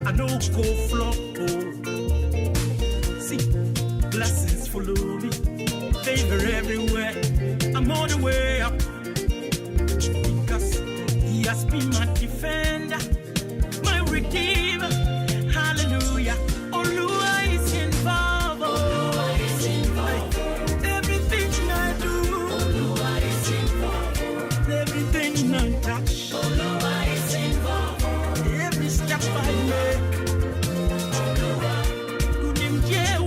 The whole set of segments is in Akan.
I know go flop. See, blessings follow me, favor everywhere. I'm on the way up because He has been my defender, my redeemer. Hallelujah. Oluwa is involved. Oluwa is involved. Everything I do. Oluwa is involved. Everything I touch. Oluwa is involved. Every step I make. Oluwa.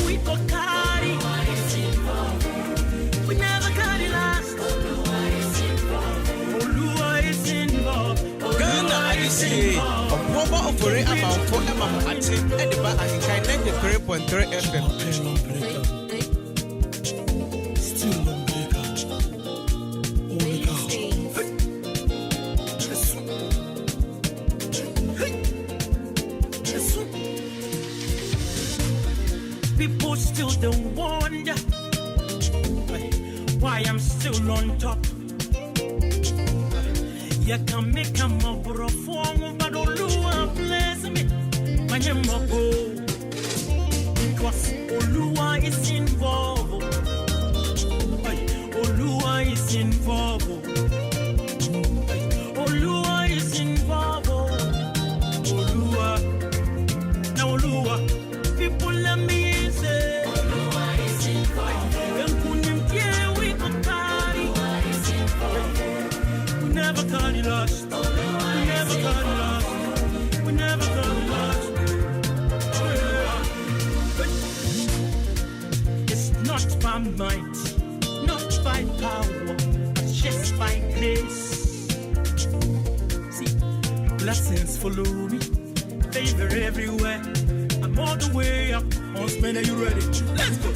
We go carry. Oluwa is involved. We never got it last. Oluwa is involved. Oluwa is involved. Oluwa is involved. Obuoba Ofori Amanfo Maakye ediba AHENKAN933 FM. Still on breaker. People still don't wonder why I'm still on top. You can make a mobile form, but Oluwa bless me. My name because Oluwa is involved. Oluwa is involved. Oluwa is involved. Oluwa. Now Oluwa, people let me say Oluwa is involved. We can carry. We never got it lost. We never got it lost. We never got it lost. It's not by might, not by power, it's just by grace. See, blessings follow me, favor everywhere. I'm all the way up. Huntsman, are you ready? Let's go.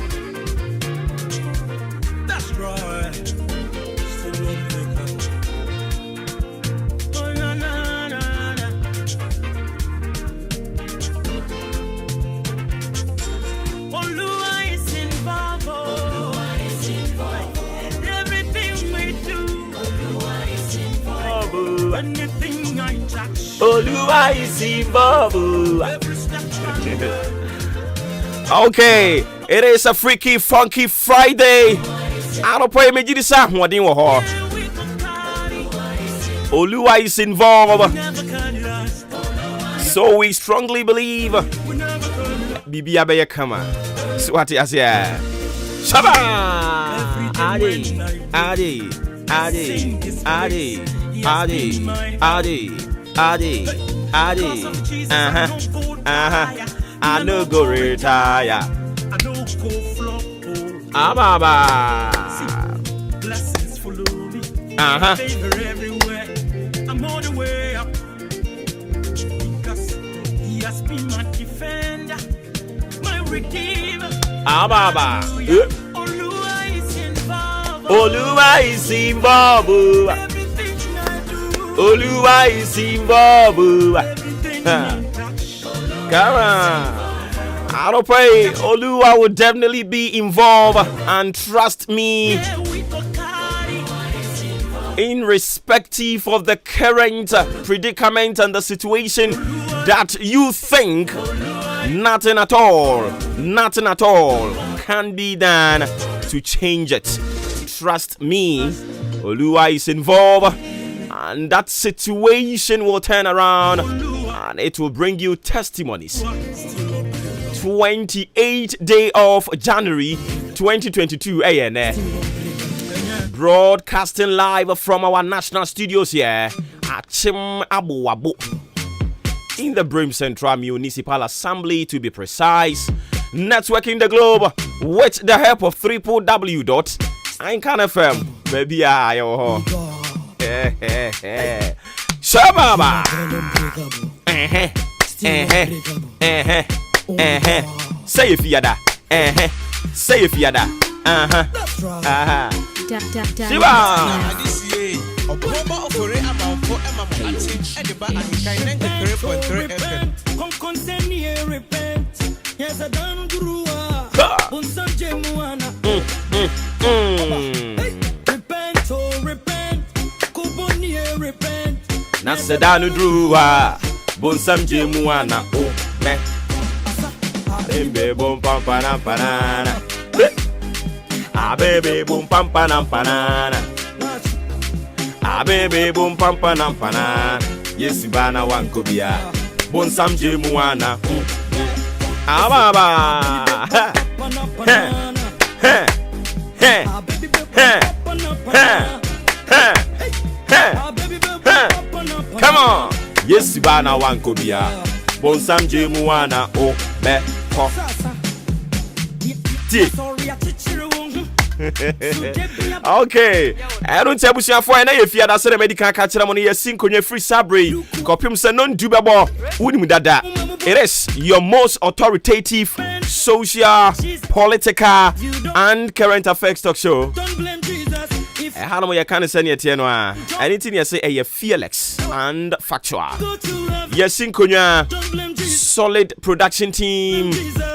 That's right. Still on the cup. Oh, na, na, na, na. Oluwa is involved. Oluwa is involved. Everything we do. Oluwa is involved. Anything I touch. Oluwa is involved. Every step I take. Okay, it is a freaky, funky Friday. I don't pray me this one in war. Oluwa is involved. So we strongly believe Bibi Abeya Kama. Swati Asia. Shaba! Adi, Adi, Adi, Adi, Adi, Adi, Adi, Adi. I no go retire. I no go flop. Baba. Blessings follow me. Uh-huh. Favor everywhere. I'm on the way up because He has been my defender, my redeemer. Baba. Oluwa is involved. Oluwa is involved. Everything I do. Oluwa is involved. Everything I touch. Come on. I don't pray Oluwa will definitely be involved, and trust me, in respective of the current predicament and the situation that you think nothing at all can be done to change it. Trust me, Oluwa is involved, and that situation will turn around and it will bring you testimonies. 28th day of January 2022 ANA. Broadcasting live from our national studios here at Obuoba in the Brim Central Municipal Assembly, to be precise. Networking the globe with the help of www.AHENKAN933. Baby, Shababa. Say if you da. Say if you da. Shiba. Obuoba Ofori Amanfo Maakye ediba AHENKAN933 FM. Repent. Yes, I done grua. Repent, oh repent. Kubonie repent. Nasedanu druwa. Bonsam jemuana. Baby boom pam panam panana. Ah baby boom pam panam panana. Ah baby boom pam panam panana. Yes bana wankobia. Bon samje muana. Ah baba. Come on. Yes bana wankobia. Bon samje muana o be ko. Okay, I don't tell you for any if you are the medical catcher on your sink on your free sabre. Copium say non dubabo. Dada. It is your most authoritative social, political, and current affairs talk show. How do you can send your anything you say a fearless and factual. Yes, in Konya, solid production team,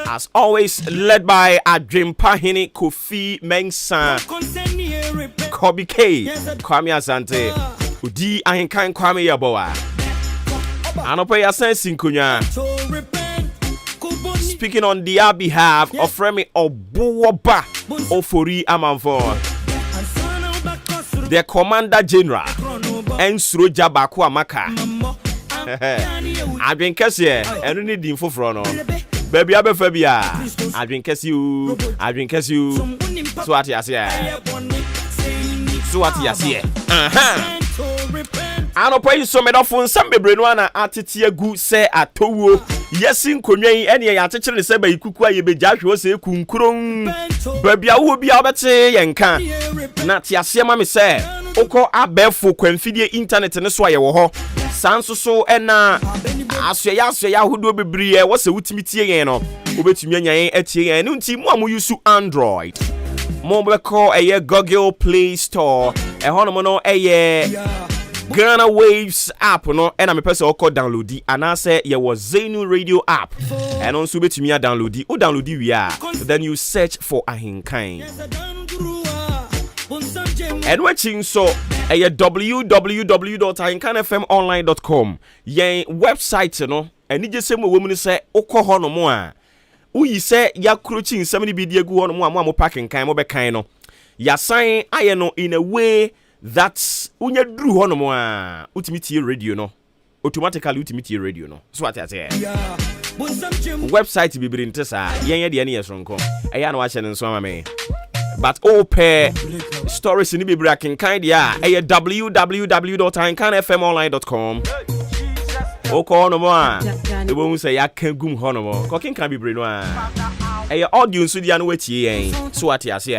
as always, led by Adrim Pahini, Kofi Mensah, Kobe K, Kwame Asante, Udi Ahenkan Kwame Yaboa. Anope Yasense in Konya. Speaking on their behalf of Remy Obuoba Ofori Amanfo, their Commander General, Ensro Jabaku Amaka. I've been kissing and you need info from no. Baby, I've been kissing you. I've been kissing you. So what you say? So what you say? I don't pay so many of some brainwana attitude good say at Towo. Yes, in Konya, any attitude say by Kukua, you be judged was a kunkurung. Baby, I will be able to say, Yanka. Not Yasiama say, Oko Abefu, Quenfidia internet and so I will. Sanso so ena asya who do be brie what's a ultimate no obetumi anya etie enu nti mo amu use Android mo be call a Google Play Store e hono no Ghana Waves app no ena me pese okọ download ana say ye was Zenu Radio app and also betumi download o download we are then you search for Ahenkan. And watching so www.ahenkanfmonline.com yen website no and you just say woman say oko ho no mo a uyi say ya crochin semini bi die gu ho no mo mo parking kan mo be kan no ya sign aye no in a way that unya dru ho no mo a ultimate radio no automatically ultimate radio no so what I say website bi brintesa yen ye de ne yesronko eya na wa hye ne so ama me. But pair stories in the breaking kind www.ahenkanfmonline.com. Oko no more. The woman say ya can gum honomo. Cooking can be brain one. Audience with the annuity. So what you say?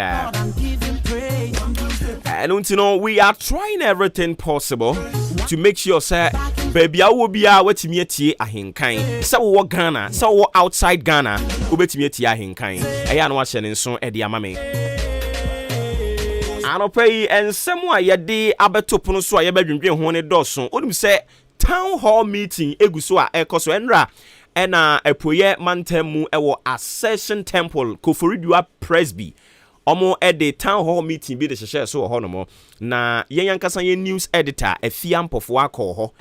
And don't you know we are trying everything possible to make sure say baby I will be out with me Ahenkan. So what Ghana, so what outside Ghana, who bet me Ahenkan. I am watching so Eddie Amame. Anope and somewhere ye de abetopo no so a ye badwendwen ho ne doso onum se town hall meeting eguso a ekoso enra ena epoye mantamu ewo Ascension Temple Koforidua Presby omo de town hall meeting bi de hye so ho no mo na yenyankasa ye news editor afia mpofo akọ ho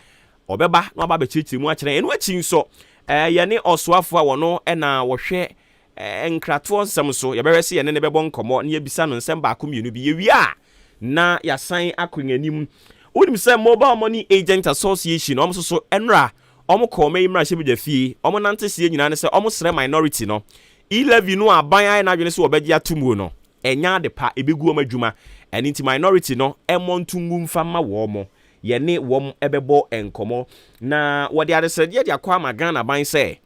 obeba no aba bechichi mu a kire enu achi nso ye ne osoafo a wono ena wo hwe enkrato nsem so ye bewese ye ne bebo nkomo na ye bisa no nsem ba komienu bi ye wi a na ya san akonyanim wonim se Mobile Money Agent Association omso so enra omo ko me imra hye fie omo nante sie nyina ne se omo sere minority no 11 no aban ai na dwene se obegia atumu no enya de pa ebegu omadwuma enti minority no emontungu mfama wo mo ye ne wom ebebo enkomo na wode adesede de akwa magana ban se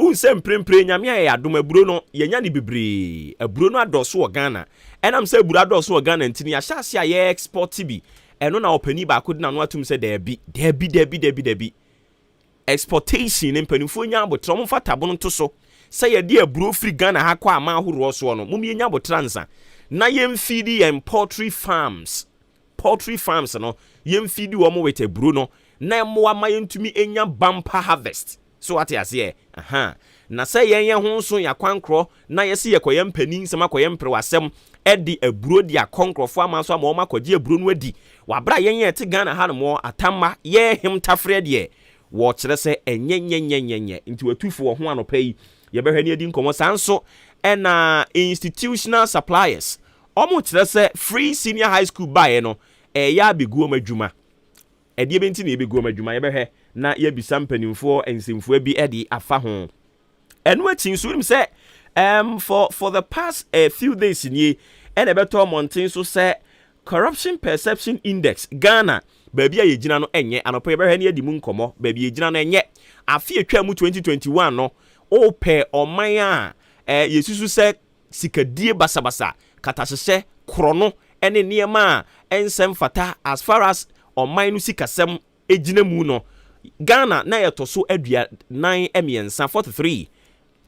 unsem prempre nyame ya adom aburo no yenya ne bebre aburo no adoso o Ghana enam se aburo adoso o Ghana ntini ya hyase ya export bi eno na opani ba ko dina no atum se debi exportation empanifo nya abotro mo fata bono to so se ye de aburo free Ghana ha kwa ama ahoro so no mum ye nya abotransa na yem feed yem poultry farms no yem feed wo mo wete aburo no na mo ama yentumi enya bumper harvest. So what you say? Na say yen ho so ya kwankro na yesi ye koyem panin sema koyem prewasem edi aburo dia konkrofo amanso ama makogye aburo no adi wabra yen ye te Ghana ha no mo atamma ye him tafre de watch let's say enye into a 2 for 1 pay ye be hwe din komo sanso and institutional suppliers almost let's say free senior high school buy no ya begu omadwuma ade be ntini begu omadwuma ye be hwe na ye bisa mpanimfo ensimfo bi ede afa ho eno atin so nim say for the past few days in ye and beto mountain so say corruption perception index Ghana baby ye gina no enye anopo ye be hwe na edi mu nkomo baby ye gina no enye afi atwa mu 2021 no o pe oman a yesusu se sikadie basabasa katahye krono ene niema ensem fata as far as oman no sikasem ejina mu no Ghana na yetoso adua 9 emiensa 43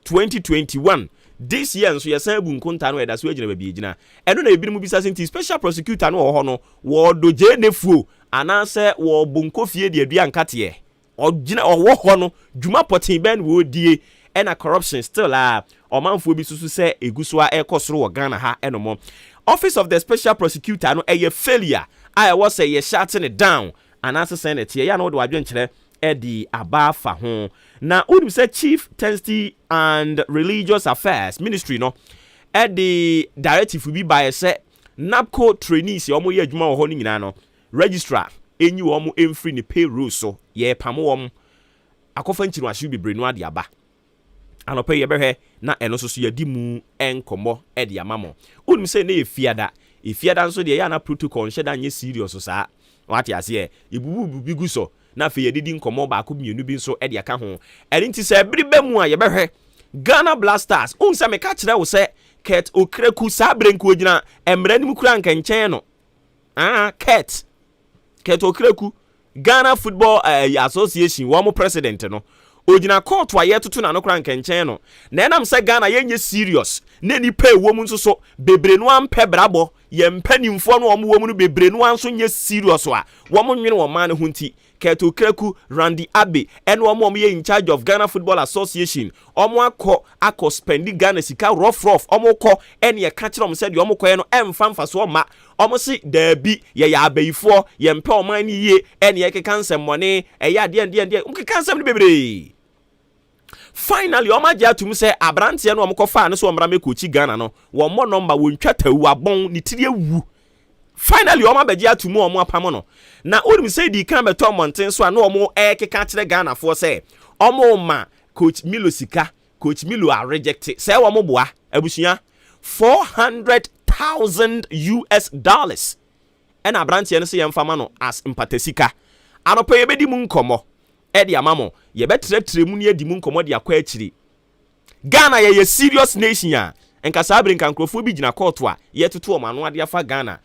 2021 this year nso yesa bu nkonta no edaso ejina baby ejina eno na ebiru mu bisa senti special prosecutor no ho no wo doje nefuo anase wo bunkofie de adua nkate ojina owo ho no dwuma potin ben wo die ena corruption still omanfo bi susu se eguso a ekosoro wo Ghana ha enomo office of the special prosecutor no eye failure I was say ye shutting it down anase senate ye ya no de wadwenkyere edi abafa ho na unim say chief testy and religious affairs ministry no edi directive bi by say NAPCO trainees ye omo ye adwuma wo ho ni nyina no registrar enyi wo omo emfree ni payroll so ye pamo wo akofa nchiru ahye bebre no ade aba anope ye behwe na eno so so yadi mu enkomo ede amamo unim say na efiada nso de ya na protocol nhyeda nye serious so saa wati ase ebubu bi guso na fe yedidi nkomo ba ko mienu bi nso ede aka ho eri nti se biri ba mu a ye behwe Ghana Blasters unsa me ka kire wo se Ket Okreku sabrenku ogina emranim kura nkenchen no Ket Okreku Ghana Football Association wo mo president no ogina court wa yetutu na no kura nkenchen no na enam se Ghana yenye serious na nipa ewo mu nso so bebre no ampe brabo ye mpanimfo no omo wo mu no bebre no anso nye serious a wo mo nwene wo man ne hunti Ket Okreku Randy Abe and omo ye in charge of Ghana Football Association omo akọ spendi Ghana sika rough omo ko ene ye ka kire omo se de omo ko no emfa so ma omo si dabi ye ya abayifo ye mpe oman ni ye ene ye keka nsem mone eya de keka nsem ni bebre finally omo agya tum se abrante no omo ko fa ne so omra me kochi Ghana no wo mo number wo ntwa tawu abon ni tire wu finally omo abegye atumu omo apam no na onim say di kan beto monten so na omo keka kire Ghana fo say omo ma coach Milo sika coach Milo are rejected say omo boa abusuya $400,000 and abrante no say yemfama no as mpatasika anopa yebedi mu nkomo edi amamo yebetre mu ne edi mu nkomo de akwa akiri Ghana ye serious nation a enka sabre nka nkrofo bi gina court a yetutu omano ade afa Ghana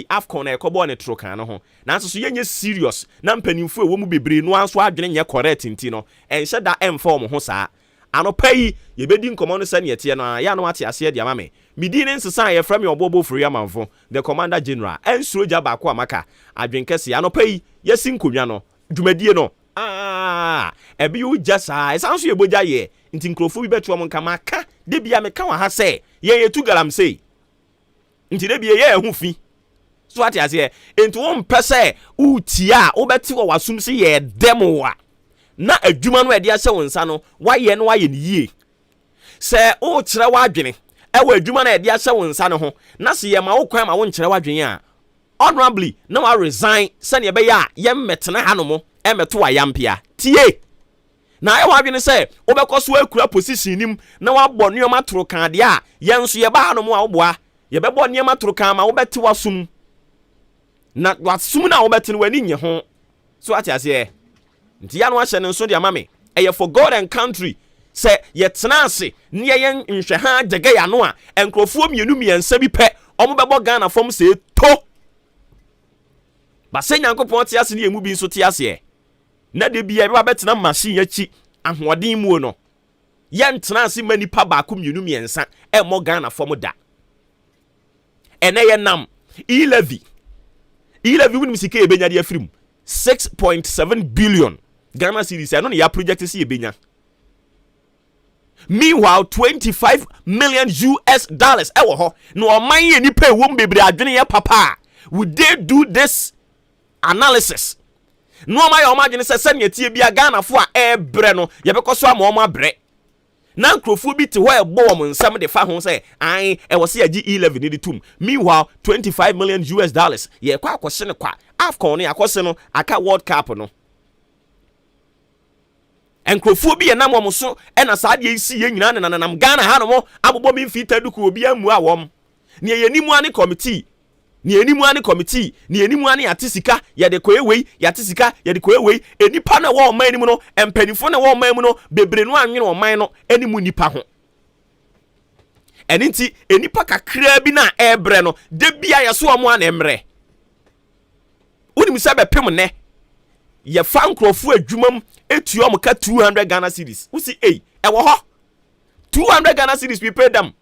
AFCON na ekobo ne trokan no ho na so yenye serious na mpanimfo ewo mu bebre no anso adwene nye correct nti no enhye da emform ho saa anopa yi yebedi nkomo no sane yete no ya no ate ase de amame midi ne nsesa ye frame Obuoba Ofori Amanfo the commander general ensroja ba ko amaka adwenkese anopa yi yesi nkonwa no dwumadie no ebi u jasa esanso yeboja ye nti nkrofo bi beto mo nka maka de bia meka wa ha se ye yetu galam sei nti de bia ye ehu fi so ati ase enti won pese utia obeti wo wasum se ye demo wa na adwuma no ede ase wonsa no waye no waye ni yie se o kire wa adwene e wa adwuma na ede ase wonsa no ho na se ye ma wo kwan ma wo nkire wa adwene a honorably na wa resign se ne ye be ya ye metena hanomo emeto ayampia tie na e wa adwene se obekoso akura position nim na wa bɔ nioma toro kan de a ye nso ye ba hanomo a wo boa ye be bɔ nioma toro kan ma wo beti wasum na wasum na wo beti no wani nye ho so ati ase nti ya no ahye nso de amame eye for God and country se ye tena ase ne ye nhwe ha jega ya no a enkrofo mienu miensa bi pe omo bebo Ghana fom se to ba se nyankopon ti ase ne emu bi nso ti ase na de bia ba betena machine achi ahoden mu no ye ntena ase manipa ba ko mienu miensa e mo Ghana fom da ene ye nam e-levy woni misike ebenya de afrim 6.7 billion Ghana cedis no ya project si ebenya. Meanwhile 25 million US dollars ewo ho no oman ye nipa ewo mbebre adwene ye papa would they do this analysis no ma ya omagene se se ne tie bia Ghana fo a ebre no ye be koso ama omo abre na nkrofo bi te ho ebo wo nsam de fa ho se an e wo se agi 11 ni de tum meanwhile $25 million ye kwa akwose ne kwa AFCON ne akwose no aka World Cup no nkrofo bi ye nam wo so e na sa de isi ye nyina ne nanam Ghana ha no mo abobom mfita duku obi amu a wom ne ye nimu ani committee ni enimu ani committee ni enimu ani atisika ya de koewei ya atisika ya de koewei enipa na wo man enimu no empanifo na wo man mu no bebre no anwene wo man no enimu nipa ho eninti enipa kakra bi na ebre no de bia ya so omo ana emre unim se be pem ne ye fa nkrofo adwumam etuo mo ka 200 Ghana cedis usi e wo ho 200 Ghana cedis we pay them.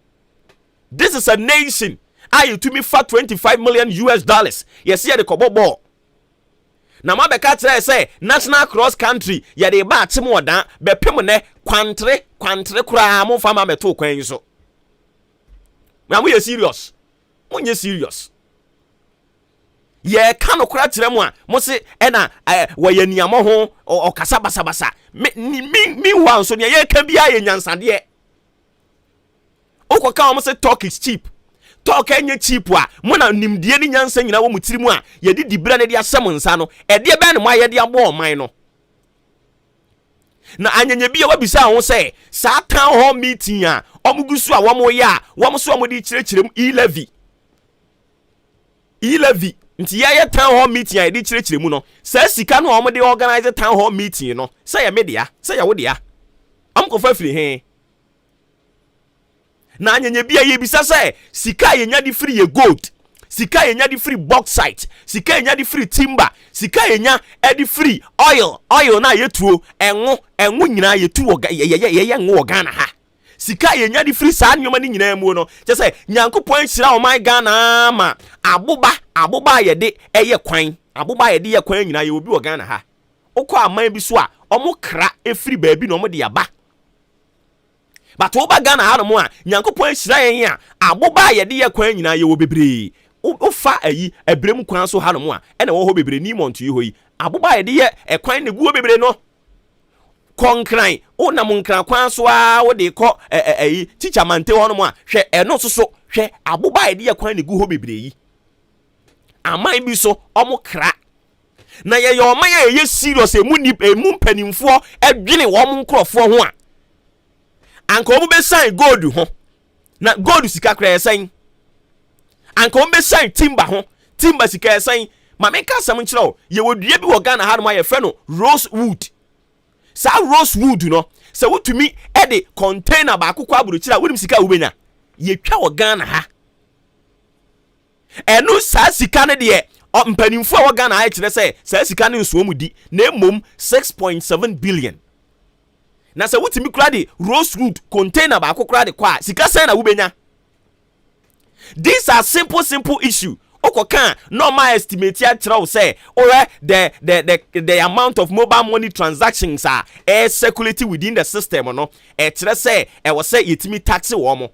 This is a nation. I to me for $25 million. Yes, yeah, the kobo ball. Na ma be ka try say national cross country ya de ba timo dan be pemone kwantre kura mo fama me to kwan so. Na we serious. Monye serious. Ye ka no kura kire mo a mo se e na wo ya niamo ho o kasa basa mi wan so ne ye ka bia ye nyansade. Okoka mo se talk is cheap. Talk enye cheap a mo na nimdie ni nyansa nyina wo mutirimu a ye di dibra ne de asem nsa no e de be ne mo aye de abo man no na anyenye bia wabisa ho se sa town hall meeting a omugusu a wo mo ya wo so mo di kirekirem e-levy nti ye town hall meeting a di kirekiremu no sa sika no wo de organize town hall meeting no say ya media say ya wo dia amko fa firi he na anyenye bia ye bisa say sika ye nya di free ye gold, sika ye nya di free bauxite, sika ye nya di free timber, sika ye nya di free oil na ye tuo enwo nyina ye tuo ye ngo Ghana ha sika ye nya di free sa nyoma ni nyina mu no je say Nyankopon hira o man Ghana ma aboba ye de eye kwan aboba ye de ye kwan nyina ye obi o Ghana ha okọ aman bi so a omo kra efiri baabi na omo de aba. But oba Ghana ha no mo a Nyankopon hira yen a aboba ye de ye kwan nyina ye wo bebre ofa ayi ebrem kwan so ha no mo a ene wo ho bebre ni monto yi ho yi aboba ye de ye ekwan ne guo bebre no konkran o na monkran kwan so a wo de ko ayi teacher mante ho no mo a hwe eno so hwe aboba ye de ye kwan ne guo ho bebre yi aman bi so omo kra na ye yo man ye serious emu mpanimfo adwene wo mo nkrofo ho a anka omu be sign gold ho na gold sika kra esen anka omu be sign timber ho timber sika esen ma me ka sam nkyerɛ ye wodua bi wo Ghana ha no ma ye fɛ no rosewood sa rosewood no se wotumi e de container ba akokɔ aburukyira wonim sika wo benya ye twa wo Ghana ha enu sa sika ne de mpanimfo wo Ghana ha kyerɛ sɛ sa sika ne nso mu di na emom 6.7 billion. Na se wutimi kura de rosewood container ba akokra de kwa sika sen na wubenya. These are simple issue. Okoka normal estimate ya kira say the amount of mobile money transactions are circulating within the system no kira say e was say yetimi tax wo mo.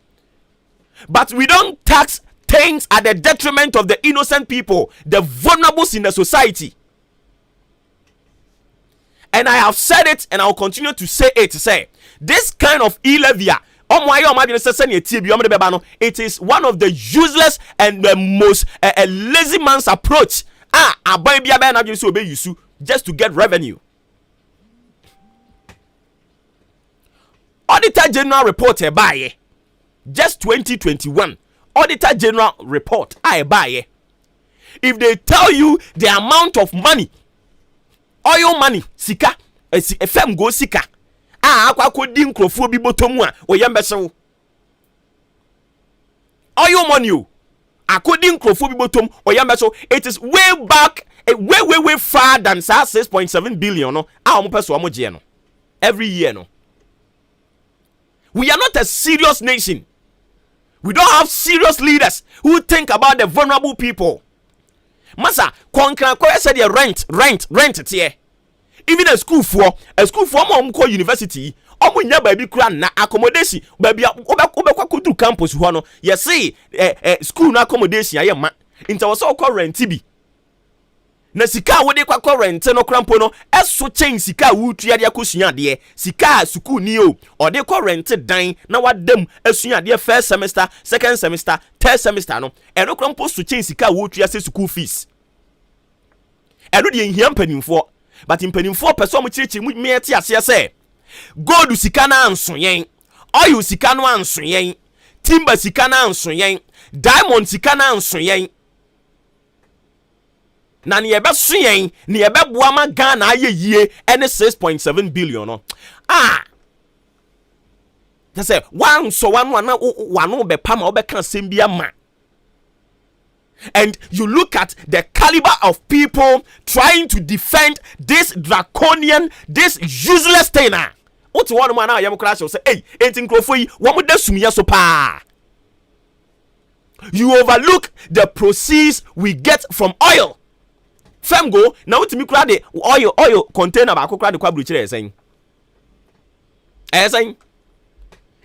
But we don't tax things at the detriment of the innocent people, the vulnerables in the society. And I have said it and I will continue to say it. Say this kind of e-levy, it is one of the useless and the most lazy man's approach. Just to get revenue. Auditor General report by just 2021. Auditor General report by. If they tell you the amount of money, oil money, sika, FM go sika. Akwa di nkrofo bi botomu a oyembesewo. Oil money o. Akodi nkrofo bi botom oyembesewo. It is way back, way far than 6.7 billion no. Omo peso omo je no. Every year no. We are not a serious nation. We don't have serious leaders who think about the vulnerable people. Masa, konkran ko said the rent tie. Even a school for mo ko university, omo nya ba bi kura na accommodation ba bia obekwa kudu campus ho no. Ye say school na accommodation aye ma. Inta wo so ko rent bi. na sika wo de kwakọ rent no krampo no eso chen sika wo tua de akosua de sika suku ni o de kọ rent dan na wadam asua de first semester second semester third semester no eno krampo so chen sika wo tua se school fees eno de nhia mpanimfo but mpanimfo person mo chirichi mu mieti ase se gold sika na anso yen oil sika no anso yen timber sika na anso yen diamond sika na anso yen na ne yebe so yen ne yebe boa ma Ghana ayeyie ene 6.7 billion no say one so one be pama obeka sembia ma. And you look at the caliber of people trying to defend this draconian, this useless thing. What one man now yam crash say, hey, ain't crofoi, one would sumia so pa. You overlook the proceeds we get from oil. Fem go, now to me cry the oil container about the quabriche saying. Saying,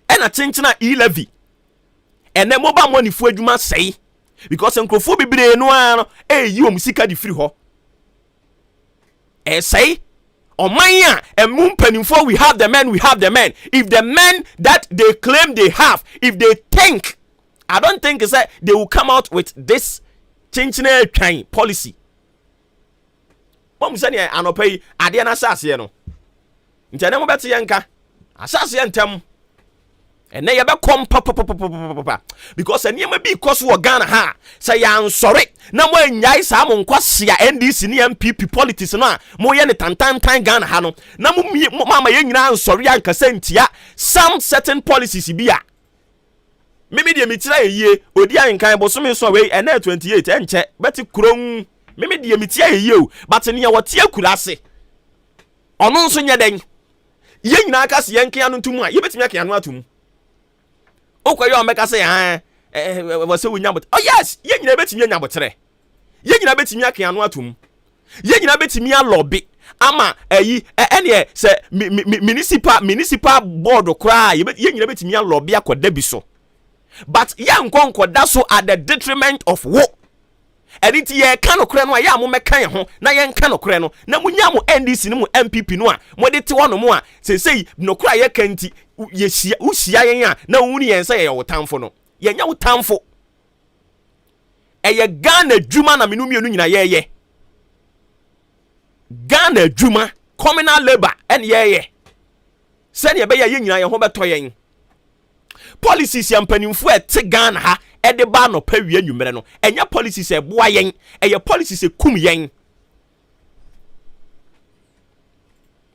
and a chinchina e-levy. And then mobile money for you must say. Because nkrofo bibire no ano yi omusika di free ho say omanya emu mpanimfo we have the men if the men that they claim they have if they think I don't think is that they will come out with this chinchina twan policy mom say ne anopai ade na asase no ntene mo bete yenka asase ntem and then you be come papa because any may be cause for Ghana ha say I'm sorry na mo nyai sa mo nkwasia NDC ni MPP politics no a mo ye ne tantan Ghana ha no na mo mama ye nyina sorry anka sentia some certain policies bi a meme de mitira yeye odi ankan bosome so we and 28 enche beti kron meme de mitia yeye o but ne ye wote akurase ono nso nya den ye nyina aka se yenkan anu ntum a ye betimi aka anu atum okwayo omeka say wase wunya bot oh yes ye nyina betimi anya botere ye nyina betimi aka anu atum ye nyina betimi alobi ama ene se municipal board kra ye nyina betimi alobi akoda bi so but ya nkonko da so at the detriment of wo editi ye kan okre no ya mo meka ye ho na ye nka okre no na munya mo NDC no mo MPP no a mo de te wono mo a sesei no kra ye kanti ye hia uhia yen a na wuni yen se ye wotamfo no ye nya wotamfo eye Ghana dwuma na menu mienu nyina ye Ghana dwuma communal labor en ye se ne be ye nyina ye ho beto yen policies ya mpanimfo ete Ghana ha ede ba no pawie nwumere no enya policies e boa yen eye policies e kum yen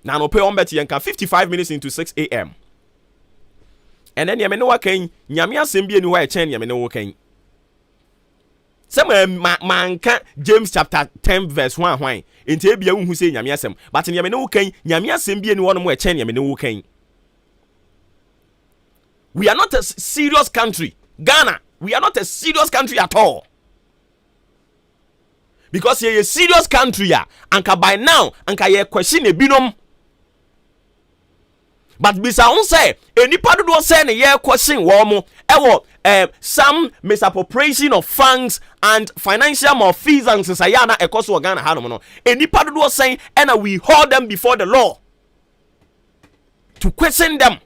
na no pay on bet yen ka 55 minutes into 6 a.m. and then yame no wakan nyame asem bi eni ho e chen yame no wakan some manka James chapter 10 verse 1 hwan enti e bia hu se nyame asem but yame no wakan nyame asem bi eni ho no mo e chen yame no wakan. We are not a serious country. Ghana, we are not a serious country at all. Because you're a serious country, anka by now, anka ye question a binom. But bisa on say, any part of those saying ye question womo, some misappropriation of funds and financial malfeasance and sayana e koso Ghana hanomo. Any part of those saying, and we hold them before the law to question them.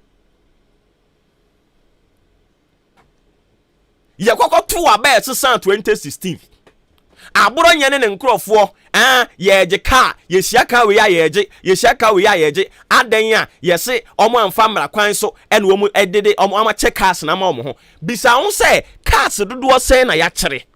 Ye kwakọ to aba sesan 2016 aboro nyene ne nkrofo ye je ka ye siaka we ya ye siaka we ya ye adan a ye se omo amfa mra kwan so ene omo edede omo ama che cars na ma omo ho bisa ho se cars dodo se na ya kire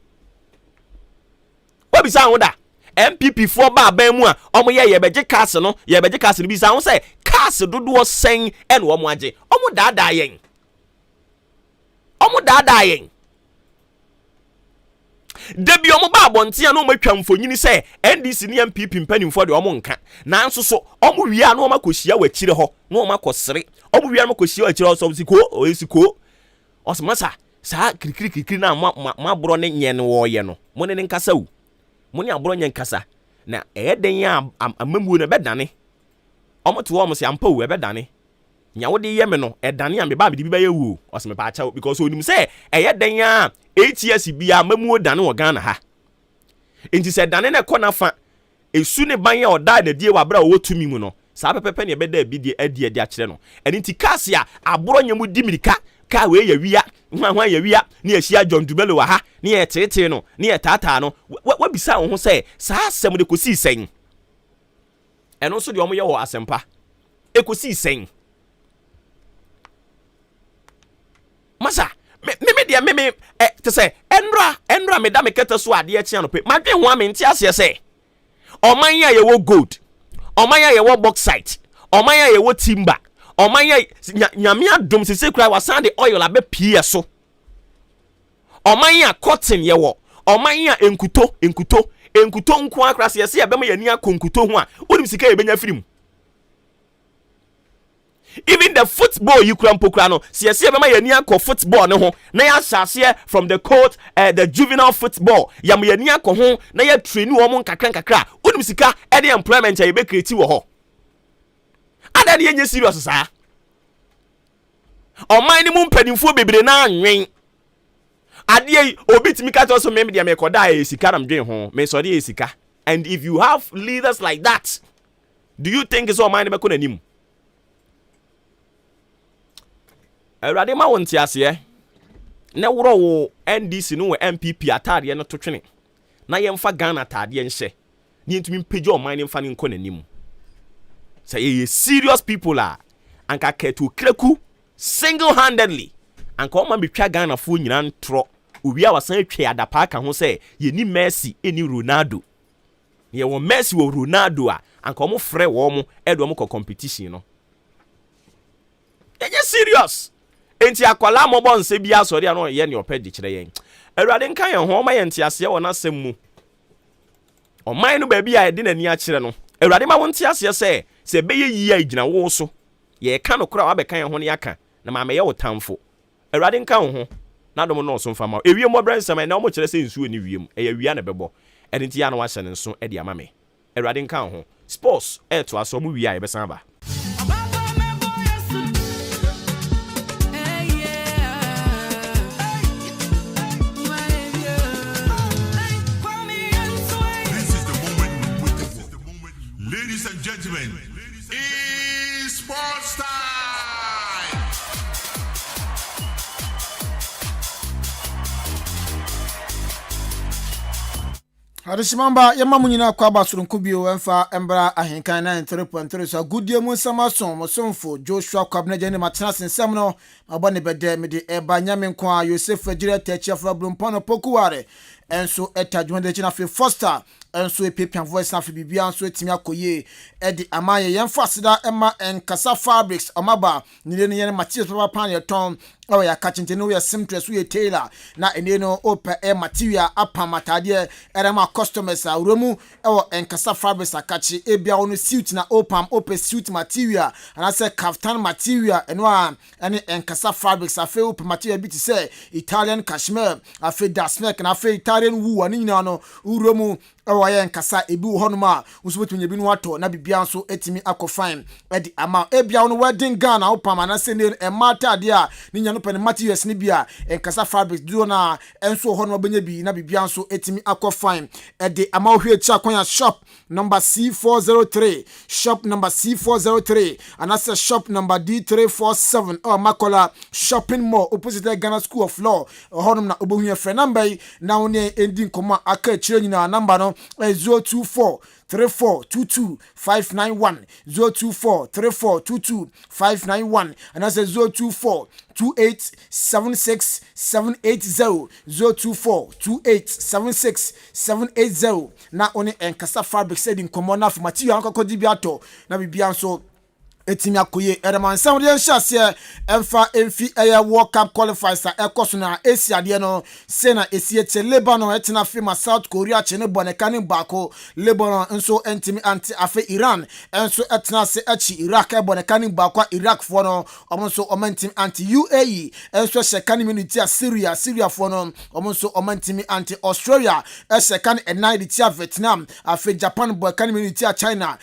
wa bisa ho da MPP for ba ban mu a omo ye beje cars no ye beje cars no bisa ho se cars dodo sen ene omo age omo dada yen debi omo ba abontia no matwa mfonyini se NDC ne MPP mpanimfo de omo nka nanso so omo wia no makohia wakire ho no omo akosere omo wia no makohia wakire ho so siko osmasa sa kirikiri na mabro ne nye ne wo ye no mo ne nkasa wu mo ne abro nye nkasa na eden ya amamuo na bedane omo to omo se ampa wu bedane nya wo de ye me no edane am ba bi ba ye wu osme pa acha because onim se eden ya 8 years bia mamuo dane wo Ghana ha enti se dane na kona fa esu ne ban ya oda na die wa bra wo tumi mu no saa pepepe ne beda bi die adi a kyerɛ no ɛne nti kasi a aboro nyemu di mirika ka we ya wia hwan ya wia ne ahia John Dumelo wa ha ne yɛ tete no ne yɛ tata no wa bisa wo ho sɛ saa asɛm de kosi sɛn ɛno nso de ɔmo yɛ wɔ asɛmpa ekosi sɛn masa me dia me te sɛ enra me da me keta so ade a kyea no pe madwe ho amente ase sɛ ɔman ya yɛ wɔ gold ɔman ya yɛ wɔ bauxite ɔman ya yɛ wɔ timber ɔman ya nyame adom sese kura wasan de oil abe pie so ɔman ya cotton yɛ wɔ ɔman ya enkuto nko akra se yɛ bɛma yɛ ni akonkuto ho a onim sika yɛ benya firim. Even the football you kura mpokura no se yɛ bɛma yɛ ni akɔ football ne ho na yɛ ahyase from the court the juvenile football yam yɛ ni akɔ ho na yɛ train wɔn nkakra onim sika ɛde employment yɛ be create wɔ hɔ ada de yɛ serious saa ɔman ne mu mpanimfo bebre na anwen ade obi timi ka to so me de me koda e sika nam dwen ho me so de e sika. And if you have leaders like that, do you think it's all ɔman ne be ko nanim? Awurade ma won tiase na woro wo NDC no wo MPP atade no to twene na yemfa Ghana atade nhye ni ntumi mpege ɔman ne mfa ne nko nanim. Say ye serious people are anka ketu kreku single-handedly anka ɔman betwa Ghana fo nyina ntro owi a wasan atwa adapa ka ho sɛ ye ni Messi eni Ronaldo ye wo Messi wo Ronaldo a anka ɔmo frɛ wo mo edo ɔmo competition no ye serious enti akwala mo bon se bia sori ano ye ne opɛ de kyerɛ yɛn Awurade nka yɛn ho ɔma yɛn tiase wɔ n'asɛm mu ɔman no baabi a ɛde n'ani akyerɛ no Awurade ma won tiase sɛ se beye yi a igina wo so ye ka no kora wa be kan ho ne yaka na ma me ye wo tamfo Awurade nka wo ho na dom no so mfa ma ewie mo bransam na mo kyerɛ sɛ nsuo ne wiem ɛyɛ wia na bɛbɔ ɛne nti ya na wa hyɛ ne nso ɛde ama me Awurade nka wo ho sports to aso mo wia ye besan ba Ladies and gentlemen, it's sports time! Harisimamba yamamu nyina kwa basurunku bio emfa embra ahenkan 933 so agudie mu nsama so mosomfo Joshua Kwabna jene matena sensem no abone bede mede eba nyame nko a Yosef Agire Techiafra Blumpono Pokuware enso etajwende china fe Foster enso epepian voice na fe bibia enso etimi akoye edi amaye yemfa sida ema enkasa fabrics omaba nile ne yene materials papa pan yeton o ya kachinte no ya simtress we tailor na ene no opa material apa matade erema customers a uremu ewo enkasa fabrics akachi ebia ono suit na opam opa suit material and say kaftan material eno a ene enkasa fabrics afe opa material bi ti say Italian cashmere afe dasmek na afe Italian wool ani nyina no uremu ewo ya enkasa ebi wo honoma usubetunye bi no ato na bibia nso etimi akofine edi ama ebia ono wedding gown opam na say ne ematade a ni nya no pe materials ni bia enkasa fabrics do na enso honoma benya bi na bibia nso etimi akofine edi ama ohwe cha kwanya shop number C403 shop number C403 and that's shop number D347 or Makola shopping mall opposite Ghana School of Law honum na obohun frɛ number na woni ending koma aka kyerɛ nyina number no 024 3422 591 024 3422 591 and that's 024 2876 780 024 2876 780 na oni enkasa fabric said in common na material akoko dibiato na bibia nso etimi akoye ereman samde nhase emfa emfi World Cup qualifiers ekoso na esiade no se na esieche Lebanon etina fima South Korea chene bonekani bako Lebanon nso entimi anti afe Iran enso etina se echi Iraq bonekani bako Iraq fo no omonso omantimi anti UAE enso shekani minute a Syria fo no omonso omantimi anti Australia shekani enide Vietnam afe Japan bonekani minute a China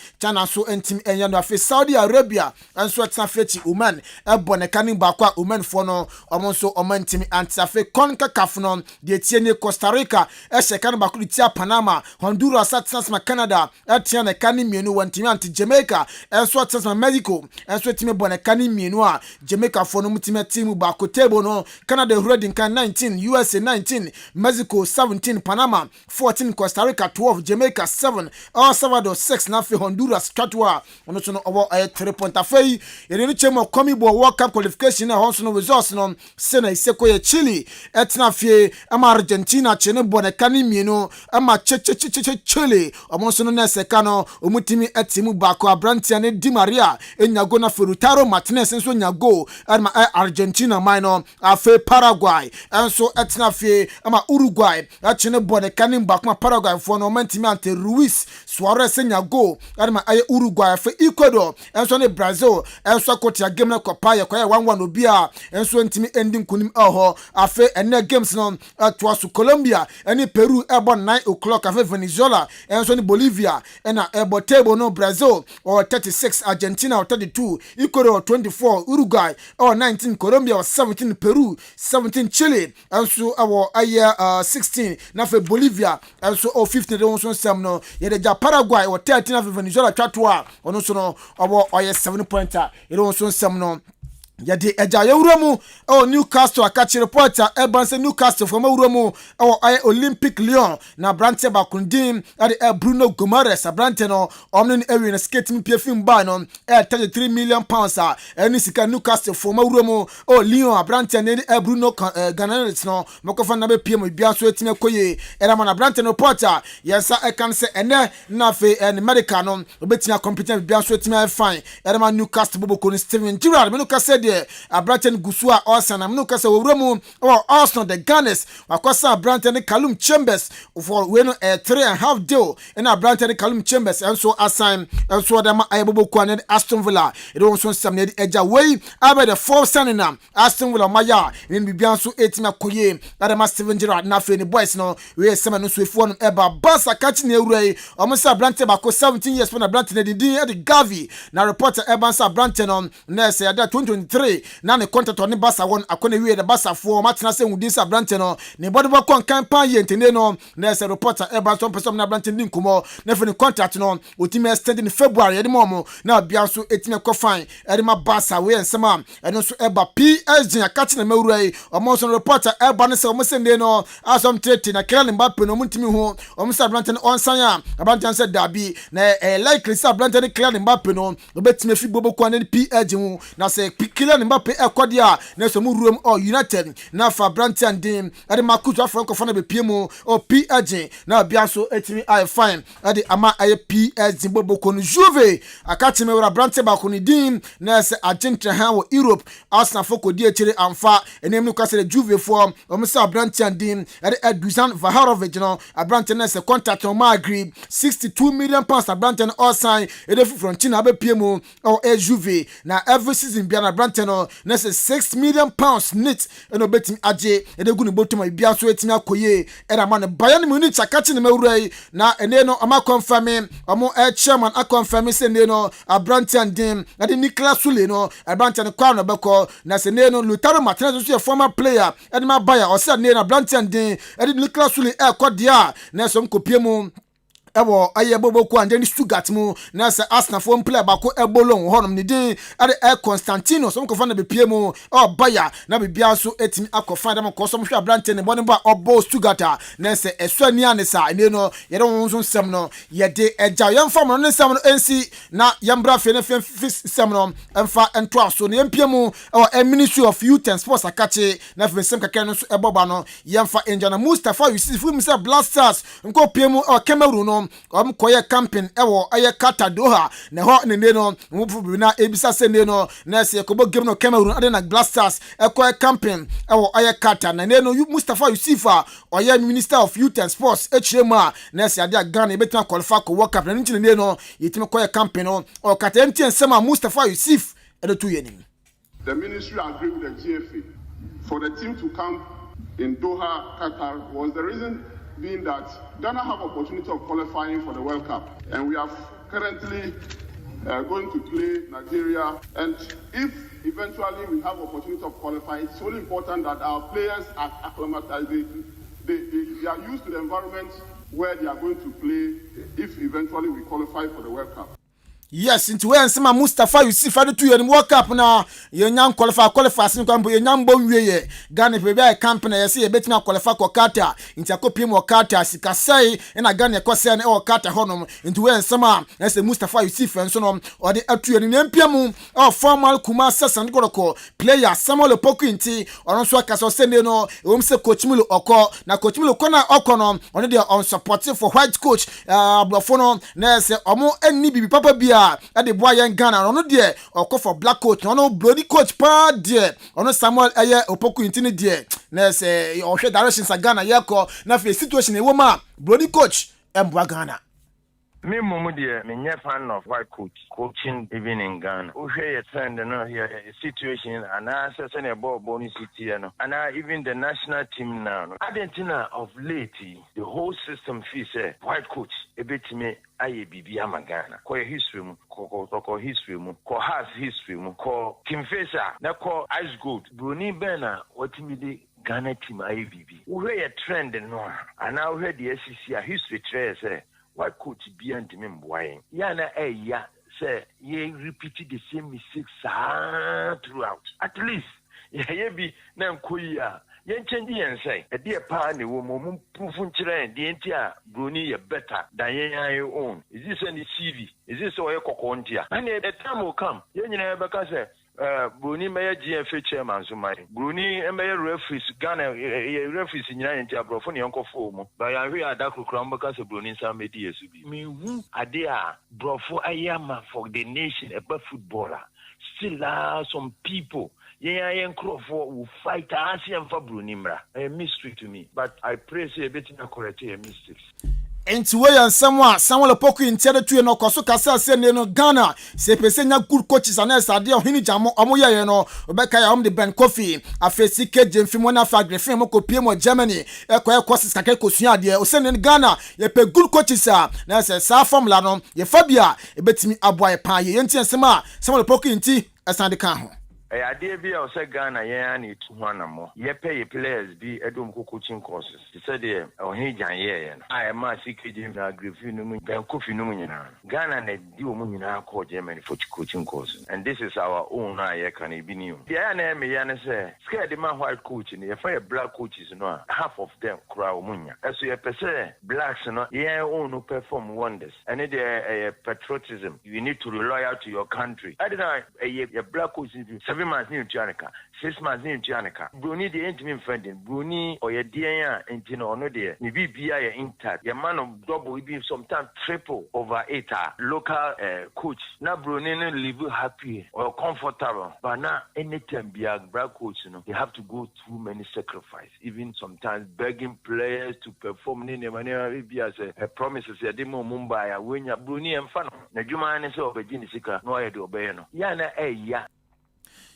so entimi enyano afe Saudi Arabia Arabia enso etna fechi Oman ebo ne kanin ba kwa Oman fo no omo nso oman timi antisafe konka kafno de tie ne Costa Rica ehye kan ba ku tia Panama Honduras atna Canada atia ne kanin mienu wantimi anti Jamaica enso atna Mexico enso timi bo ne kanin mienu a Jamaica fo no mutimi timu ba ko table no Canada holding kan 19 USA 19 Mexico 17 Panama 14 Costa Rica 12 Jamaica 7 El Salvador 6 na fe Honduras twatwa ono so no owo 3 point afei ene ni chemo Comibo World Cup qualification na honso no results no se na iseko ye Chile etna fe ama Argentina chene bone kani mienu ama Chile omo so no na seka no omutimi etimu bako Abrantia ne Di Maria enyago na Ferutaro Martinez enso nyago ama Argentina minor afe Paraguay enso etna fe ama Uruguay achene bone kani bako Paraguay fo no mentimi ante Ruiz Suarez nyago ama Uruguay afe Ecuador enso ne Brazil enso kotia game na kopa ye kwa 1-1 obia enso ntimi ending kunim eho afe ene games no atwasu Colombia ene Peru ebo 9 o'clock afe Venezuela enso ne Bolivia ena ebo table no Brazil or 36 Argentina or 32 Ecuador 24 Uruguay or 19 Colombia or 17 Peru 17 Chile enso awo 16 na fe Bolivia enso or 15 de won so sam no ye de Paraguay or 13 na fe Venezuela twatwa ono so no owo 7 pointer it won so sam no yadi eja yewuramu Newcastle akachi reporter ebanse Newcastle from yewuramu Olympic Lyon na brante bakundim ade Bruno Gomares brante no omne ewi na skating pfim ba no 33 million pounds eni sika Newcastle from yewuramu Lyon brante ne Bruno Gomares no mokofa na be pm bia so etime koye era na brante no reporter yensa ekan se ene na fe en medical no obetia competent bia so etime fine era Newcastle boboko ni Steven Gerrard Newcastle Abranten Gusua Osana Mnuka se wuramu Arsenal the Gunners wakosa Abranten Callum Chambers for weno 3.5 deal and Abranten Callum Chambers and so assign and so them Ayabo Kwan Aston Villa it also some need edge away about the 4th standing Aston Villa Maya in Bibiansu 18 Koye Adama Steven Gerrard na fe ni boys no we seven no so one eba Barca catching away almost Abranten bako 17 years when Abranten the Gavi na reporter Ebansa Abranten on nurse ya 2023 na ne contract on Barca won akone wie the Barca for matena se wudin sa Abranten no ne body bo kon campaign ye ntene no nurse reporter Ebansa person na Abranten din kumo na fe ne contract no otime extend in February ye de momo na bia so etime ko fine e ma Barca we ensema e no so eba PSG akati na mawurai omo so reporter Eba ne se omo se ne no asom trade na Kylian Mbappe no muntimi ho omo sa Abranten onsan ya Abranten se dabi na likely sa Abranten Kylian Mbappe no obetime fi bobo kwa ne PSG ho na se Kylian Mbappe ekodia na so mu room United na fa Abranten din ade makutu afranko fa na be piemu PSG na bia so etimi I fine ade ama aye PSG bobo ko no Juve akati me wura Abranten ba ko ni din na se agent ha wo Europe Arsenal foko di echire amfa enem no kwase Juve for omisa Abranten din ade Dusan Vaharovic no Abranten na se contract on ma agree 62 million pounds Abranten all sign ede from China be piemu Juve na every season bia na Abranten no na se 6 million pounds net eno betim aje ede gu ni botuma bia so etimi akoye era man Bayern Munich akati ne mawurai na ene no ama confirm omo chairman akonfirm se ne no Abranten din ade Nicolas Sule no Abranten kwa no beko na se ne no Lautaro Martinez so former player ede ma Bayern o se ne na Abranten din ede Nicolas Sule kodia na so mkopiemu ewo aye bobo ko ande ni Stuttgart mu na se Arsenal fo player ba ko ebolon honom ni din ade Constantino so mkofa na bepie mu Bayer na bibia so etimi akofa dem ko so mhwe Abranten ne bone ba obo Stuttgart na se esu ni anesa ne no ye don so nsem no ye de eja yemfa mo no nsem no ensi na yembra fe ne fe nsem no emfa ento aso ne empie mu Ministry of Youth and Sports akache na fe nsem kakra no so eboba no yemfa enja na Mustafa Yusuf fu mi se Blasters nko pie mu Cameroon no koye camping ewo aye Qatar Doha ne ho ne no mufu bi na ebisa se ne no na se ko bo game no Cameroon ade na Blasters koye camping ewo aye Qatar na ne no Mustafa Yusufa oye Minister of Youth and Sports hrema na se ade Ghana ebetima qualify ko World Cup na nti ne no yetime koye camping no o Qatar ntien sema Mustafa Yusuf edo tu yenim. The ministry agreed with the GFA for the team to camp in Doha, Qatar was the reason being that Ghana have opportunity of qualifying for the World Cup, and we have currently going to play Nigeria. And if eventually we have opportunity of qualifying, it's only important that our players are acclimatized. They are used to the environment where they are going to play if eventually we qualify for the World Cup. Yes, into when some Mustafa you see for the 2 World Cup now. You young qualify sin kwambo you young bonwe Ghana be a company you see a bit na qualify ko kata into akopim wo kata sikasai na Ghana ko se na o kata honom into when some as Mustafa you see friends no or the atu ni mpiamu or formal kuma sasan ko player Samuel Opoku inti or so akaso sende no e se coach Mulu oko na coach Mulu kona okono on dey on supportive for white coach Abuafo na se omo eni bibi papa bia at the boy in Ghana, or no dear, or call for black coach, or no bloody coach, pa dear, or no Samuel Ayer or Poku intini dear. Nurse, or share directions at Ghana, yako, nothing situation a woman, bloody coach, and Ghana. Me mumu dear, me nye fan of white coaching even in Ghana. We hear a trend no here situation and I say a ball bonus city no. And even the national team now. Argentina of late, the whole system fee say white coach a bit me aye bibi ama Ghana. Ko history mu, ko history mu, ko has history mu, ko Kingfisher, na ko Ice Gold. Bruni Bena what me the Ghana team aye bibi. We hear a trend no. And now we hear the SEC history trace say why coach be and me boy? Yana ya say ye repeated the same mistakes throughout. At least ye be na nkoya. Ye change yen say e dey pa ne wo mum proof nchire the entia Bruni ye better than ye own. Is this any CV? Is this oye kokontia? And the time will come. Ye nyina be ka say Bruni may GFA chairman so my Bruni may referees Ghana referees in United Abrofo ni uncle form but I hear that crumb because Bruni some media to be me who are there brofo ayama for the nation a footballer still are some people young Crawford will fight ASEAN for Brunimra a mystery to me but I pray say a bit na correct a mistakes. Into way and Samuel Opoku in territory no koso kasa se no Ghana se pese nya good coaches and esa de ohini jamo omoya ye no obeka ya the Ben Kofi afesi keje mfimo na fa grefin mo kopie mo Germany courses kake kosua de o se ne Ghana ye pe good coaches na se sa formula no ye fabia e betimi aboa ye pa ye enti ensema Samuel Opoku inti esa de kan ho idea be I say Ghana yeah need to one more. Ye pay players be edum coaching courses. He said there or he jan yeah. I am a secret in the Griffin Ben Kofi no nyina. Ghana na di omo nyina call Germany for coaching courses. And this is our own I can be new. The na me ya say scared the man white coach ni fire black coaches no half of them cry omunya. So you say blacks no yeah own perform wonders. And it patriotism. You need to be loyal to your country. I don't know a black coach 7 months in Janica, 6 months in Janica. Bruni the intimate friend, Bruni or your dear Intino no dear. Maybe be a intact. Your man of double will be sometimes triple over 8 local coach. Now Bruni live happy or comfortable. But now anytime be a black coach, you know, you have to go through many sacrifices. Even sometimes begging players to perform in the manner be as a promises a demo Mumbai when you Bruni and Fano. The Juma is over Genesika, no I do obey no. Yana ya.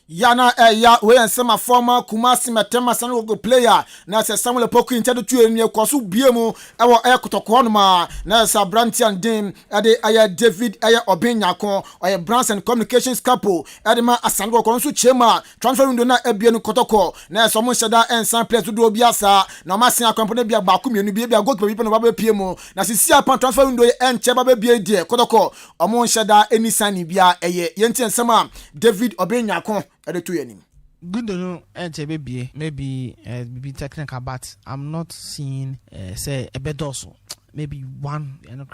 Yana ya we and some former Kumasi Matema Sanogo player na se Samuel Opoku into the 2 ni kwasu biemu ewo ekotokwanuma na sa Brantian Dim ade aya David aya Obenyako oye Brands and Communications couple ade ma Asango konsu chema transfer window na ebienu kotoko na so mo sheda ensan players do obiasa na ma sen akompone bia ba kumienu bia goalkeeper bi no ba piemu na sisi apan transfer window enche ba bia die kotoko omo sheda enisani bia eye yenti ensema David Obenyako Good to know, maybe be technical, but I'm not seeing say a bit also. Maybe one and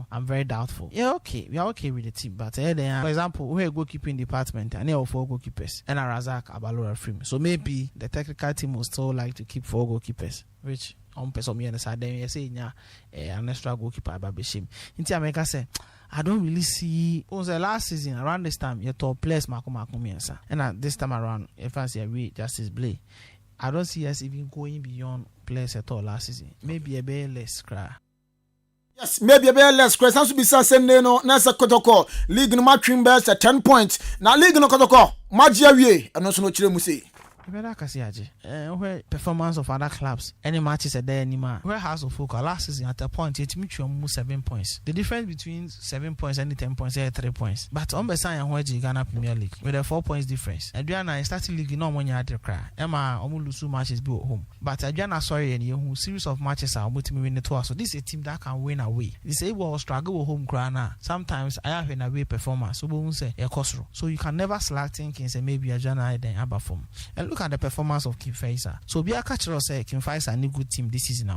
I'm very doubtful. Yeah, okay, we are okay with the team, but for example, we're a goalkeeping department and there are 4 goalkeepers and a Razak Abalora frame. So maybe the technical team will still like to keep 4 goalkeepers, which on person me understand. Then you say an extra goalkeeper by Bishim. In America say. I don't really see. It was the last season around this time. You top players Marco Miensa, and this time around, if I say we Justice Blay, I don't see us even going beyond players at all last season. Maybe a bit less cry. Yes, maybe a bit less cry. Sans be Sunday no. Nasa Kotoko league no matching best at 10 points. Now league no Kotoko. Magia we and also no Chile Musi. better Kasiaji. Where performance of other clubs, any matches are there anymore. Where House of Folk last season at a point, it meets you 7 points. The difference between 7 points and 10 points is 3 points. But on Besai and Wedge Ghana Premier League with a 4 points difference. Adriana starting league no when you had to cry. Emma Omulusu matches be at home. But Adriana sorry and you series of matches are multi win the tour. So this is a team that can win away. This able struggle with home crowd. Sometimes I have an away performance. So we won't say a cost. So you can never select thinking say maybe Adriana then Abba form. And look at the performance of Kim Faisal. So be a catcher say Kim Faisal a good team this season.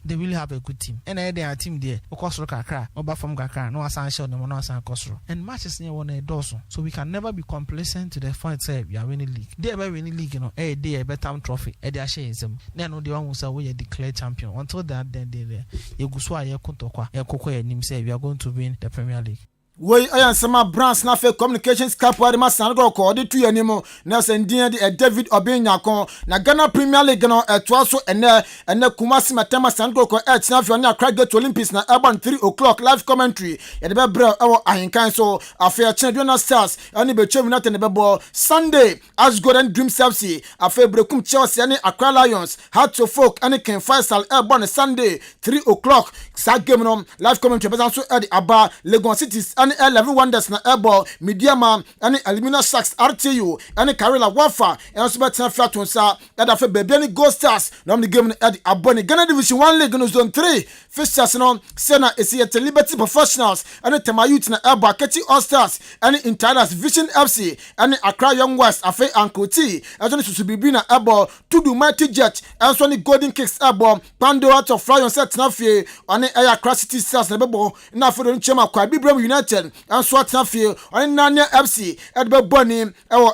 They really have a good team. And they are a team there. Okosro Kakra, Oba from Kakra, no Asan no no Asan Kosro. And matches near one a dozen. So we can never be complacent to the point say we are winning league. They are winning league, they a better trophy. They are sharing them. They know the one who say we are declared champion. Until that, then they Yuguswa Yakuntokwa, Yakoko and him say we are going to win the Premier League. We ayan sama brands na fe communications cap wa de masan go ko de tu yanimo na sendin de David Obenyakon na Ghana Premier League no eto so ene Kumasi Matema san go ko na fe na Accra Gate Olympics na about 3 o'clock live commentary ye de be bra e ahenkan so afa Champion Stars ani be twem na te ne be ball Sunday as Golden Dreams FC afa brekum Chelsea ani Accra Lions Hearts of Folk ani Ken Faisal e Sunday 3 o'clock sa game no live commentary be so e de aba Lagos Cities and 11 Wonders na airball Mediama and Alumina Sharks RTU and Karela Wafa and so better Fatunsa that afa baby any Gold Stars no the game at Aboni Ghana Division 1 League no zone 3 fixtures no Sena is at Liberty Professionals and Temayut na airball Keti All Stars and Intadas Vision FC and Accra Young West afa Uncle T and so Susubibi na airball Tudu Mighty Jet and so Golden Kicks airball Pando out of Fly on set na fie and Accra City Stars na bebo na for the Chema Kwa Bibram United and swat na fie on Nanya FC at Beboni e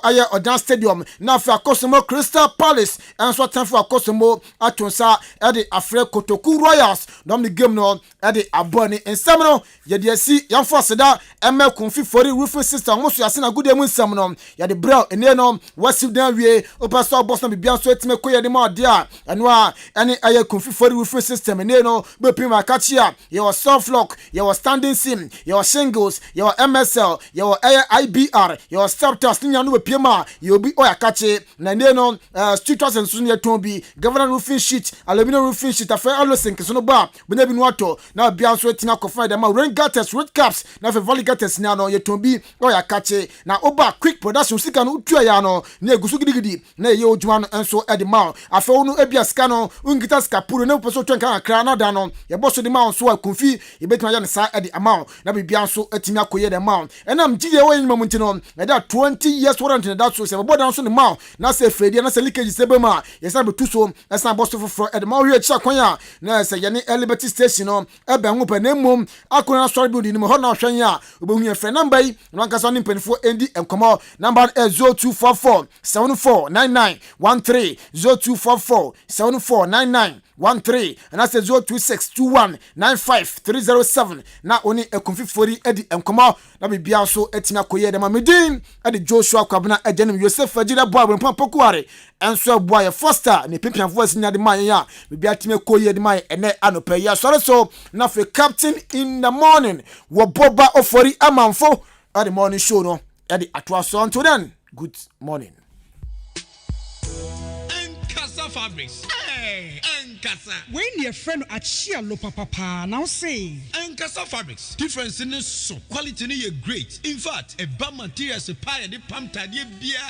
aya Odan Stadium na fie Akosomo Crystal Palace and swat na fie Akosomo atonsa e de Afre Kotoku Royals dom the game no e de Aboni ensam no ye de asi yan force da emme kunfi fori roofing system mo so ase na gude mu ensam no ye de bra ene no wasiv dan wie opa boss no bibia so etime koye de ma de a eno a ene aya kunfi fori roofing system ene no be pima kachia ye was soft lock ye was standing seam ye was shingles your MSL your IBR your starters nya no piema you be oyakache na ne no streeters and sun yeton bi governor roofing sheet aluminum roofing sheet afa alosink so no ba benya bi no ato na bia so etina kofa dem rain gutters red caps na fa volley gutters nya no yeton bi oyakache na oba quick production sika no utua ya no na egusu gidigidi na ye odwuma no enso edima afa wonu ebia sika no ungita sika puro na poso twenka akra na da no ye boso de ma so akunfi ye betima ya ne sa edi amount na bibia so etimi akoye the amount and I'm GA way momentino that 20 years warrant in that so say board down so the mount na say Freddy na say leakage sebema yes na be two so that's na boss for at the mount here kwanya na say ye Liberty Station no e be ho pa na mom akona story building no ho na hwan ya obehu e friend number yi no anka so nimpenfo endi enkomo number 0244 749913 0244 749913 and that's 0262195307 na oni ekonfifori edi enkomo na bibia so etina koye dem amedin edi Joshua Kwabena ejenim Yosef Ajira boy bon pokuare enso boy e Foster ne pipian voice nya de man ya bibia time koye de man ene anopa ya so na fe captain in the morning Obuoba Ofori Amanfo at the morning show no edi atwa so until then good morning. Fabrics. Hey, Enkasa. When your friend at Chialo Papa now say Enkasa Fabrics. Difference in so quality ni great. In fact, a bad material supply the pam tadie bia.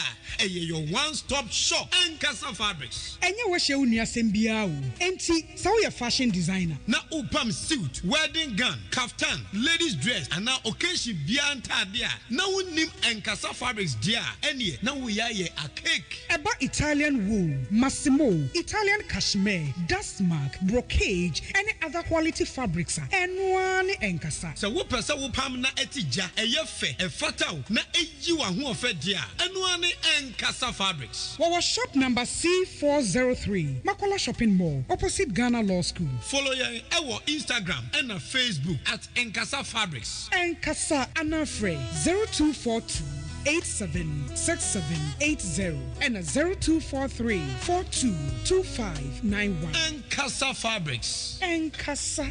Your one-stop shop. Enkasa Fabrics. And you wish you near Sembia. Enti, so your fashion designer. Na upam suit, wedding gown, kaftan, ladies dress, and now occasion beyond tadia. Now we name Enkasa Fabrics dia. Any now we are a cake. About Italian wool, Massimo, Italian cashmere, dustmark, brocage, any other quality fabrics. And one Enkasa. So we pesa upam na etija, a yefe, a fatao, na ejiwa who fed dia. And one Enkasa Fabrics. Our shop number C403, Makola Shopping Mall, opposite Ghana Law School. Follow our Instagram and Facebook at Enkasa Fabrics. Enkasa Anafre 0242 876780 and 0243 422591. Enkasa Fabrics. Enkasa.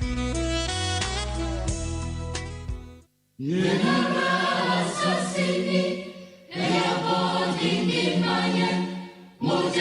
Moja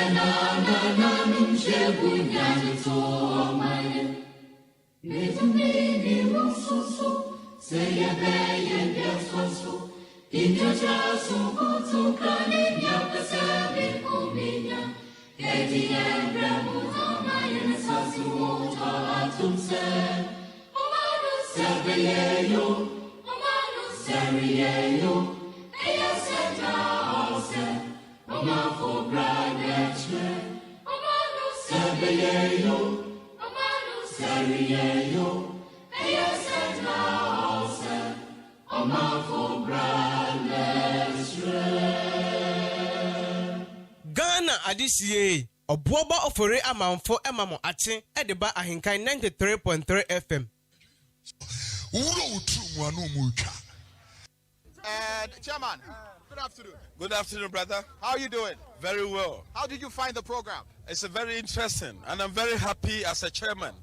Ghana adisiye Obuoba Ofori Amanfo emamo ache edeba AHENKAN933 FM. Chairman, good afternoon. Good afternoon, brother. How are you doing? Very well. How did you find the program? It's a very interesting, and I'm very happy as a chairman.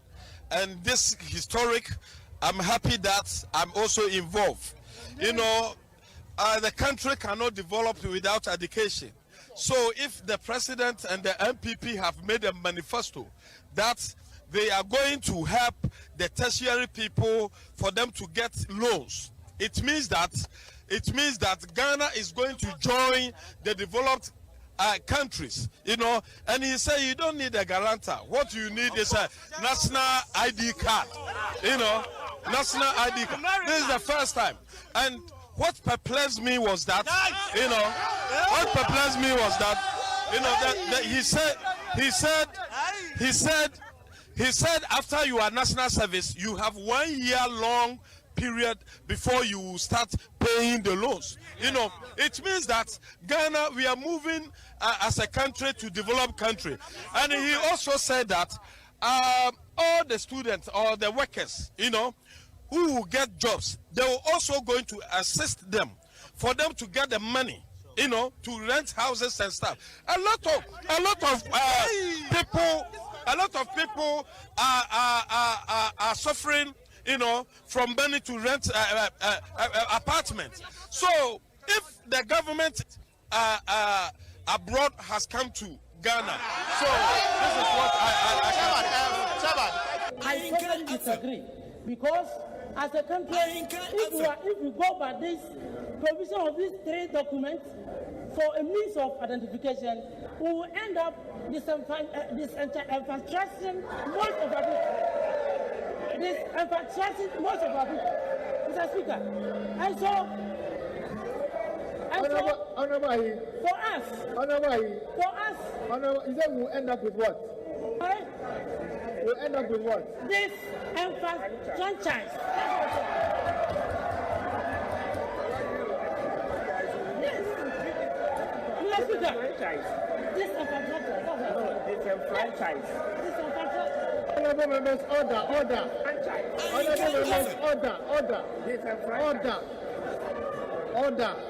And this historic, I'm happy that I'm also involved. You know, the country cannot develop without education. So if the president and the MPP have made a manifesto that they are going to help the tertiary people for them to get loans, it means that Ghana is going to join the developed countries, you know. And he said you don't need a guarantor. What you need is a national ID card, you know, national ID card. This is the first time. And what perplexed me was that, you know, that he said after you are national service, you have 1 year long period before you start paying the loans. You know, it means that Ghana, we are moving as a country to develop country. And he also said that all the students or the workers, you know, who will get jobs, they will also going to assist them for them to get the money, you know, to rent houses and stuff. A lot of people are suffering, you know, from money to rent apartments. So if the government abroad has come to Ghana, so this is what I totally disagree, because as a country, if we go by this provision of these three documents for a means of identification, we will end up disenfranchising most of our people. Mr. Speaker. And so for us, you say we'll end up with what? We'll end up with what? This franchise. Yes. Mr. Speaker. This franchise. Honorable members, order. Honorable members, order.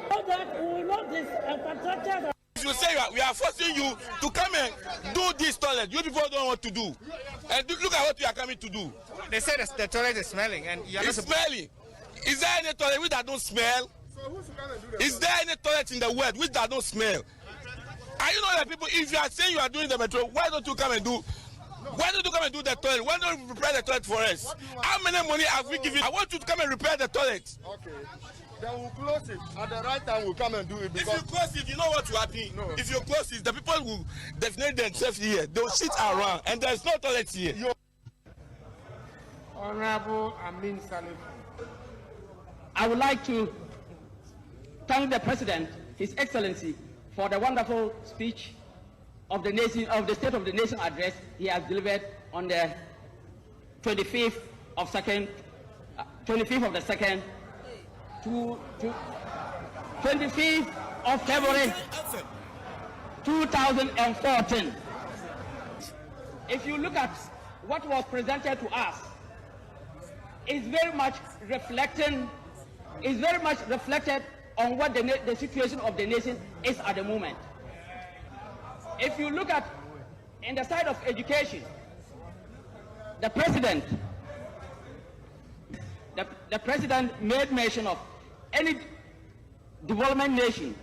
So that we will not disenfranchise. You say we are forcing you to come and do this toilet. You people don't know what to do. And look at what you are coming to do. They say the toilet is smelling, and you are it's smelling. Is there any toilet which that don't smell? So who's going to do that? Is there any toilet in the world which that don't smell? Are you know that people, if you are saying you are doing the metro, why don't you come and do? Why don't you come and do the toilet? Why don't you repair the toilet for us? How many money have we given? I want you to come and repair the toilet. Okay. Then we'll close it. At the right time, we'll come and do it. If you close it, you know what will happen? No. If you close it, the people will definitely themselves here. They will sit around, and there's no toilet here. Honorable Amin Salif, I would like to thank the President, His Excellency, for the wonderful speech of the nation, of the State of the Nation address he has delivered on the 25th of the 2nd, 25th of February 2014. If you look at what was presented to us, it's very much reflected on what the situation of the nation is at the moment. If you look at in the side of education, the president made mention of any development nation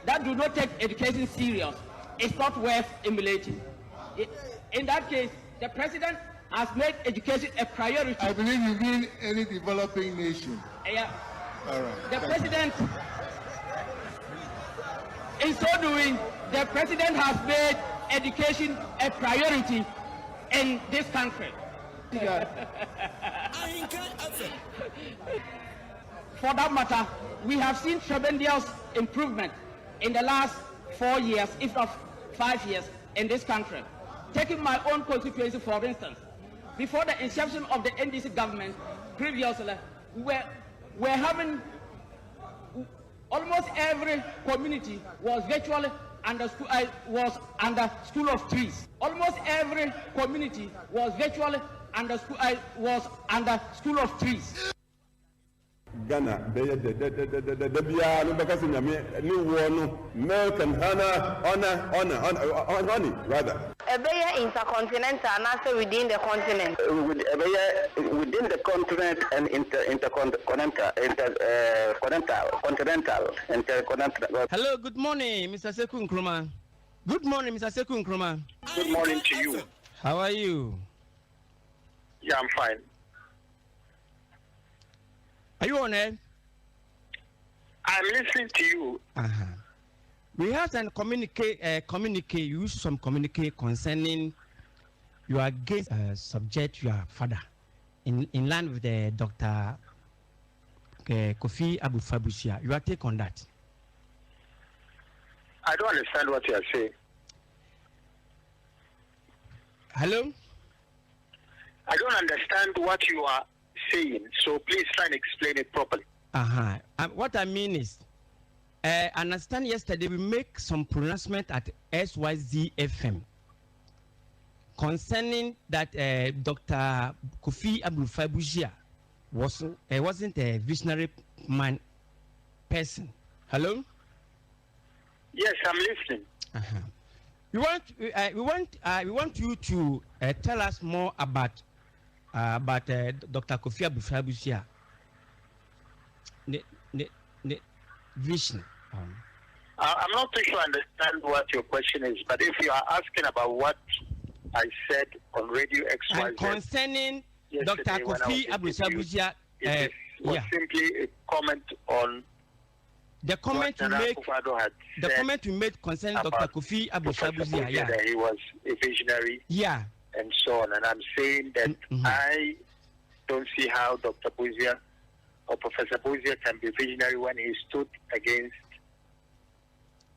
that do not take education serious is not worth emulating. In that case, the president has made education a priority. I believe you mean any developing nation. Yeah. All right. The president, in so doing, the president has made education a priority in this country. For that matter, we have seen tremendous improvement in the last 4 years, if not 5 years, in this country. Taking my own constituency, for instance, before the inception of the NDC government, previously, we're having almost every community was virtually under school of trees. Almost every community was virtually under school of trees. Ghana, the Bia, no because in new one, milk and honey, rather. A bear intercontinental and also within the continent. Within the continent and intercontinental. Hello, good morning, Mr. Seku Nkrumah. Good morning, Mr. Seku Nkrumah. Good morning to you. How are you? Yeah, I'm fine. Are you on air? I'm listening to you. We have some communicate. You use some communicate concerning you are against subject your father in line with the Dr. Kofi Abufabusia. Your take on that? I don't understand what you are saying. Hello? I don't understand what you are saying, so please try and explain it properly. What I mean is, I understand yesterday we make some pronouncement at SYZFM concerning that Dr. Kofi Abufabusia wasn't a visionary person. Hello? Yes, I'm listening. We want you to tell us more about Dr. Kofi Abufabusia. The vision. I'm not too sure I understand what your question is, but if you are asking about what I said on Radio XYZ and concerning Dr. Kofi Abufabusia, it was simply a comment on the comment you make. The comment you made concerning Dr. Kofi Abufabusia. That he was a visionary. Yeah. And so on. And I'm saying that I don't see how Dr. Buzia or Professor Buzia can be visionary when he stood against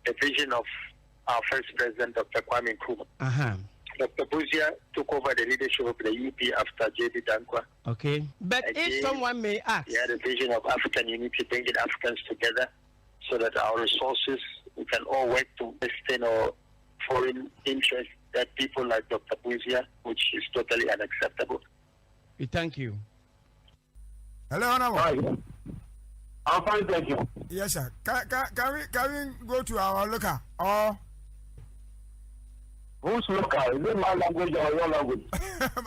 the vision of our first president, Dr. Kwame Nkrumah. Dr. Buzia took over the leadership of the UP after J.D. Dankwa. Okay. But again, if someone may ask, he had a vision of African unity, bringing Africans together so that our resources, we can all work to Western or foreign interests that people like Dr. Buzia, which is totally unacceptable. We thank you. Hello, Honorable. I'm fine, thank you. Yes, sir. Can we go to our local or? Who's local? Is it my language or your language?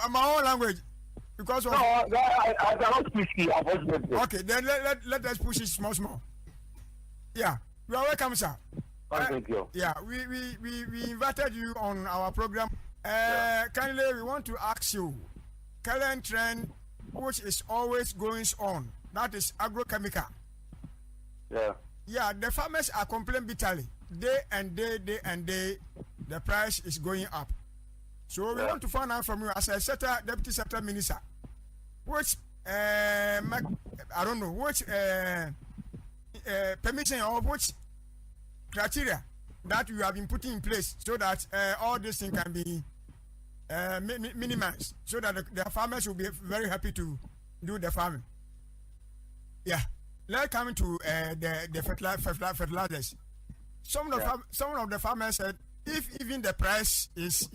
My own language. Because of... No, I cannot speak here, unfortunately. Okay, then let us push it small. Yeah, you are welcome, sir. Thank you. Yeah, we invited you on our program. Kindly, we want to ask you, current trend, which is always going on, that is agrochemical. Yeah. Yeah, the farmers are complaining bitterly. Day and day, the price is going up. So we want to find out from you as a deputy secretary minister, which I don't know which permission or which criteria that you have been putting in place so that all these things can be minimized, so that the farmers will be very happy to do the farming. Yeah, let's come to the fertilizers. Some of the farmers said if even the price is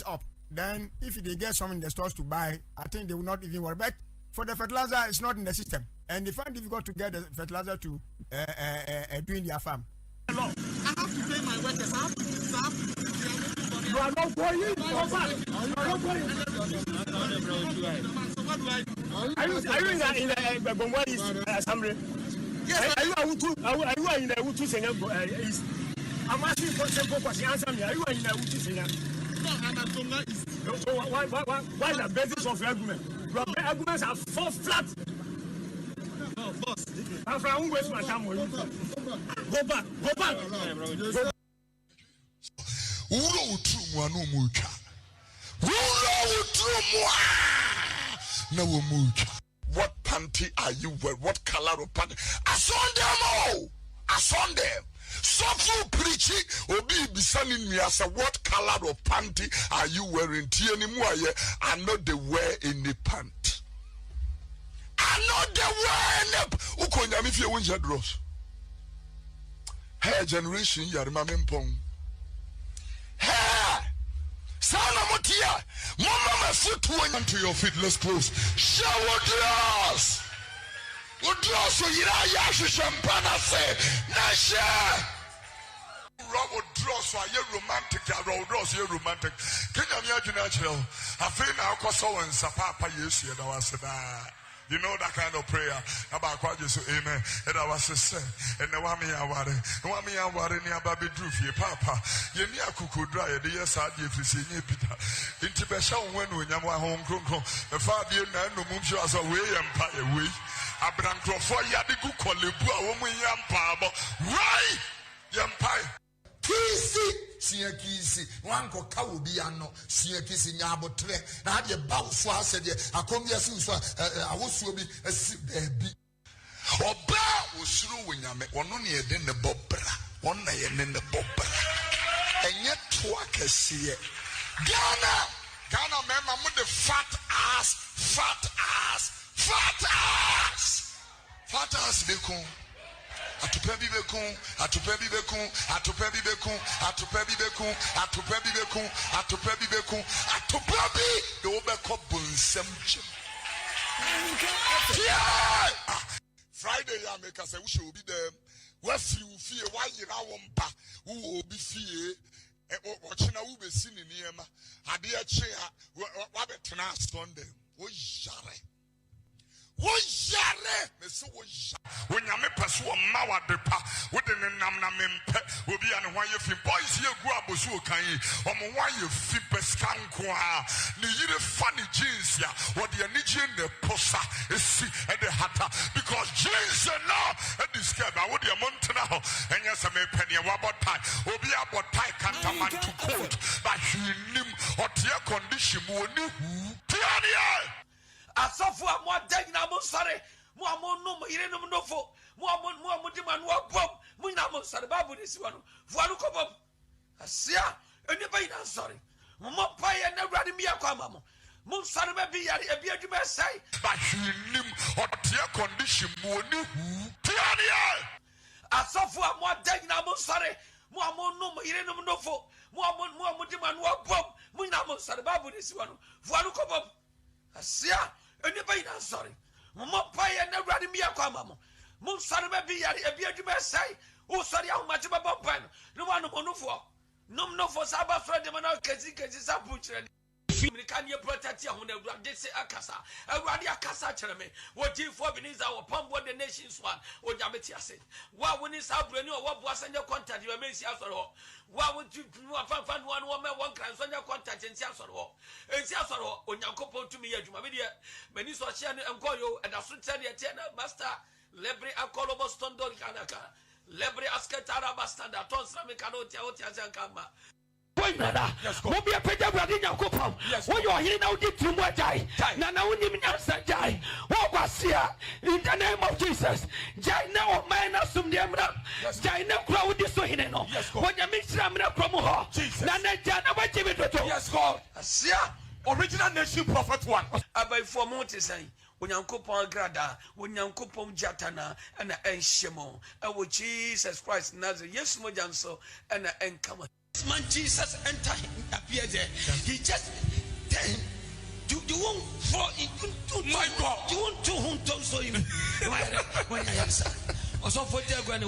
up, then if they get some in the stores to buy, I think they will not even worry. But for the fertilizer, it's not in the system, and they find it difficult to get the fertilizer to doing their farm. I have to pay my workers. You are not going. You are not going. Are you in the Assembly? Yes. Are you in the Utu Senya? I'm asking for simple question. Answer me. Are you in the Utu Senya? No, I'm not from that. So why the basis of your argument? Your arguments are so flat. No, boss. I'm from West Matam. Go back. What panty are you wearing? What color of panty? I saw them all. I saw them. So for preaching, Obi Bisanin me as what color of panty are you wearing? I know they wear any pant. I know they wear any. Ukonya if you win your dross. Hey generation, you remember pong. Hey. Sana motia, mama my foot went to your feet. Let's close. Shower dress. What dress so you yash champagne say? Nasha. Rob dress so you romantic. Rob dress you romantic. Can you imagine natural? I feel now cause so and papa yes you know you know that kind of prayer about what you say, amen. And I was say, and the one me aware near baby drufy, papa. You near cuckoo dry, the yes, I give you see Peter. Into Besha when we have home crunko, the 5 year man, no moon shows away empire way. I bring for Yadiku Kolibu, woman yampa, right? Yampire. Kisi, one coca will be no, see a kissing yabotre. Now the bow for us, I come here soon, I will be a baby. Or bow was through when you make one near then the bobra, 1 day and then the bobra. And yet, twack see it. Ghana, member with the fat ass, they come. Atupebi bekun, the obeko bunsem. Friday ya make us say we should be there. We fear why you wampa who will be fear watching a ube sin in Yema. Hadia chair, what a trans Sunday. We jare. When you make us one mawa depa, with the namna mempe, will be an why you feel boys here go up so can you, why you feel pescanqua, the funny jeans ya, what the Nijian the posa is see at the hatter, because jeans are now at this cab, I would be a month now, and yes, I may penny a wabot tie, will be about tie cantaman to court, but he knew what your condition will do. Asafu amwa deg na mo sare mo amonu mo ire no nofo mo di manu abom mo ina mo sare babu de siwa no fuanu ko bom asia eni ba ina sare mo pa ye na wrade mi akwa ma mo sare ba bi yare e bi adwuma sai ba hwinim otie condition mo ni hu tiania asafu amwa deg na mo sare mo amonu mo ire no nofo mo di manu abom mo ina mo sare babu de siwa no fuanu ko bom asia anybody that's sorry. Mama pay and never had me a comma. Moon son of a beer, a beer to say, oh, sorry, how much of a bump pen. No one no for. No for Sabbath Friday, man, Kazi is a butcher. Can you protect your own? They say Akasa, a Radia Casa Cherame. What do you for beneath our pump what the nation's one? What Yamatia said. Why when it's out when you what was on your contact, you may see after all. Why would you find one woman, one crime on your contact and Siasoro? And Siasoro, when you couple to me, Jumamedia, when you saw Shannon and Goyo, and I should tell you, Master, Lebre Akolobo Stondo Kanaka, Lebre Asketara Bastanda, Tonsramicano, Tiaziankama. Mobi a peja bradi nyakopam wo yo hiri na odi timu ajai na na woni minyansa jai wo kwasia in the name of Jesus jai na o man na sum de mra jai na kura odi so hine no wo nya mishra mra kromo ho na na ja na ba jibe toto yes God asia original nation prophet one abai for monte sai onyankopon grada onyankopon jatana na enhyemo e wo Jesus Christ Nazareth yes mo janso na enkama man Jesus enter appear there. He just then you won't fall into my God. You won't do whom so you when I answer. Also for the granny,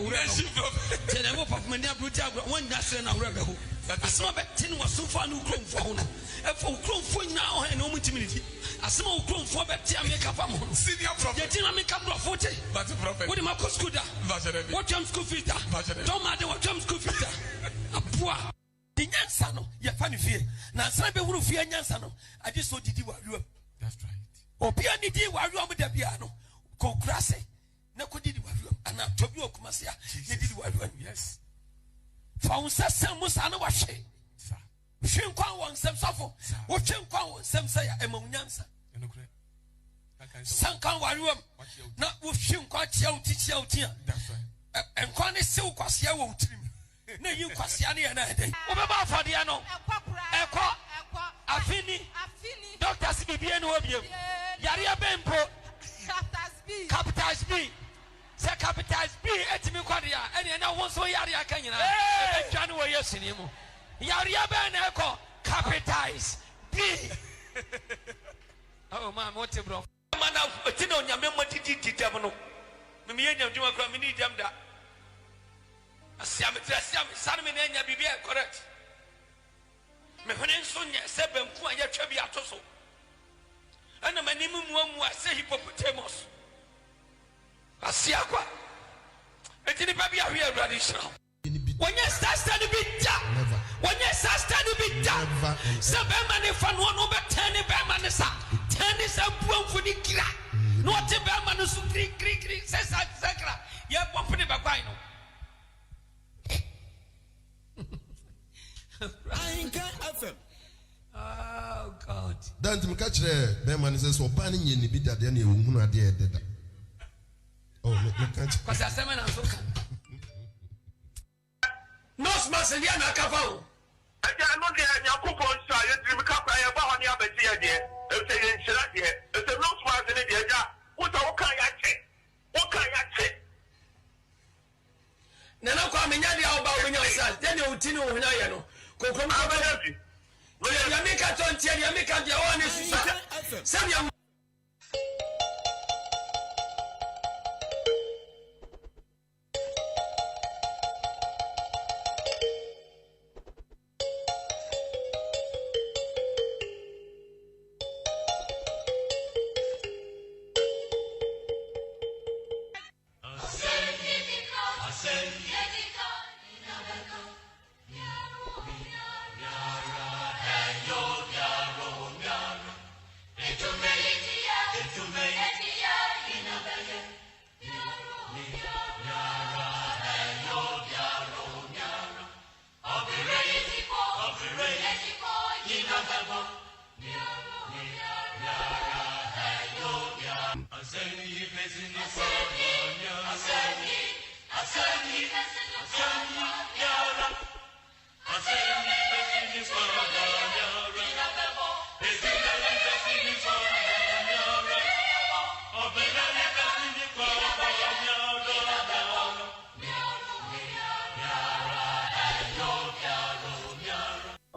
tell them what of many brutal one national rebel. Asma betin was so far no chrome for no. For chrome for now and no intimidity. Asma chrome for betia make up a senior prophet. Yetina make up 40. But the prophet. What am I coscuda? What jump school filter? Don't matter what jump school filter. A poor. The Yansano, your funny fear. Now, some people who fear Yansano, I just saw Didi Waru. That's right. Or Piani Didi Waru with the piano. Go grassy. No could Didi Waru. And now Tobio Kumasia, Didi Waru. Yes. Found some Musana Washi. Shin Kwan won some suffer. What Shin Kwan won some say among Yansa. Sankan Waru. Not with Shin Kwan Chiao Tichao Tia. That's right. And Kwan is so Quasia won't trim. No, you Quasiani and I. Obama Fadiano, Afini, Dr. Sibiano, Yaria Bempo, Capitals B, Sir Capitals B, Etimiquadia, and you know, once Yaria Kenya, January, yes, in him. Yaria Ben Capitals B. Oh, my motive, man, Tino, Yamma Titi Tabano, Mimian, you are coming, Jamda. Siam, Simon, and be correct. Mehonen Sebem, Quaya Chabiatoso. And a minimum one was say hippopotamus. A siaqua. And in the baby are here traditional. When you start studying bit, when you start studying bit, Sabemani fan one over 10 Bamanis, 10 is a boom for the killer. Not a Bamanus, Greek, says Sakra. You have one for the Babino. Oh God. Don't me catch the man says so banning you bit at the end of idea. Oh, me catch. Because I said, no smash and Yana Cavo. I know the Yakupon side, you become a bar on the other day. It's a no smash in the what can I say? What can I say? Nana kwame nya dia oba onya osa then you tinu ohuna ye no kokom ababi ya meka tontie ya meka dia o ne susa sabia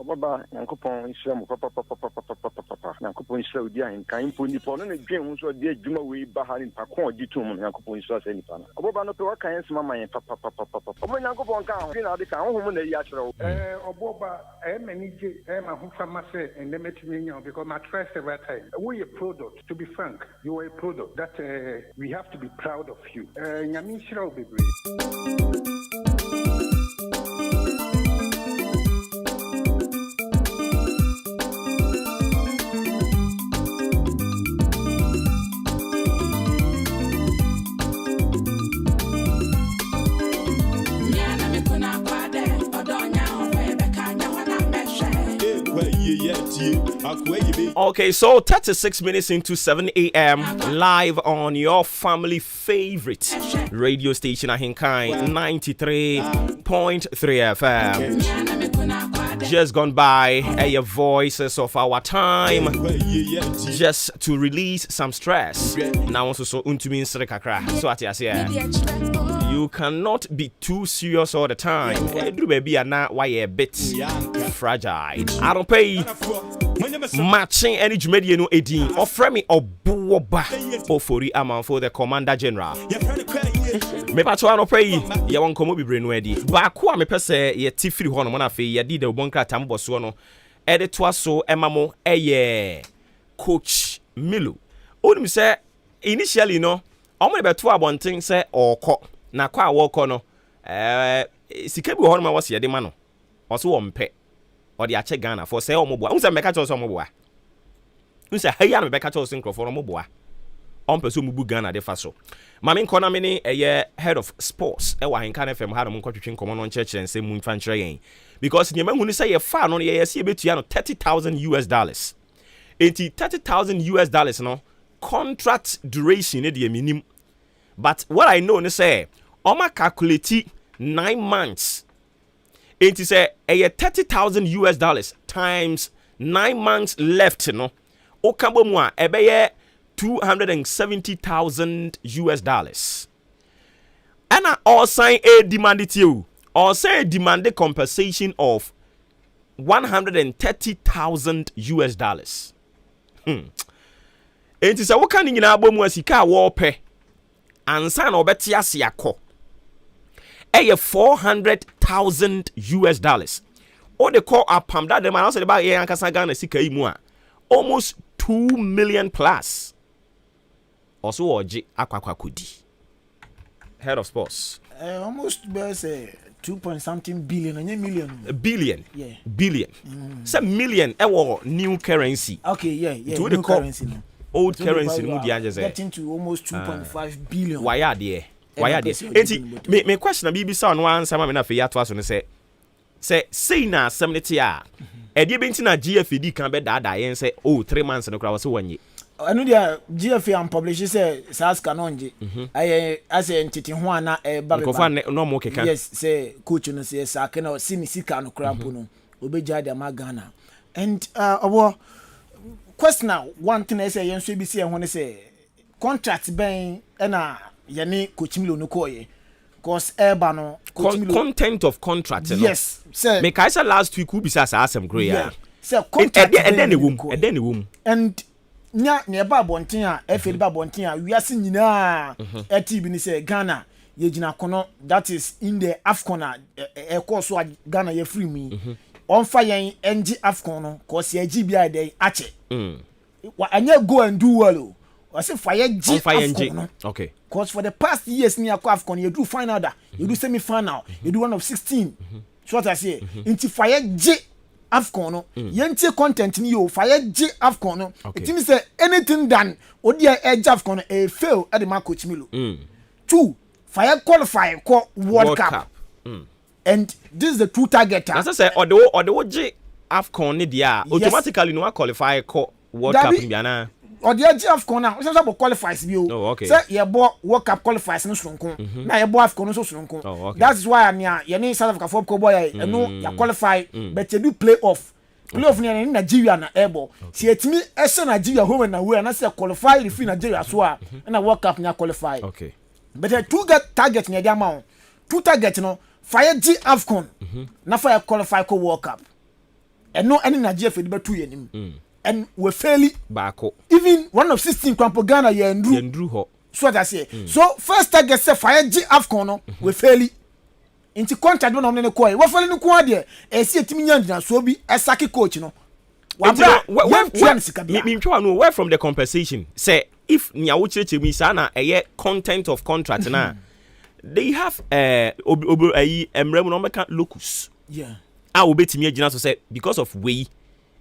Baba, Yankopon Islam, Papa, Yankopon Saudi, and Kaimpo, Nippon, and James, or dear Juma, we Bahan, Pacon, Ditum, Yankopon Islam, any fan. Oba no Papa, Mamma, and Papa, when Yankopon can, you know, the town woman, the Yatro. Obuoba, Emma, who from Marseille, and let me know because my trust every time. We a product, to be frank, you are a product that we have to be proud of you. Yamishra will be great. Okay, so 36 minutes into 7 a.m. live on your family favorite radio station, AHENKAN933.3 FM. Just gone by your voices of our time, just to release some stress. Now also so untumin kakra. So at you cannot be too serious all the time. Baby, now why a bit fragile. I don't pay matching any media no edin. Offer me Obuoba Ofori Amanfo, the Commander General. Me pa to anopra yi ye won komo bibre no adi ba ko a me pese ye ti firi ho no mo na fe ye di de bonkra tambo so no e de to aso emamo eye coach Milu onim say initially no omo be to abonten say okọ na kwa woko no sika bi ho no ma wo se ye de ma no oso wo mpe o de ache Ghana for say omo boa unse meka cho so omo boa unse haya no meka cho so nkrofo no omo boa on person mu bu Ghana de fa so mame nkona me ne head of sports e wa AHENKAN FM ha no nkotwetwe nkomo no nchekere nse mu mfa nkyere yen because nyema hu ni say ye fa no ye se betua no $30,000 enti $30,000 no contract duration ne de minim but what I know ni say oma calculate 9 months enti say $30,000 times 9 months left no o kabo mu a ebeye $270,000 and all sign a demanded you or say demanded compensation of $130,000. Enti say what can nyina abomu asika wo pe ansa na obeti ase akọ eye $400,000 o de call apam that the man also about ye ankasa Ghana sika yi mu a almost 2 million plus. Also oji akwakwa kudi head of sports almost say 2.something billion and million billion yeah billion say million new currency okay to the currency no old currency no be anje say getting to almost 2.5 billion why are there enti me question na bibi sa no answer ma me na fe ya to aso no say na assemblity a e de benti na GFD kan be da yen say 3 months no kra wo se wanye anu dia GFA am publish say SAS kanonje aye as entity ho ana ba ko no mo keka yes say coach no say sa kana sini sika no krampo no obeja da Ghana and question now one thing I say yen so bi say ho ne say contract ben na ye ne coach Milu no koye cause eba no content of contract yes say make I say last week who be say asem grey yeah say contract and then the womb and nya ne ba bonten a efeli ba bonten a wiase nyina eti bi ni say Ghana ye gina kono that is in the AFCON e course Ghana ye free me on fa yen NG AFCON no cause ye GBI dey ache wa anya go and do well o say fa ye G AFCON okay cause for the past years ni akwa AFCON you do final da you do semi final you do one of 16 so what I say into fa ye G AFCON no yenti content ni yo fire G AFCON no it means say anything done odia edge AFCON no fail at the man coach Milu 2 fire qualify ko World Cup and this is the two target as I say or the G AFCON ni dia automatically no qualify ko World Cup ni biana or the edge AFCON na so say qualifies bi o say ye bo World Cup qualifies no sonkon na ye bo AFCON no so sonkon that is why ye ni South Africa for ko boy no ya qualify but you do playoff ni Nigeria na ebo si etimi ese Nigeria home na we na say qualify the free Nigeria so a na World Cup nya qualify okay but the two get target ni dia ma two target no fire G AFCON na fire qualify ko World Cup and no any Nigeria fe be 2 yenim and we fairly bako even one of 16 kwampo Ghana ye ndru ho so what I say so first target say fire G AFCON no we fairly inti contract no ne ko we fairly no ko de e si etimi nyandina so bi esaki coach no where from the compensation say if nya wo chirechiri mi sa na eye content of contract na they have emrem no meka locus yeah a obetimi agina so say because of we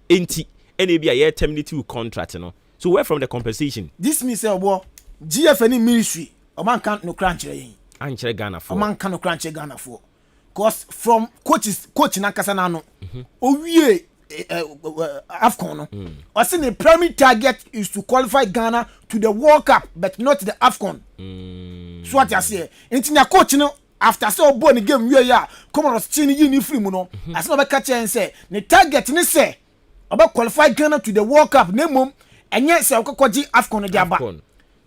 enti NAB a terminate contract no so where from the compensation this means say GFN ministry o man kan no crunch yen anche Ghana for o man kan no crunch Ghana for cause from coach na kasa na no o wie AFCON no o say the primary target is to qualify Ghana to the World Cup but not the AFCON so what you say enti na coach no after say obo ni game wie ya Comoros chini yi ni free mu no as no be catch and say the target ni say about qualify Ghana to the World Cup na mom enye say okokoji AFCON dia ba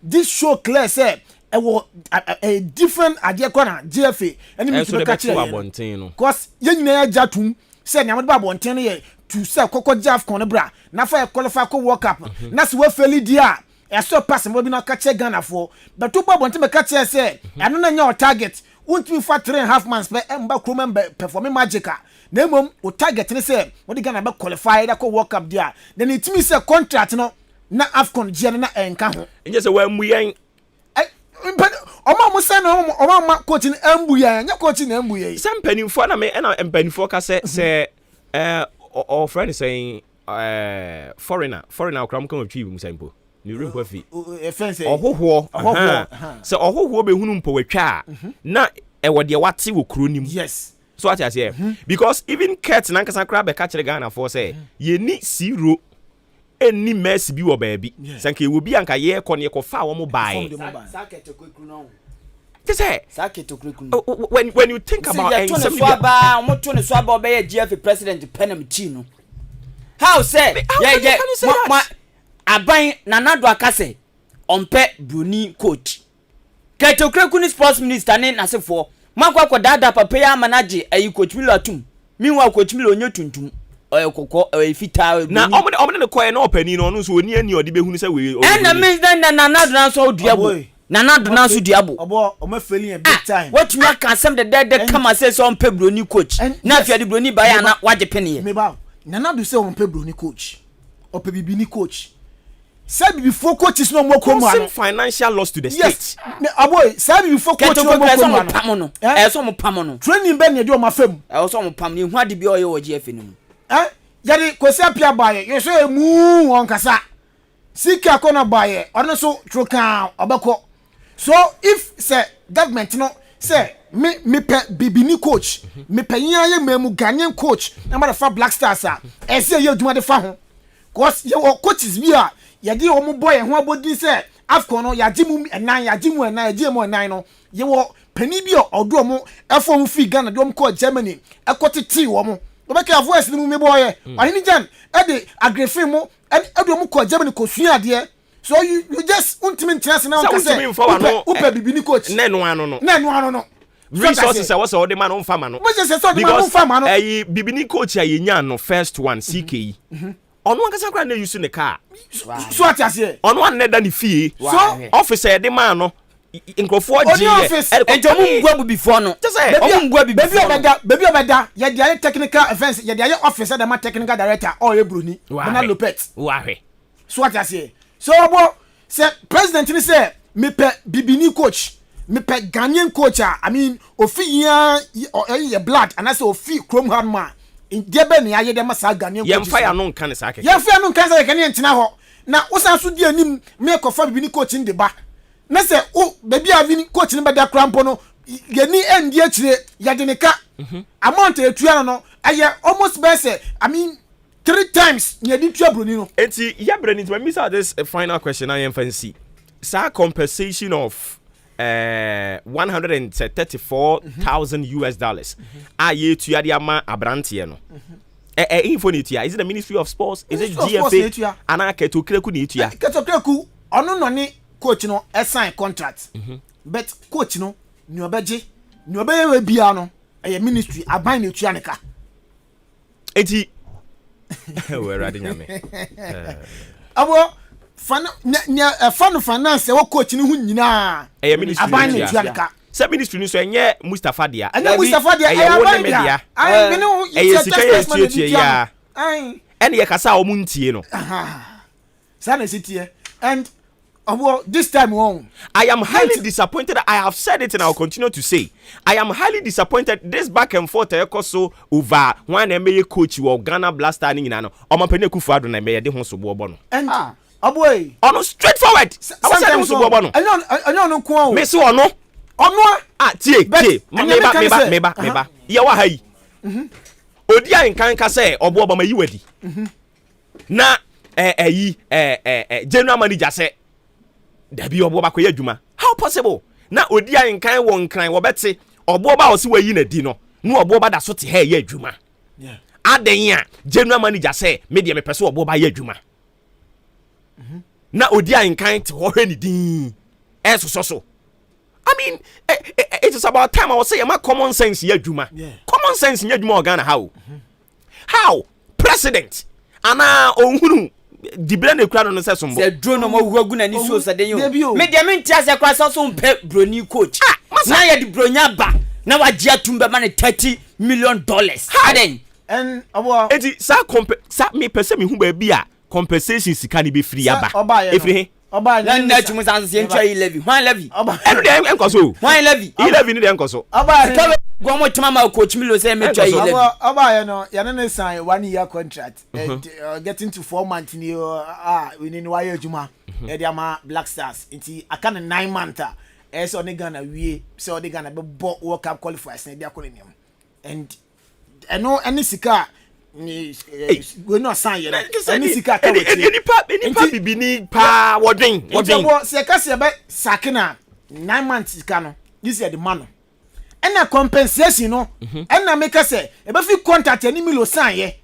this show clear say e wo a different idea kwana GFA and me to catch it cause ye nyina ya jatum say na ba bonten ye to say okokoji AFCON bra na fa qualify ko World Cup na se we fail dia so pass mo bi na ka che Ghana for but to bobo ntime ka che say eno na nya target won't for 3.5 months be emba kroma performing magica na mom o target ni say what the Ghana be qualify that World Cup there then it means say contract no na AFCON je na enka ho enye say wa mu yen ọmọ mo say no ọmọ ma coach ni ambu yen nya coach ni ambu yen some penifo na me na penifo ka say or friend saying foreigner kram come twi mu say mpo ni rumpo fi ohoho so ohoho be hunu mpo watwa na e wode wate wo kro nim yes so what I say because even Kurt nankasa kra be ka kire Ghana for say ye ni zero eni mercy bi wo baabi sanke wo bi anka ye ko ne ko fa wo mo bai when you think about GF president Penam Chino how say aban nanado akase ompe bruni coach ketokreku ni sports minister ne nasefo makwa dada papa ya manager ayi coach Milo atum minwa coach Milo onye tuntum oyekoko oyefita na omne ne koye na opani no no so oni ani odi behunu se we na means then nanado na so duabo nanado na so duabo obo o ma failing a big time what me can some the dead come say so ompe bruni coach na afia de bruni ba ya na waje pene me ba nanado say ompe bruni coach ope bibini coach said before coaches no more come financial loss to the state. Yes, boy. Said before coach no more come so mo pamono. Training ben ye do ma fam. So mo pam ni hu ade bi oye wo GF ni mu. Yari kwesi apia baye. You say mu won kasa. Sika kona baye. Ono so trokan obako. So if say government no say me pe bibini coach, me pe yan ye memu Ghanaian coach. Na ma fa Black Stars a. E say ye duma de fa ho. Cause ye coaches bi a yadi omo boy ho abodi se AFCON no yajimu enan yajimu enan no ye wo pani bi odo omo efo mu fi Ghana dom ko Germany ekotiti wo mo obeka voice ni mu me boy ahini jan e de agrefin mo e do mu ko Germany ko sua ade so you just ultimate chance na on say upe bibini coach nenu ano no resources I was all the man on farmer no because bibini coach ya yenya no first one CKE on one kasa kra na use ne car so at ase on one na ni fie so officer de man no nkofo ji enjomu ngwa bu before no ngwa bi baby obeda ye dey technical offense ye dey officer the man technical director or Ebroni Bernard Lopez wahwe so at ase so obo say president ni say me pe bibini coach me pe Ghanaian coach I mean ofi ye blood and I say ofi chrome hard man Indiebe ni aye dem sa Ghanaian coach. Yemfa ya no nka ne sa keke. Yemfa ya no nka sa keke ne ntina ho. Na wosan so di anim me kofa bibi ni coach ndi ba. Na se o baby avi coach ni beda krampo no ye ni endi akire ya de ne ka. Amount etua no aye almost be say I mean 3 times ye di tua broni no. Enti ya broni to me say this final question I am fancy. Sa compensation of $134,000 aye tuya dia ma abrante no info ni tuya is it the Ministry of Sports is it GFA ana ketokreku ni tuya ketokreku ono no ni coach no sign contract but coach no ni obeje ni obeye bia no ministry aban ni tuya neka eti we rade nyame abo fan finance wo coach ni hu nyina ministry aban ni tuanka se ministry ni so enye Mustafa dia Mustafa dia wo ne media ai me no ya ene ye kasa o muntie no sana sitie and this time on I am highly disappointed. I have said it and I'll continue to say I am highly disappointed. This back and forth so over one MA coach or Ghana Blaster ni no omapene Kufuado na me de ho so bo no and boy ono straightforward I was saying so bo no anyo no ko o me so ono tie meba ye wa hayi odi ankan ka say Obuoba ma yi wadi na general manager say dabi Obuoba ko adwuma how possible na odi ankan won kran wo bete Obuoba o se wayi na di no Obuoba da so te ha ye adwuma aden a general manager say me de me pese Obuoba ye adwuma na odi ankan te ho hwe ni din so I mean it is about time I was saying my common sense ye adwuma common sense ye adwuma Ghana how president ana onhunu dibra na kura no se sombo se dro no mo gu na ni so se den yo me de me ntia se kwa so mpe broni coach na ye de bronya ba na waji atumba ma ne $30 million aden en abo enti sa me pese me hu ba bi a compensation sika ni be free aba efri he oba na tumu san se ntwa levy hwan levy enu de enkoso hwan levy levy ni de enkoso oba gomo tuma ma coach Milo say me twa levy oba ye no ya na sign 1 year contract getting to 4 months ni we ni wa ye adwuma e dia ma Black Stars nti aka na 9 months so oni Ghana wie so oni Ghana be bo World Cup qualifiers na dia kolonium and eno any sika ni we no sign ye any sika ka we any pa bibini pa wodin se ka se be sakina 9 months sika no this is the man ena compensation no ena make say e be fi contract ani Milo sign ye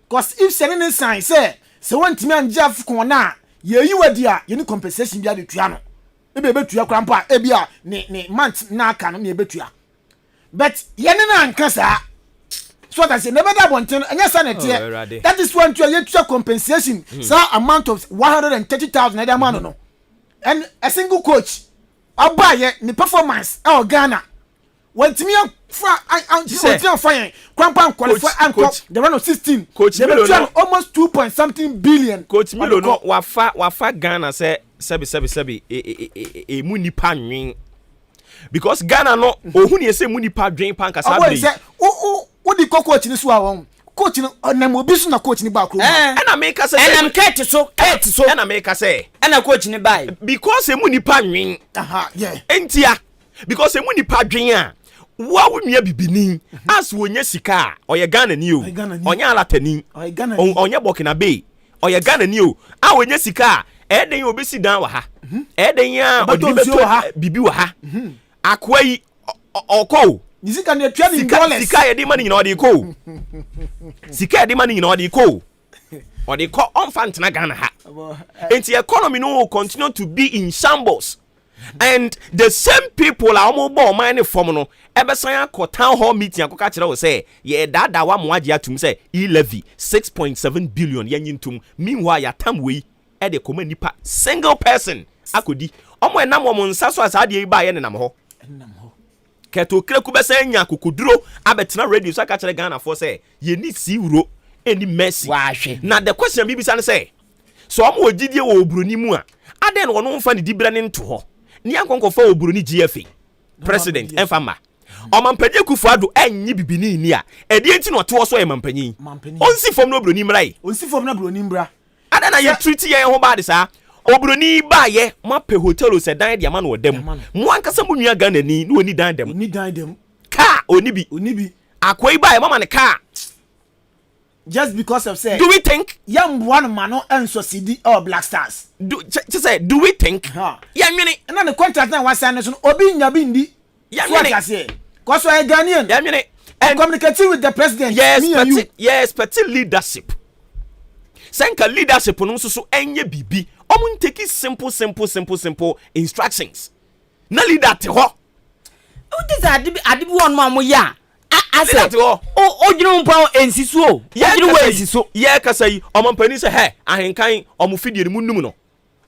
cause if se ne sign say se want me anja afkon na ye yiwadi a ye ni compensation bia de tua no e be betua krampa e bia ne month na aka no ne betua but ye ne na anka sa so that say never that one thing anya sanete that is one to ye tua compensation so amount of 130,000 na man no and a single coach abaye ni performance e Ghana wantimi fa I fine krampa qualify anko the run of 16 coach Milo no almost 2 something billion coach Milo no wafa Ghana say sebi mu nipa nwin because Ghana no ohun ye say mu nipa dwen panka sabe o di coach ni so awon coach no onam obi so na coach ni ba kro na make say enam ket so na make say na coach ni bai because emu nipa nwin yeah entia because emu nipa dwen a wa wunua bibini as wonye sika oye Ghana ni o onye alatani onye Burkina Bay oye Ghana ni o a wonye sika eden obesi dan wa ha eden ya odi beto bibi wa ha akwai oko sika na tua ni dollars sika ye di mani na odi ko sika ye di mani na odi ko on fant na Ghana ha enti economy no will continue to be in shambles. And the same people are almost born money from no ebesan akọ town hall meeting akọ ka kire wo say ye dada wa mo age atum say levy 6.7 billion yanyintum meanwhile ya tam we e de koma nipa single person akodi omo enam omo nsa so asa de ba ye nenam ho keto kreku besa nya kokuduro abetena radio so ka kire Ghana for say ye ni siwuro eni mercy na the question bibi san say so omo ogidie wo obroni mu a aden wo no mfa ne dibra ne nto ho ni ankonko fa obroni GFA president enfama omampanye kufuado enyi bibini ni a edi enti no to so e mampanyi onsi fom no obroni mra yi onsi fom no obroni mra ada na ye treat ye ho bad sa obroni ba ye mape hotel se dan de ama no dem mo ankasa mo nua Ghana ni no oni dan dem ka oni bi akoi ba ye mama ne ka just because of say do we think yam one mano enso CD or Black Stars do we think ya nwene na the contract na wan sign so obi nya bi ndi ya nwene cause I Ghanaian ya nwene and communicating with the president yes but leadership senka leadership no so enye bibi omun take simple instructions na leader te ho o this adibi one ma mo ya ase o jinu mpa ensisu o jinu we ensisu ye kasa yi omampani se he ahenkan omufidie mu num no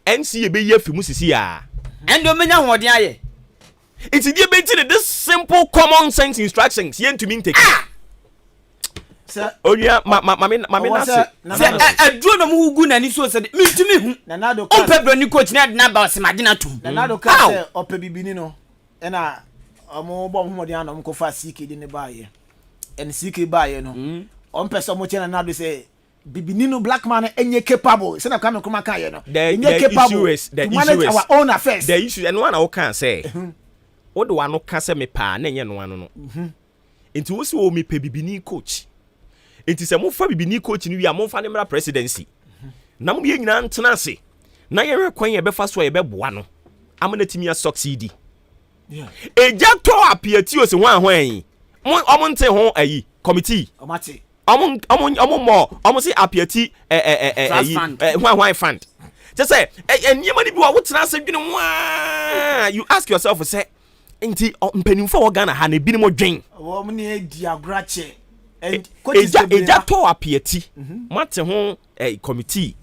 NCA be ye fimu sisi ya endo menya hoden aye it's the ability this simple common sense instructions ye ntumi take sir onya mami na se aduro no mu gu na ni so se mi ntumi hu nanado ka on pebro ni coach na na ba se magina tum nanado ka se opebibini no na omo bo mo dia no mko fa CK di ne baaye en CK baaye no on person mo chena na do say bibini no black man enye capable se na kwa me kuma kan ye no enye capable to manage our own affairs the issue and one I can say o do wano ka se me pa na enye no wano no enti wo se o me pe bibini coach enti se mo fa bibini coach ni wi a mo fa ne mra presidency na mo ye nyina ntena ase na ye rekwan ye be fa so ye be boa no amana timi a succeed eja to apiati o se wan ho an omo nte ho ayi committee omate omo se apiati wan fund just say enyema ni bi wa wotena se dwene wa you ask yourself say nti mpanimfo wo Ghana ha na bi ni mo dwen wo mo ne diagrache eja to apiati mate ho committee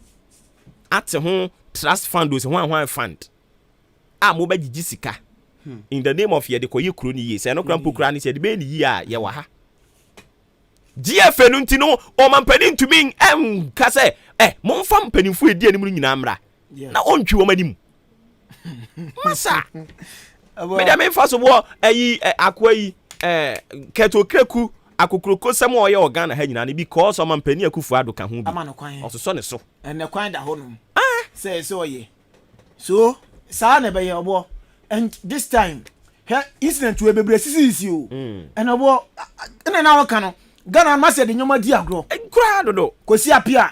at home trust fund was one fund. Mo be gigi sika. In the name of ye de koye kro ni ye. Se no kra mpokra ni se de be ni ye a ye wa ha. GFA no ntino o mampani ntumi ka se momfa mpanimfo edi anim nyina mra. Na ontwi wo manim. Masa. Me dem fa so bo akwa yi keto kreku akokroko sem o ye organ ha nyina ne because o mampani akufu ado ka ho bi. Ososo ne so. Ene kwan da ho no. Say so ye. So sa na be ye obo and this time incident we bebre sisi o. And obo ene na wo ka no Ghana must de nyoma di agro. Enkura dodo. Kosi apia.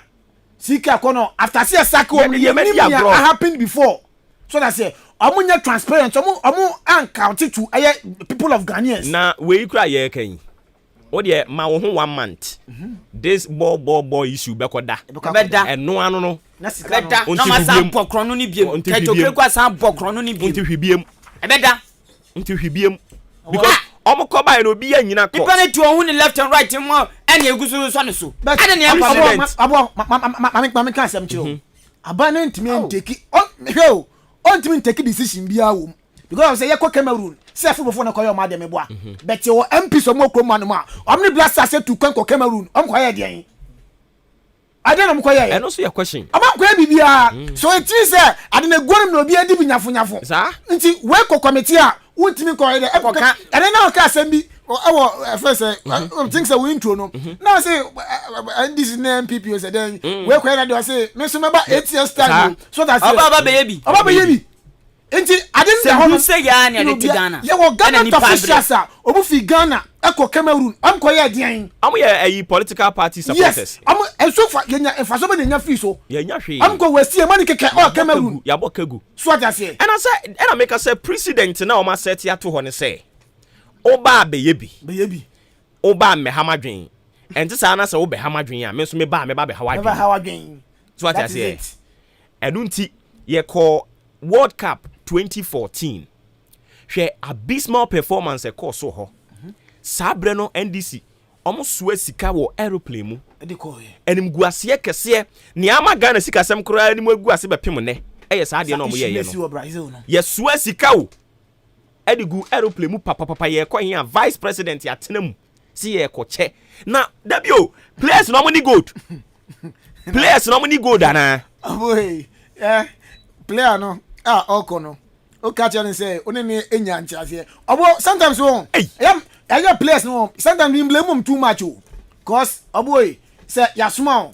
Sika kono after say saka o happened before. So that say omunya transparent omu account to people of Ghanaians. Na we kura ye kan. O de ma wo ho 1 month. This ball issue be koda. Eno ano no. Na sika no. Na ma san pokro no ni biem. Keto krekwa san pokro no ni biem. Onti hwibiem. Ebeda. Onti hwibiem. Because omo ko ba no bi anyina ko. Ipa ne tu ohun ni left and right mo ene egusu so ne so. Ade ne abo kan sem chiro. Aba na ntimi nteki. Hweo. Ontimi nteki decision bia wo. Because say yekọ Cameroon, say football na koyo ma de meboa. But your MP so mo kro man ma. Omni blaster say to kwen ko Cameroon. Koye de. I don't know koye. And also your question. Ama koye bibia. So it is ade na gworum na obi adi bi nyafo. Sa? Nti we ko committee a wontimi koye de. Ade na ka asem bi first things that we intro no. Now say and this is name MPP say then we koye na do say me so remember 8 years time. So that say Oba baby. Enti adem da hono say ya na de Ghana. Ye wo Ghana officials a obu fi Ghana eko Cameroon am koye dian. Am ye political party supporters. Yes. Am enso fa yenya enfaso be nya fi so. Yenya hwe. Am ko wasi e mani keke o Cameroon. Ya bokagu. So that say. And I say and I make us say president na o ma set ya to ho ne say. Oba be yebi. Oba me hamadwen. Enti sa na say wo be hamadwen a me so me ba be hawadwen. So what I say. Enunti ye call World Cup 2014 hwe abysmal performance e course ho sabre no NDC omo so sika wo aeroplane mu e ko ye enim guase kese ne ama Ghana sika sem kro enim guase be pem ne eye sa de no mo ye no ye so sika wo e de gu aeroplane mu papa ye ko here vice president ya tenam si ye ko che na dabio players no mo ni gold ana boy player no okono o catch and say only enya ntiase obo sometimes won I players no sometimes we blame too much cause obo say ya small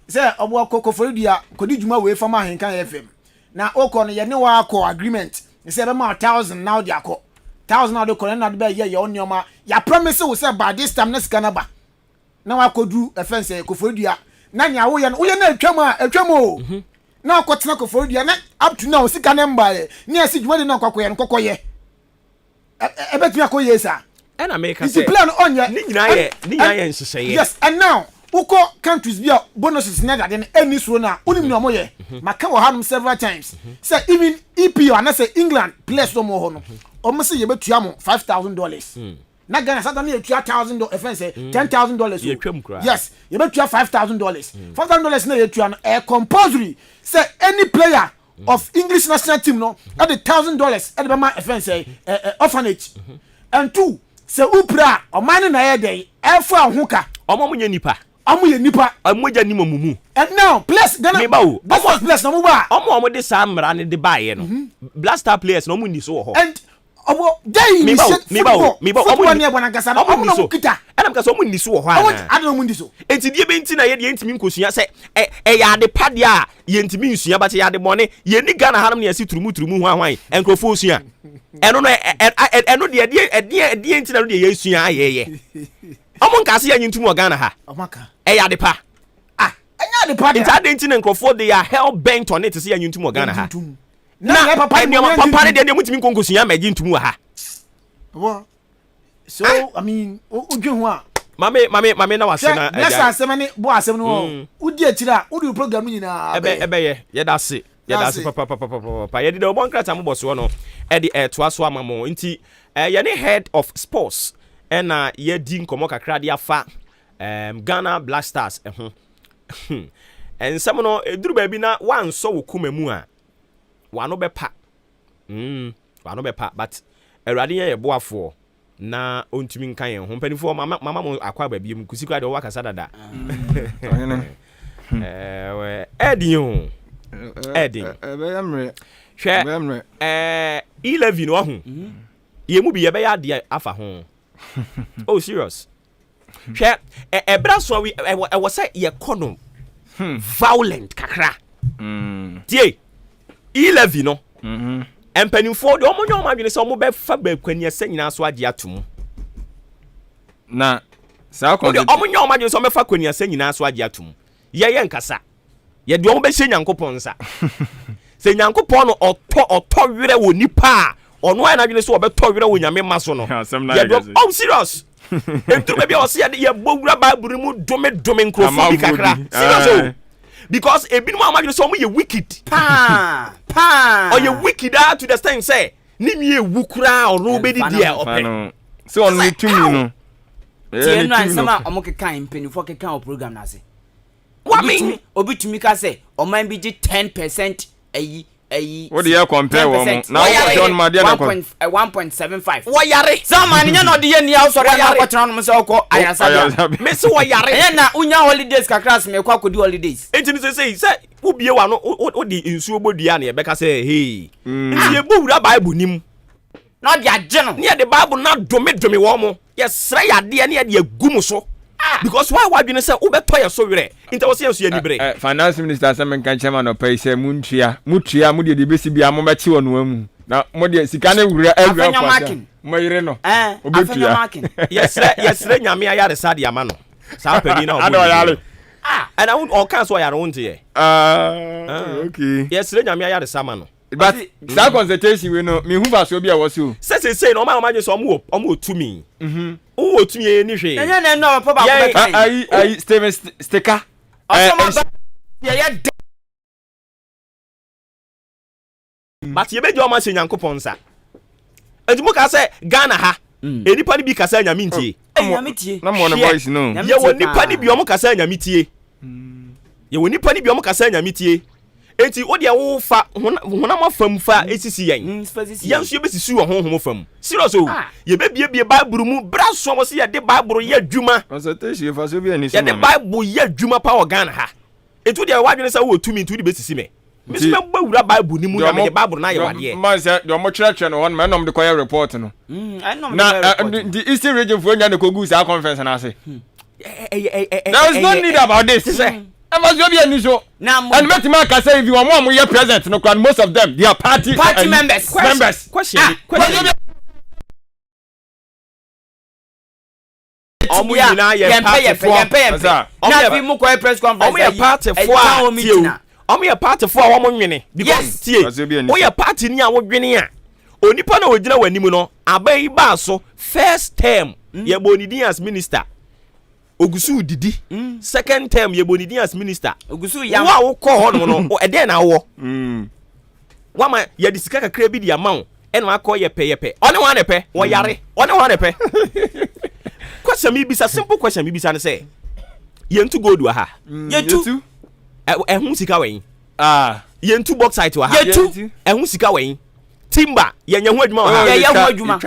say obo kokoforidia kodi djuma we from AHENKAN FM na okono ye ne wa ko agreement say be ma 1000 now dia ko 1000 now de ko na de be ye onyoma ya promise we say by this time next Canada na wa kodu offense kokoforidia na nya wo ye na atwam o na kwotena ko for dia na up to now sika number ni asi dwuma de na kwakoye no kokoye ebetumi akoye sa and America say plan onye ni nyina ye nsese yes and now uko countries bia bonuses na de any so na unim no moye maka wo hanum several times say even EPO and say England place no mo ho no o say ye betua mo $5,000 na Ghana Satan ye tua $1,000 offense $10,000 yes ye betua $5,000 $5,000 na ye tua no compulsory say any player of English national team no at the $1,000 at the man offense orphanage and two say upra o man na ye dey e fa hoka omo munye nipa amoja ni mamumu and now place Ghana that's what place no mo ba omo de sa mra ne de bae no blaster players no mo ni so ho and obo dey ni omo ni ebona gasa no omo no kita ana mka so omo ni so ho ana ana omo ndi so enti die be enti na ye de ntimi nkosua se ya de pade a ye ntimi nsua ba che ya de bone ye ni Ghana haram ne asi turumu ho ahwan enkrofo osua eno no eno de enti na no de ye sua ayeye omo nka se ya nyintumu Ghana ha omaka ya de pa enya de pa enti ade enti na enkrofo they are hell bent on it se ya nyintumu Ghana ha na papa ne de mutimi nkosua meji ntumu ha so I mean udwe a mame na wase na na sa asem bo asem no udi akira udi program nyina ebe ye da se papa ye de obon krata mboso no e de to aso amamo nti ye ne head of sports na ye di nkomo kakra de afa Ghana Black Stars and some no eduru ba bi na wan so wo kuma mu a wa no be pa wa no be pa but erade ye boafo na ontumi nkan ye ho mpanifo mama mo akwa ba bi mu kusikwa de wo wakasa dada Edin hwɛ 11 no ho ye mu bi ye be ya de afa ho oh serious hwɛ ebra so we was say ye kono violent kakra tie 11 no empanimfo de omonyo madwene se omo be fa ba kwani ase nyina so age atum na sa ko de omonyo madwene se omo fa kwani ase nyina so age atum ye nkasa ye de omo be hye nyankopon nsa se nyankopon no oto were wo nipa ono ai na dwene se obeto were wo nyame maso no ye do oh serious entro be o se ye bowura bible mu dome nkrofo bi kakra serious because ebinu ma dwene se omo ye wicked pa or ye wicked to the extent say ni mi ewukura ono be di dia open so on me tumi no tie no ansama omo kekan mpenifo kekan o program na se what mean obitumi ka say oman bi gi 10% ayi what do you compare wo na wo John Madia na 1.75 wo yare zaman nya no de ye nia so re na kwatran no se okọ ayasa me se wo yare ye na unya holidays kakras me kwa akodi holidays enti no say wo bie wa no wo di nsuo bodua na ye beka say hey ye bowura bible nim na de age no ne de bible na dome wo mo ye sra yade ne ye de agum so because why dwene say wo beto ye so were inte wo say so ye ni bre finance minister Sam kan chairman of pay say mutua mu de besi bia mo bechi wono amu na mo de sika na wura kwasa mo yire no obetua yes nyame ayare sa de ama no sa padi na obo and I won't cancel your own here. Okay. Yes, nyame ayare sa ma no. But that consultation we know me who va so bia was you. Say no ma je so omo tumi. O tumi ni hwe. Enya no papa ba ai Steven sticker. But ye be jo ma se Nyankopon sa. Edimo ka se Ghana ha. Enipa ni bi ka se nyame ntie. Nyame tie. Na mo no voice no. Ye woni pa ni bi omo ka se nyame tie. Ye woni pa ni bi omo ka se nyame tie. Enti wo de wo fa honam fam fa esisi yen so ye besisi wo honhom fam serious o ye be bie bible mu bra so wo se ye de bible ye adwuma consultation fa so bi ani ye de bible ye adwuma pa Ghana ha etu de wa dwene se wo tumi ntu de besisi me se me bawura bible ni mu na me de bible na ye wade man say de mo church no won me nom de koye report no na the eastern region for nya de kogu sa conference na say there is no need about this I must be an issue. And let me say if you want more, you're present. No, most of them, they are party members. Question. Party for a woman. Because we are party near what winning. Only Pano would know when you know, Abbey Basso, first term, your Bonidias minister. Ogusu didi second term ye bonidi as minister Ogusu ya wa wo ko ho no e den na wo wa ma ye di sika kakra bi di amount e na akọ ye pe one one pe wo yare one pe question mi bisa simple question mi bisa ne say ye ntu gold wa ha ye tu hu sika wen ye ntu bauxite wa ha ye tu hu sika wen timber ye nya hu adwuma wa ha ye hu adwuma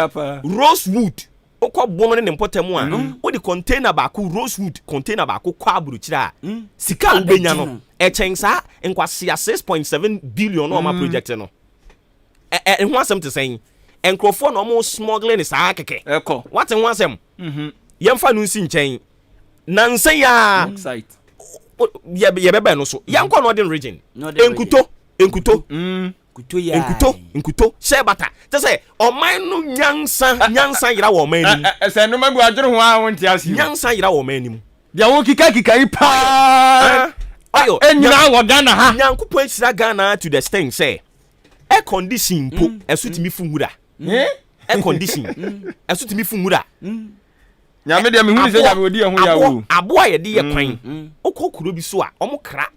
rosewood okọ bono ne mpotamu a wo di container ba ku rosewood container ba ku kwa aburuchira sika ubenya no e chensa enkwase 6.7 billion no ma project no ho asem te sen enkrofo no mo smuggling sa keke eko what ho asem yemfa no nsi nchen nanse ya site ye bebe no so yanko no den region enkuto nkuto share bata te say oman no nyansa yira wo man nim se no ma bu adwere ho a won ti asi nyansa yira wo man nim dia wo kika ipa ayo enyina wo Ghana ha Nyankopon sira Ghana to the thing say air condition po esutimi fumura air condition esutimi fumura nyame dia me hu se jabe odi ho ya wo abo aye de ye kwan okokuro bi so a omo kra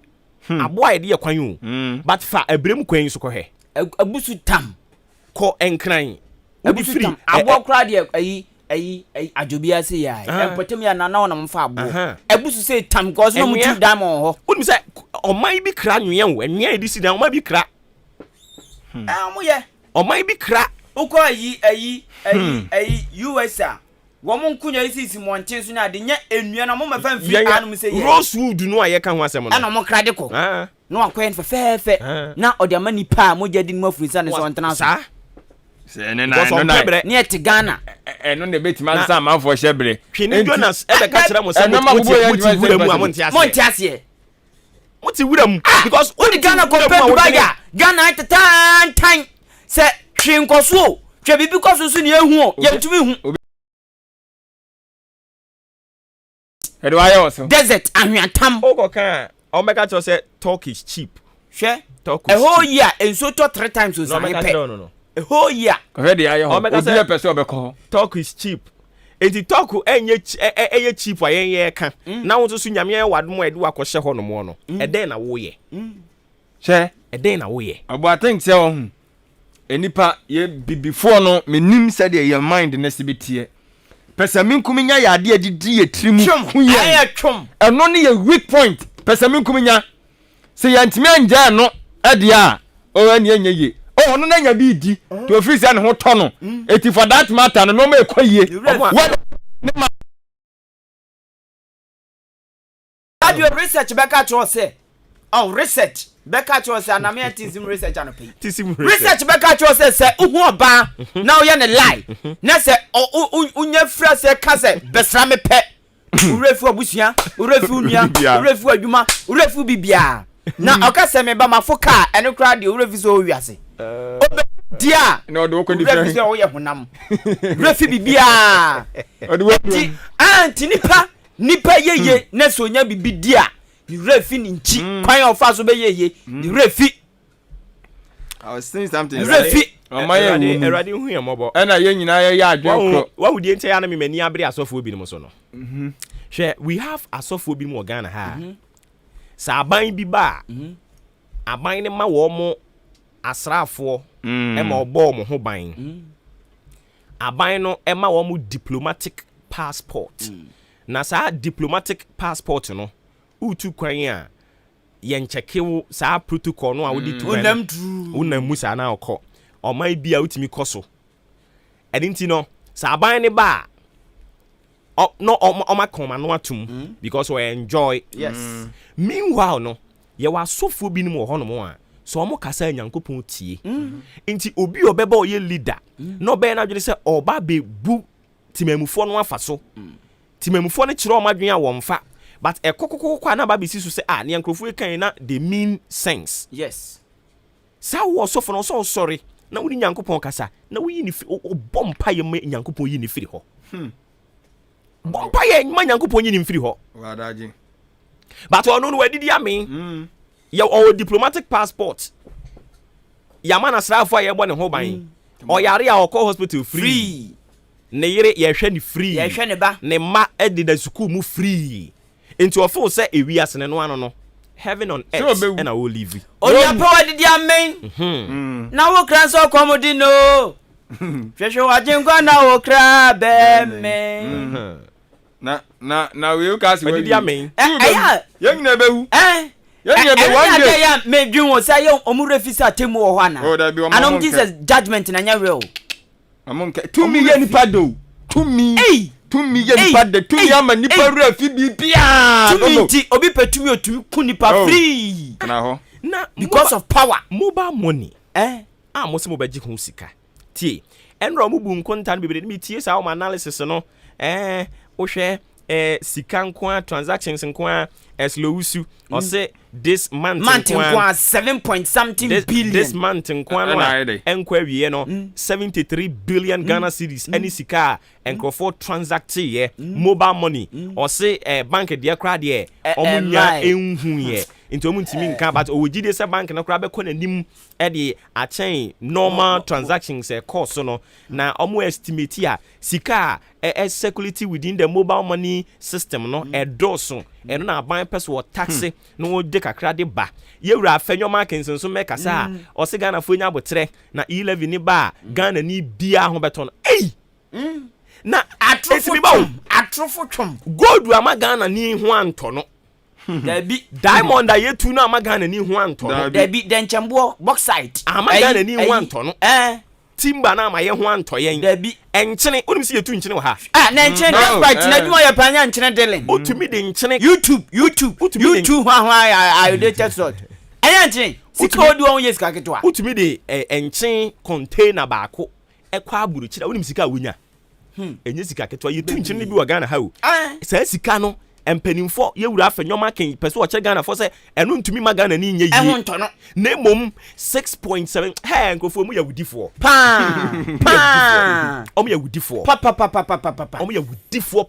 abo aye de ye kwan o but fa abrem kwan so ko he abusu tam ko enkran abusu tam abo kra de ayi adwobia say ya empotem ya na na mfa abo ebusu say tam cause no mutu dam ho wonu say oman bi kra nwen wo enwe edisi na oman bi kra mo ye oman bi kra uko ayi USA womo nkunya isisi monten so na de nya enua na mo mafa mfi anum say ye Rosewood no ayeka ho asem no ana mo kra de ko no akwen fefe na odi amani pa mo jadi mo afurisa ne so ntena so se ne na ne eti Ghana eno ne betima sa manfo hyebre twini Jonas ebe ka kira mo se muti wura mu amonti ase muti wura mu because odi Ghana compare to Baga Ghana at tan se twinkoso twa bibi koso so ne ehu o yemtumi hu Edo ayo so desert ahwiatam okoka omeka to say talk is cheap hwe talk a whole year enso to 3 times o say no a whole year already ayo obi person obeko talk is cheap enti talk enye cheap ayen ka na wo so nyame wadom edu akɔhye hɔ no mo no eden na wo ye hwe eden na wo ye abo I think say ohun enipa ye before no menim say de your mind na sibitie Pesamin kuminya ya ade adidi ye trimu aya twom eno ne ye weak point pesamin kuminya se yantime anja no ade a o ani anya ye o no na nya bi di to office an ho to no eti for that matter no ma ekoyie radio research beka to say research beka to say na me atism research an pay research beka to say uhu oba na o ye ne lie na say unya fra say ka say besra me pe urefu abusia urefu nua urefu adwuma urefu bibia na oka say me ba mafoka ene kra de urefu so wiase dia no do ko different urefu so ye honam urefu bibia anti nipa yeye na so nya bibi dia the refi ni nchi kwan ofa so be yeye the refi I was saying something refi erade hu ye mobo na ye nyina ye adwekro wa wudi ente ya na me mani abre asofo obi no so no hwe we have asofo obi mo Ghana ha sa aban bi ba aban ne ma wo mo asrafo e ma obo mo ho ban aban no e ma wo mo diplomatic passport na sa diplomatic passport no utu kwan a yen chekewo sa protocol no a wodi tu unam musa na okọ oman bia utimi koso edinti no sa aban ne ba no oma koma no atum because we enjoy yes meanwhile no ye wa sofo bi nim ho no mo a so omo kasa nyankopon tie nti obi obeba o ye leader no be na dwene se oba be bu timamufo no afa so timamufo no kire o madwen a wo mfa but ekokokoko na ba bisi so say ne nkrofo kan na they mean sense yes sa wo sofo no so sorry na woni nyankopon kasa na woyi ni bompa ye ma nyankopon yi ni firi ho bompa ye ma nyankopon yi ni firi ho wadaji but ono no wadidi amen ye o diplomatic passport ya mana srafo ye bo ne ho ban o yare a okọ hospital free ne yire ye hwe ni free ye hwe ne ba ne ma edida school mu free into of say ewi asene no ano no heaven on earth and I will leave you oya power did amen na wo kran so komodi no hwehwe wajenkwa na wo kra be me na we ka si did amen ye nyina bewu ye nyina be one day ya me dwin wo say omu refisa temu wo hwana anom Jesus judgment na nya real amon 2 million pado 2 million 2 million pad 2 million nipa refi bibia tumiti obi petumi otumi ku nipa free na ho na because of power mobile money mo se mo baji ho sika tie enro mo bu nkonta no bibire mi tie sa o analysis no wo hwe sika nko transactions nko eslowusu o say this month nko 7 point something billion this month nko no enko awie no 73 billion Ghana cedis any sika enkrofo transact ye mobile money o say bank de kra de omunya enhu ye into omuntimi nka but owogide se bank na kra be ko nanim de a chain normal transactions cost no na omu estimate a sika security within the mobile money system no edoso eno na ban person taxi no de kakra de ba yewura afenyo markets nso mekasa o se Ghana fo nya botre na 11 ni ba Ghana ni bia ho beton na atrofo twom gold ama Ghana ni ho anto no dabi diamond a yetu no ama Ghana ni ho anto no dabi denchembo bauxite ama Ghana ni ho anto no timba na ama ye ho anto yen dabi enchene onim se yetu nchene ha na enchene despite na dwuma ye panya nchene delen otumi de nchene YouTube I dated sort anya nchene sika odi won yes ka ketwa otumi de enchen container baako ekwa aburu kira onim sika wonya enye sika ketwa yetu nchene bi wa Ghana ha o sa sika no empanimfo ye wura afa nyoma ken pese o che Ghana fo se eno ntumi ma Ghana ni nye yi ehonto no na mom 6.7 he nkofo mu ya wudifo omu ya wudifo omu ya wudifo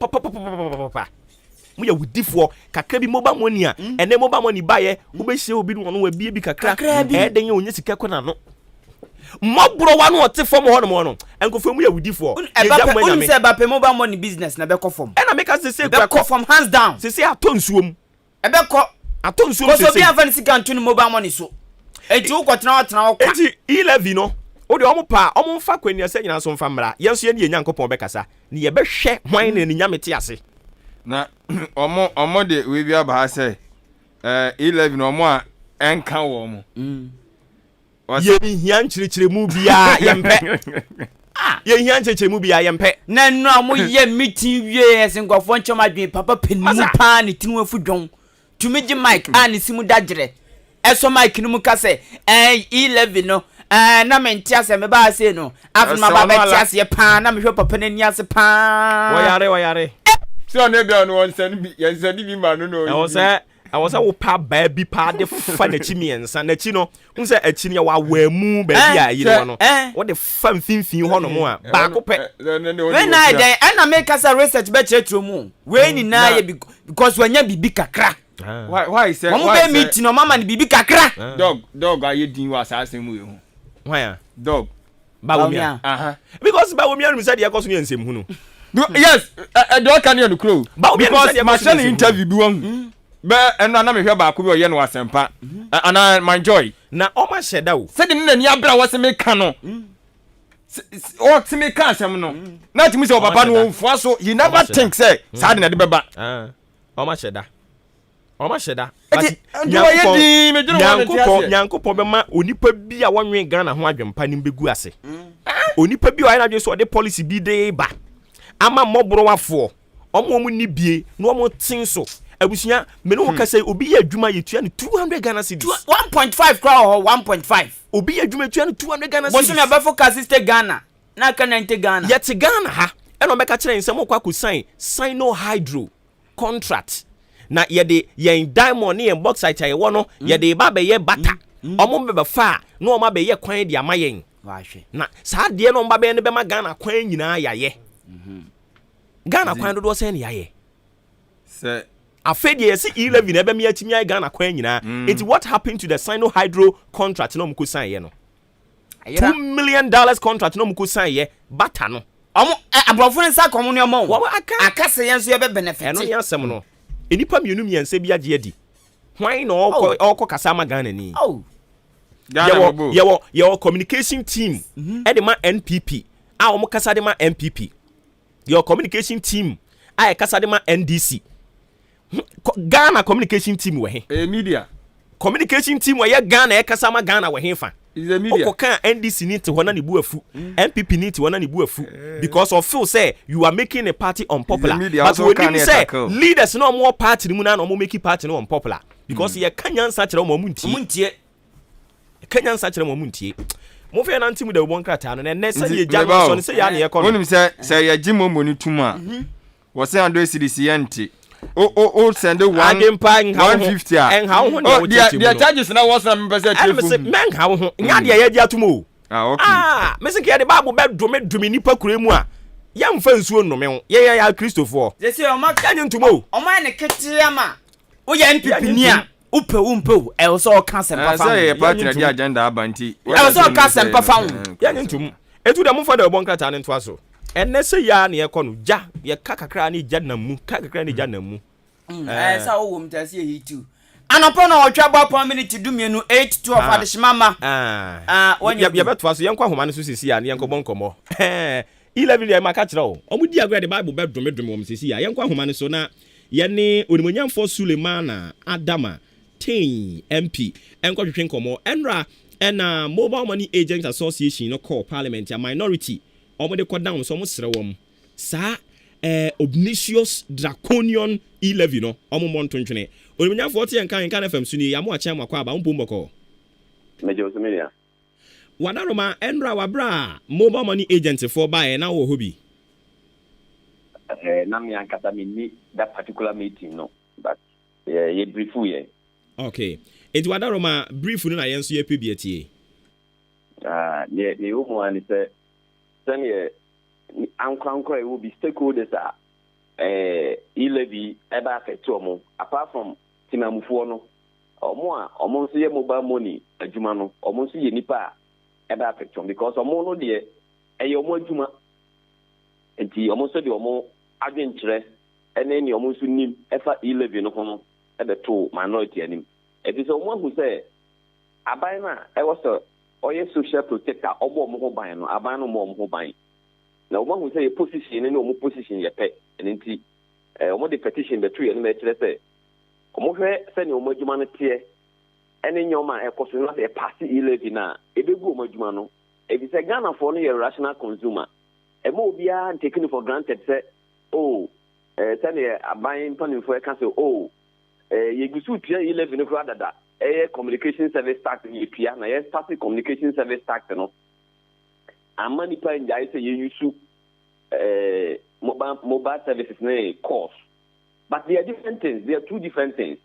mu ya wudifo kakra bi mobile money a ene mobile money baye wo be hye obi no wa bie bi kakra den ye onye sika kona no mobro wa no ote fom ho no nkofo mu ya wudifo unu se ba pe mobile money business na be ko fom e na make us say ko fom hands down se atonsuom e be ko atonsuom se ko so bi afa ni sika ntunu mobile money so enti wo kwotena wo kwa enti 11 no o de omo fa kwani ase nyina so mfa mra yenso ye ne Nyankopon be kasa ne ye be hwe hwan ne nyamete ase na omo de we bia ba say 11 omo a enka wo mo ye hia nchirechire mu bia yempe ye hia nchirechire mu bia yempe na no amo ye meeting wie esenkofo nchomadwen papa penimu pa ne tinu afudwon tumiji mic ani simu dagire eso mic no mu ka say 11 no na menti ase me ba ase no afun ma ba beti ase pa na me hwe papa nani ase pa wo yare so na bia no won send bi ye send bi ma no I was a pa baby pa de fa na chi miensa na chi no hu se achi ne wa wamu baby a yire no wo de fa mfimfin ho no mo a ba ko pe when na den na make us research be chetro mu we ni na ye because wanya bibi kakra why say why be meet no mama ni bibi kakra dog aye din wa asase mu ye hu why dog bawumia because bawumia no say de yakoso ne nsem hu no yes do can you no crow because machine interview bi won be eno na me hwe ba ko bi oye no asempa ana my joy na o ma sheda wo se de ne ni abra wo se me ka no o se me ka asem no na ti mi se o papa no mfua so you never think say sa de na de beba o ma sheda Nyankopon be ma onipa bi a wonwe Ghana ho adwempa nim begu ase onipa bi o ayi na dwe so de policy bi de ba ama mobro wafo omo ni bie na omo tin so abusunya me no ka say obi ya adwuma yetua ne 200 Ghana cedis 1.5 crore 1.5 obi ya adwuma yetua ne 200 Ghana cedis bosu me ba focus system Ghana na ka 90 Ghana yet Ghana ha eno be ka kire nsem okwa ko sign hydro contract na ye de yen diamond ne bauxite ye wono ye de ba be ye bata omo be fa na omo be ye kwan de amayen na sa de no mba be ne be ma Ghana kwan nyina yaye Ghana kwan do se ne yaye se afedi yes 11 ebe me atimi ai Ghana kwan nyina it what happened to the Sino Hydro contract no mko sign ye no $2 million contract no mko sign ye bata no omo abrofo nsa komo ne omo aka se yenso ye be benefit eno ye asem no enipa mienu miense bi age adi hwan no okọ kasa ma Ghana ni your communication team e de ma NPP a omo kasa de ma NPP your communication team a kasa de ma NDC Ghana communication team we he media communication team we Ghana e kasa ma Ghana we he fa is a media okoka NDC need to hona ni bu afu NPP need to hona ni bu afu because of feel say you are making a party unpopular but when you say leaders no more party ni mu na no more make party no unpopular because ye kanyansa kire mo muntie kanyansa kire mo muntie mo fe na ntimu de bo nkrata no na say ye jam so say ya na ye kono wonim say ya jimo mo ni tuma wo say ando CDC yenti o send 150 and how ho the charges na was na mpese telephone men how ho nya de ya dia atumo okay me say ke de bible be dome nipa kure mu a ya mfa nsuo nnome ho ye ya Christopher they say o ma kanye ntumo o ma ne ketia ma o ya NPP ni a upe e so ka sempa fa say party na agenda abanti e so ka sempa fa ya ntum etu da mfa da obon kata ne nto aso enne se ya na ye kono ja ye kakakra ni ja na mu kakakra ni ja na mu sa wo wom tase ye hitu anopo na otwa ba pa minute du mienu 8 to of adishimama ye beto aso ye nkwa homa ne so sisi ya ne ye nkobon komo 11 dia maka kyerɛ omu di agra the Bible be drum om sisi ya yenkwa homa ne so na ye ne onimonyamfo Sulemana Adama Tin MP enko twetwe nkomo enra ena Mobile Money Agents Association no call parliament ya minority omo de down so omo sere wom sa obnoxious draconian e-levy no omo montontwene onimonyamfo tie nkan FM suni ya mo acha makwa aba mpo mboko mejo semia wadaroma enra wabra Mobile Money Agents for buy na wo hobi na me ankata me ni that particular meeting no but ye brief ye okay enti wadaroma brief no na yenso ye pebietie ye umu ani se ye ankwankwa it will be stakeholders e-levy eba affect omo apart from timamufuo no omo nso ye mobile money adwuma no omo nso ye nipa eba affect omo because omo no de eye omo adwuma enti omo nso de omo adwenkyere ene ni omo nso nim efa e-levy no ho no ebe to minority anim eti so omo hu se aban na e wo so oye social protector obo omo ho ban no aban no mo ho ban na omo hu se position ni omo position ye pe enti omo de petition be to ye no me kire se omo hwe se ni omo adwuma no tie ene nyoma ekoso no se pass e-levy na ebegu omo adwuma no ebi se Ghana for no ye rational consumer e mo bia taken for granted se send aban panimfo e ka se ye gusu tua e-levy no kura dada communication service tax ye pia na ye pass communication service tax no amani pa njai se ye yusu mobile services na cost but they are different things, they are two different things.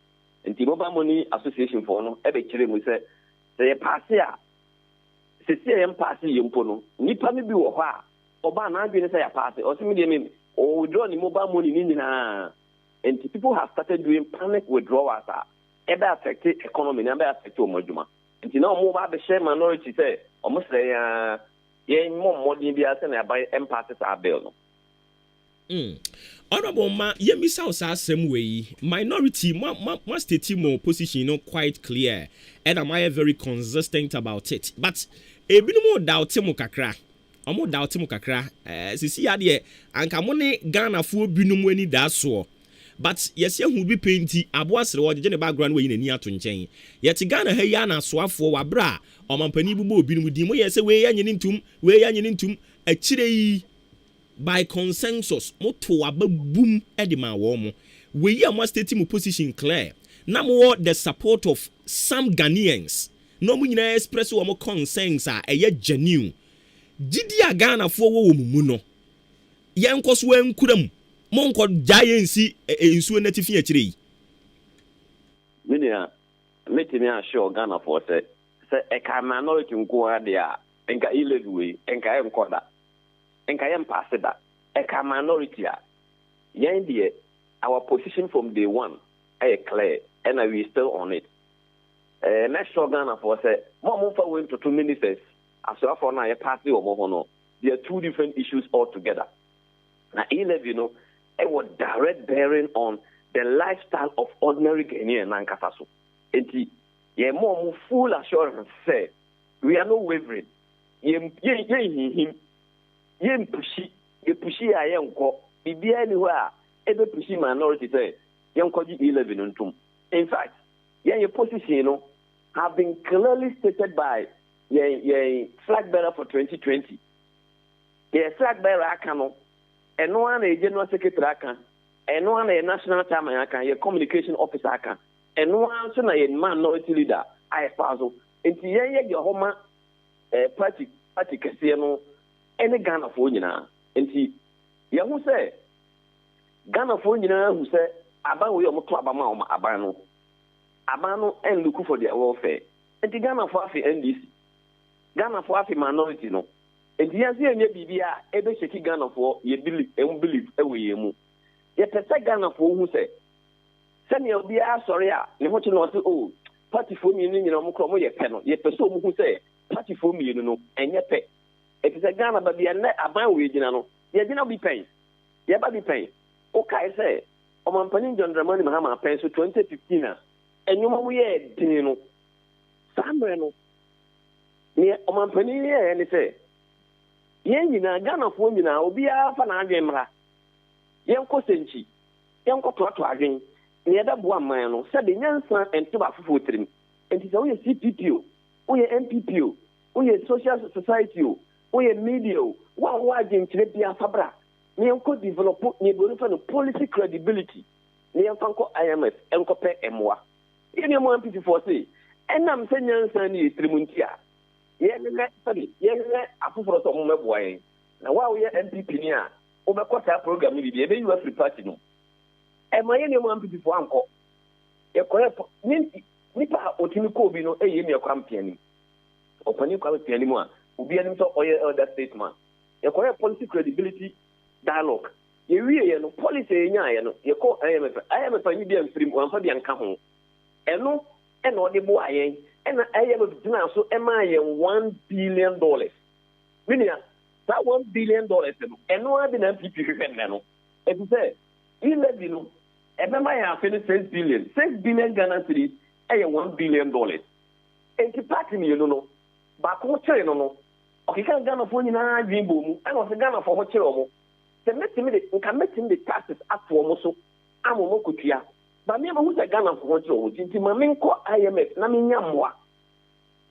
And the Mobile Money Association for no ebe kire mu se ye pass ya se ye pass ye mpo no nipa me bi wo ho a oba na adwene se ya pass o se me de me o withdraw ni mobile money ni nyina and people have started doing panic withdrawals ebe affect economy na ebe affect omodwuma and now mo ba be share minority say omo sere ya ye mo modern bi ase na buy emphasis a bill no Honorable ma yemisa osasem we minority ma state mo position no quite clear and am I very consistent about it but ebinumo doubt mo kakra omo doubt mo kakra sisi ya de anka mo ne Ghana fo binumu ani da so but yes hu bi penti aboasere wo je ne background we yinani ato nchen yet Ghana ha ya na soafo wabra omampani bubo obinumu di mo yese we ya nyini ntum akire yi by consensus moto ababum edima wo mo we am state mu position clear na mo the support of some Ghanaians no mu nyina express wo mo concerns eye genuine gidi a Ghana fo wo mu no yenkoso ankuram monko giantsi ensuo natifi akire yi minia metimi assure Ghana for say e ka minority nko ade a enka e-levy we enka enkoda enka yem pass that a minority yen die our position from day one clear and we still on it next Ghana for say more for went to 2 ministers as well for now party or more no there are two different issues altogether now e-levy it was direct bearing on the lifestyle of ordinary Ghanaian and Kafaso enti ye more full assurance say we are not wavering ye pushi a yenko bibia ni ho a ebe pushi minority say yenko ji 11 ntum in fact your position have been clearly stated by your flag bearer for 2020 your flag bearer aka no eno an a general secretary aka eno an a national chairman aka your communication officer aka eno an so na your minority leader I fazo enti yen your homa party kese no ene Ghana fo nyina enti ye hu se Ghana fo nyina hu se aban we omoto abama aban no en look for their welfare enti Ghana fo afi NDC Ghana fo afi minority no enti yanse enye bibia ebe sheki Ghana fo ye believe ewe ye mu ye pese Ghana fo hu se ne obi a sorry a ne ho chi no se party fo mi ni nyina omkro mo ye pe no ye pese o mu hu se party fo mi no enye pe it is a Ghana but the aban we gina no ye gina be pay ye ba be pay o kai say o man panin John Dramani Mahama pay so 2015 enyuma mu ye din no samre no ne o man panin ye ni say yen nyina Ghana fo nyina obi afa na adwen mra yen ko senchi yen ko to adwen ne da bo aman no se de nyansa ento ba fofo tirim enti se wo ye CPPO wo ye MPPO wo ye social society wo ye media wa agent kire bia fabra ne yen ko develop ne bo fa no policy credibility ne yen fa ko IMF enko pe emwa yen mo MPP for say enam se nyansa ne tirimuntia yen afoforo to mo meboa yen na wa wo ye MPP ni a wo be kwata program ni bi e be you free party no e ma yen mo MPP for anko e ko ni pa otimi ko bi no e ye mi akwa mpiani opani kwa mpiani mu a obi anim so oye elder statesman e ko policy credibility dialogue ye wie no policy enya ye no ye ko IMF ni bi am free mo anfa bi anka ho eno e no de bo ayen and IMF dina so e ma ye $1 billion minia that $1 billion no eno ade na MPP hwehwe no e bi say ile bi no e be ma ya finish 6 billion Ghana cedis $1 billion. And the party, you know, back what you know, okay, can Ghana for you now, dream boom, and was a Ghana for what you the meeting can make him the taxes up for Moso, Amokutia. But me, who's a Ghana for what you into my main court IMF, Namiyamwa.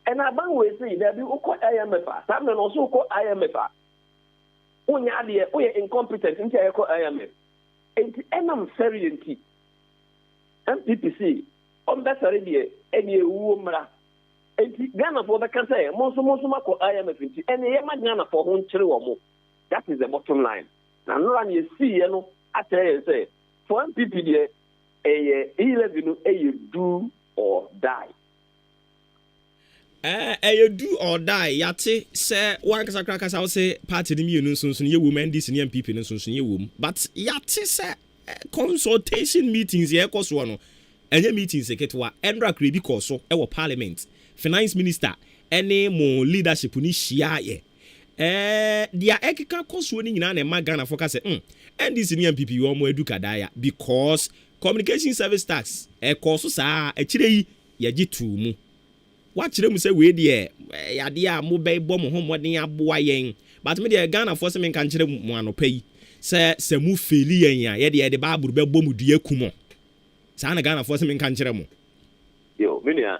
And I bang will say that you call IMF, some also call IMF. Only we are incompetent into IMF. And I'm serious. MPPC. On that already, any woman. And Ghana for the cancer, most mako IMF, and the Ghana for home children. That is the bottom line. Now, no one you see, you know, I tell you, say, for MPP, a do or die. Do or die, yate, say, one crackers, I'll say, party the immune, so you women, this and MPP, and so you womb. But yate, say, consultation meetings, yeah, cause one. Any meetings eketwa Endra Krebi Koso ewo parliament finance minister any more leadership ni shia ye dia ekeka koso ni nyina na ma Ghana focus and this ni MPP wo mo eduka daya because communication service tax koso saa akire yi ye gitu mu wa kire mu se we de ya de a mo be bo mo homoden aboa yen but me de Ghana for se me kan kire mu anopa yi se mu feli yen ya ye de ba buru be bo mu dua kumo Sana Ghana for some in Kancheramo. Yo, Minia,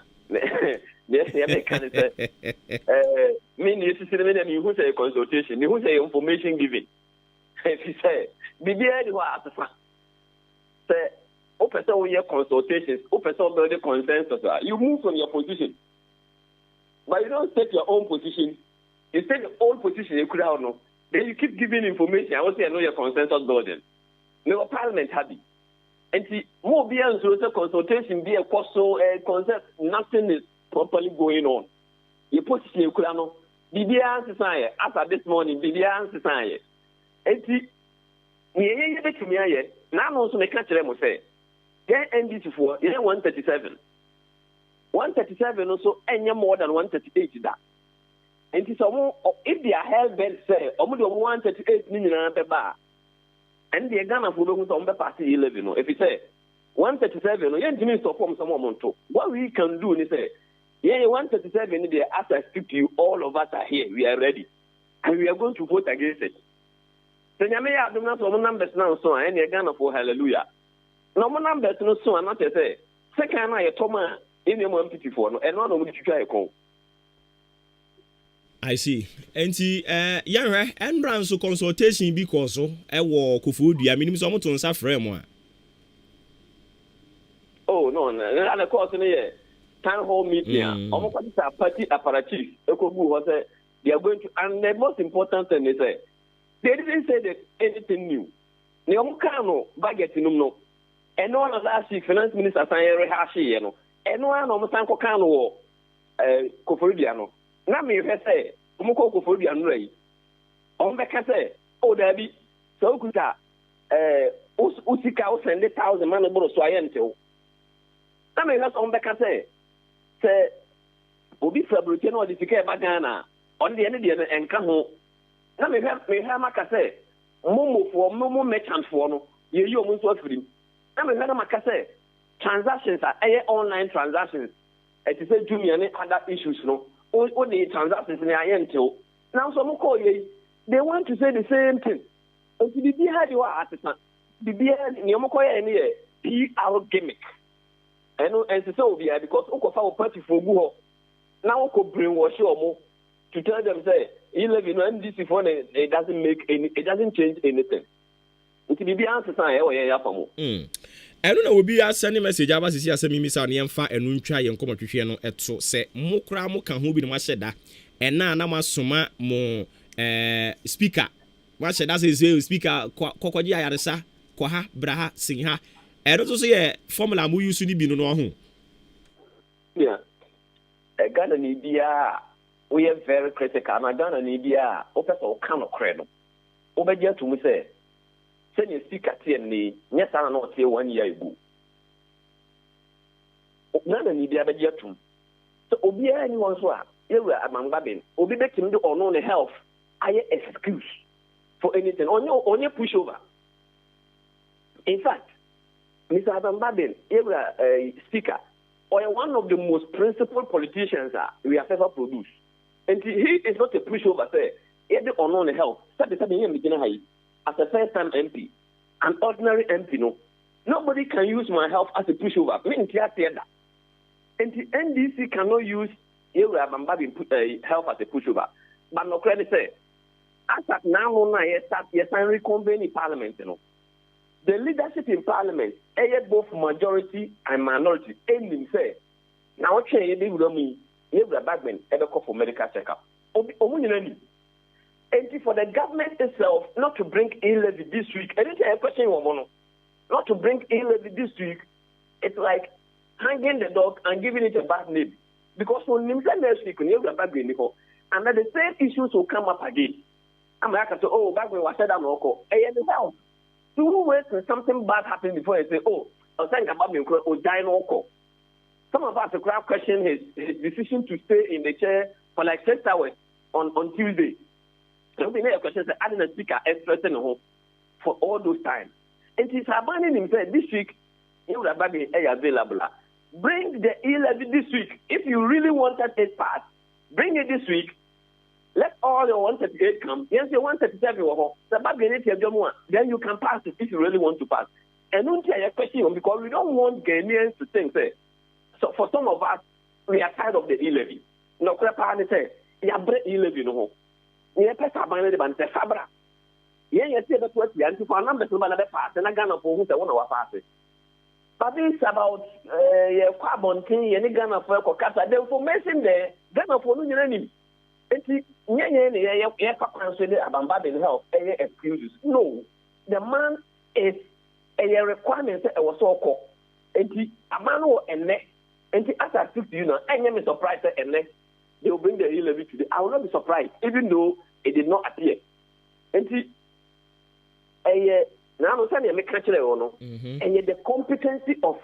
yes, I can say, mean, you see, who say consultation, who say information giving. If you say, be there, you are the fact. Say, open some your consultations, open some of the consensus. You move from your position, but you don't take your own position. You take your own position, you could have no. Then you keep giving information. I want to know your consensus building. No parliament happy. And see, more beyond social consultation be a cost so concept, nothing is properly going on. Your position, you could know. BBA society, after this morning, BBA society. And see, we ain't to me yet. Now, also, make catch them say, get NDC for 137. 137 also, any more than 138 that. And so, if they are held bent, say, only 138 million bar. And the Ghana for those on the party 11. If you say 137, you need to perform someone to. What we can do is say, yeah, 137 there. As I speak to you, all of us are here. We are ready, and we are going to vote against it. Then you may have some numbers now, so and the Ghana for hallelujah. No more numbers, no so. I'm not to say. Second, I Thomas in your MPP for and one of which you try to call. I see. Enti yanre Endra so consultation because so e wo Kofodu aminim so moto nsa frame a. Oh no, na the course in town hall meeting. Omo kwata party apparatus ekogu ho say they are going to, and the most important thing is they didn't say that anything new. Ne omo kan no budget num no. And no one last week finance minister san rehash ye no. And no one omo san ko kan no Kofodu no. Na me say umko Kofodu anu rai on be ka say o da bi so kuta usika o send 1,000 man bro so ayente o na me on be ka say obi fabricate no di sika e bagana on de ne de enka ho na me maka say momo merchant for no ye yi o mo so afiri na me maka say transactions are online transactions it is a jumia and other issues no o the transactions in ayento now so mo call ye they want to say the same thing. And to be had you are artisan. The Niamokoya any PR gimmick. And so be because Okofa party for Guho. Now Oko brainwash more to tell them say 11 and this phone it doesn't make any, it doesn't change anything. It will be answer sign for I don't know will be a sending message about this as a mimisa and yamfa and uncha and come to no etso say mokra mo kan ho bi no masheda and na masoma mo speaker masheda say speaker kokoji ayaresa kwaha braha sinha e do so ye formula mo use ni bi no ho yeah Ghana ni bia we are very critical na Ghana ni bia o pese o kan no kre no o be je to mu say senior speaker TNA, yes, I not say 1 year ago. None of the other yetum. So, Obia, anyone so, you were among Babin, Obi Beckham do or the health, I excuse for anything on your pushover. In fact, Mr. Adam Babin, you were a speaker, or one of the most principled politicians we have ever produced. And he is not a pushover, say, either or the health, start the beginning high. As a first-time MP, an ordinary MP, no. Nobody can use my health as a pushover. And the NDC cannot use health as a pushover. But no credit say, as at now, yes, I reconvene in Parliament, you know. The leadership in Parliament, both majority and minority, ending say, now change it with me, every bagman ever call for medical checkup. And for the government itself not to bring e-levy this week, and it's a question not to bring e-levy this week, it's like hanging the dog and giving it a bad name. Because when next week, when you have a bad name, and then the same issues will come up again. I'm like, oh, back when I said I'm local, and the health. Two ways when something bad happens before you say, oh, I'll think about me, or die local. Some of us have questioned his decision to stay in the chair for like 6 hours on Tuesday. So we have questions that adding a speaker expressing home for all those times. And he's abandoning himself this week, he would have been available. Bring the e-levy this week. If you really wanted it passed, bring it this week. Let all your 138 come. Yes, your 137 then you can pass it if you really want to pass. And don't tell your question because we don't want Ghanaians to think that. So for some of us, we are tired of the e-levy. No, say, you break e-levy no. You pay Sabana de Bante Fabra. You say that what we are to for number to another pass, and I got for who's the one of our passes. But it's about carbon thing, and Ghana for Kokasa. The information there, Ghana for no enemy. It's health, excuses. No, the man is a requirement. It was so called. And a man who and as I speak to you now, I am surprised and they will bring the e-levy today. I will not be surprised, even though it did not appear. And now I'm saying and the competency of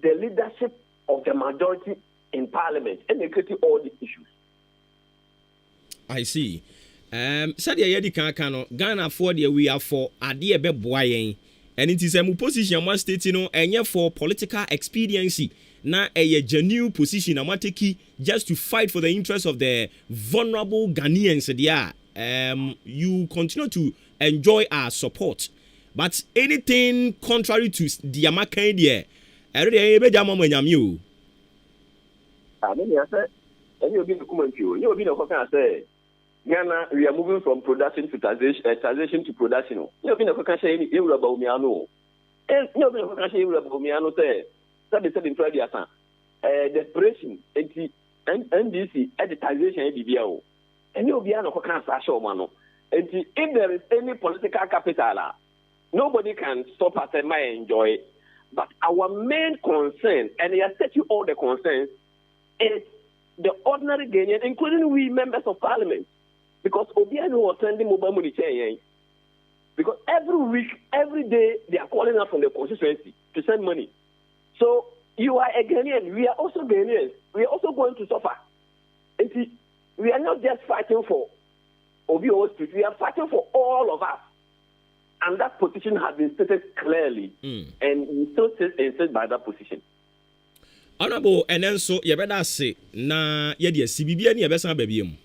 the leadership of the majority in Parliament and they create all these issues. I see. Said the Yedi Kankano, Ghana for the we are for Adia Beboyen, and it is a position one state, and for political expediency. Now a genuine position I'm taking just to fight for the interests of the vulnerable Ghanaians. You continue to enjoy our support, but anything contrary to the Amakan, I say Ghana, we are moving from production to taxation to production. You know, about Miano. And you know, about Miano say. Desperation and NDC editization and you'll be an cancer. And if there is any political capital, nobody can stop us and might enjoy it. But our main concern, and I set you all the concerns, is the ordinary Ghanaian, including we members of parliament. Because Obiano was sending mobile money chain. Because every week, every day, they are calling us from the constituency to send money. So you are a Ghanaian. We are also Ghanaians. We are also going to suffer. And see, we are not just fighting for Obuoba Street. We are fighting for all of us. And that position has been stated clearly. And we still insist by that position. Honorable, and then so you better say, na ye CBB and you better baby.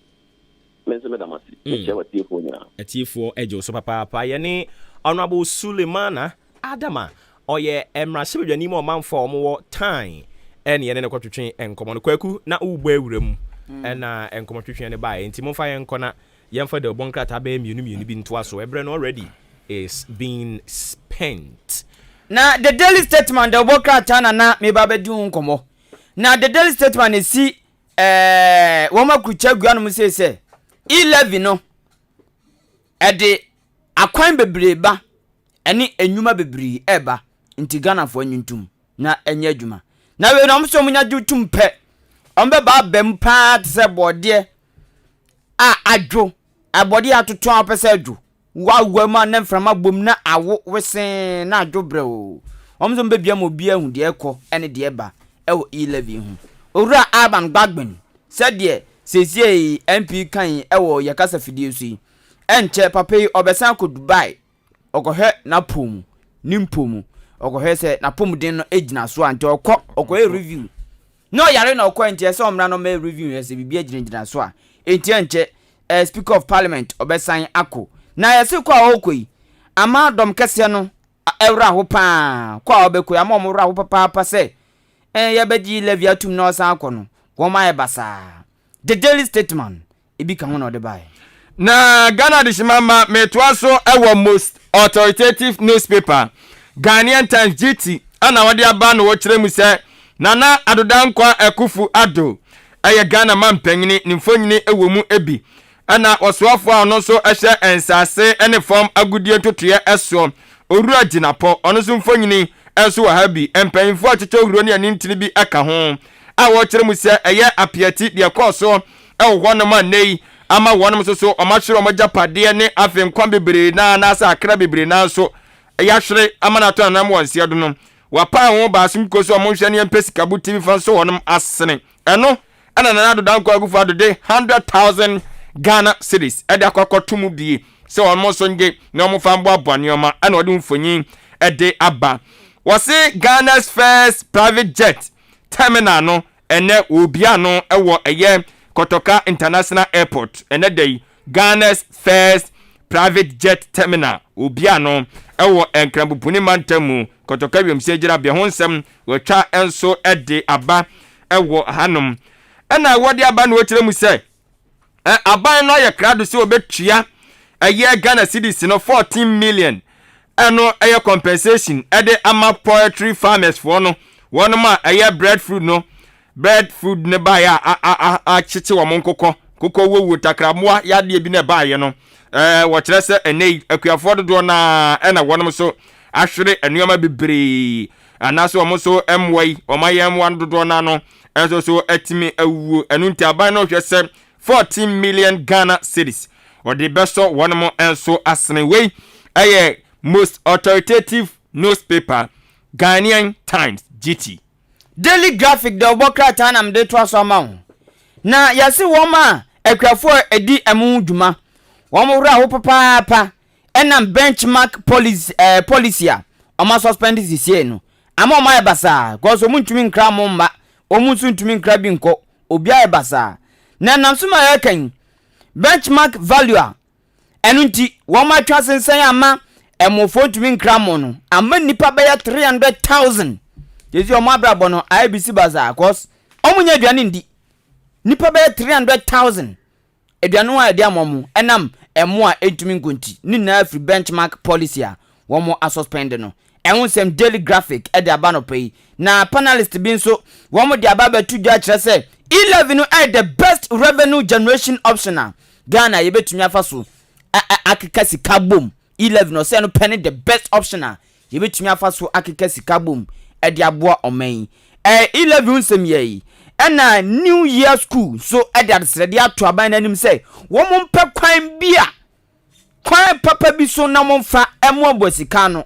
mense medamasi che watiefo nyina atiefo ejo so papa ye ne honorable Sulemana Adama oye emrasebedwani mo manfo mo time ene ye ne kwatwetwe enkomo no kwaku na ugbo awurem ena enkomo twetwe ne bae enti momfa ye nkona yemfa de bonkrata ba mienu bi nto aso ebre no already is being spent. Na the daily statement the bonkrata na me ba bedi nkomo na the daily statement is see woma kucha guanu mu se 11 no ede akwan bebreba ene enwuma bebri eba nti Ghana fo anyuntum na enye adwuma na we no mso munya jutum pe ombe ba bem pa se bode adwo abode atoto apese adwo wa ma na mframa bom na awo wesen na adwo breo omso mbe bia mo bia hu de ekọ ene de eba ewo 11 hu owura aban gbagben said sesi MP kan ewo yakasa fidie so enche papa obesan ko Dubai okohwe na pom nimpom okohwe se na pom den no ejina so ante okohwe review no yare na okọ ente se omra no ma review yese bibia ejina so a enti enche speaker of parliament obesan ako na yese kwa okoi ama dom kese no ewra ho pa kwa obekoi ama omra ho papa se ya beji levi atum na osan akono woma e basa the daily statement ibi kan hono de bai na Ghana de shimama metwaso ewo most authoritative newspaper Ghanaian Times GT ana wode aba no wo kire mu se nana adodankwa ekufu ado eye Ghana mampanyini nimfonyini ewo mu ebi ana osoafo ano so ehye ensase ene form agudie totoye eso orura ginapo ono so mfonyini enso wa habi empanyinfo acheche ohuro ne ani ntini bi aka ho a wo kire mu se eye apiati de koso ewo hono ma nei ama wonom so omachiro omajapade ne afenkwan bebre na asa akra bebre na so ya hwere ama na to na mo wansia do no wapa ho ba asum koso omonhwe ne empesika bu TV fan so wonom asene eno ana na do dan ko agufu adode 100,000 Ghana cedis ede akokotum bi se wonom so nge na omo fa mbo aboanioma ana ode mfonyin ede aba wose Ghana's first private jet terminal no ene obia no ewo eye Kotoka International Airport ene dey Ghana's first private jet terminal obia no ewo enkrambupuни mantamu Kotoka wiemse gira bia ho nsem wotwa enso ede aba ewo hanom ena wode aba no kire mu se aban no ye krado se obetua eye Ghana cedis no 14 million eno eye compensation ede ama poultry farmers for no wonoma eye breadfruit ne ba ya a chichi wo monkoko koko wowo takramoa ya de bi ne ba ye no wo kire se enei akuafo dodo na ena wonom so ahwere enuama bebre anaso wo so emwai omayem wan dodo na no enso so atimi awuo enu nti aban no hwe se 14 million Ghana cedis or the best wonom enso asene we aye most authoritative newspaper Ghanaian Times GT Daily Graphic the Obokrata nam de to so ma na yase woma akwafo edi emu dwuma womwura ho papa enam benchmark policy a oma suspend this year no ama oma e basa cause omuntumi nkra mo mba omunsuntumi nkra bi nko obia e basa na namsuma yakan benchmark value a enunti woma twa sensan ama emofo ntumi nkra mo no ama nipa be ya 300,000 yezi omo abrabo no IBC baza cause omunya aduane ndi nipa be 300,000 aduane a edi amomu enam emo a entumi nkonti ni na free benchmark policy a womo asuspend no enwonsem Daily Graphic edi abano pay na panelist bi nso womo di ababa tudwa kire se 11 are the best revenue generation option Ghana yebetumi afaso akeka sika bom 11 no say no penny the best option yebetumi afaso akeka sika bom edi aboa oman 11 nsem ye ena new year school so edi adesrede ato aban nanim say wo mo mpe kwan bia kwan papa bi so na mo mfa emo abosika no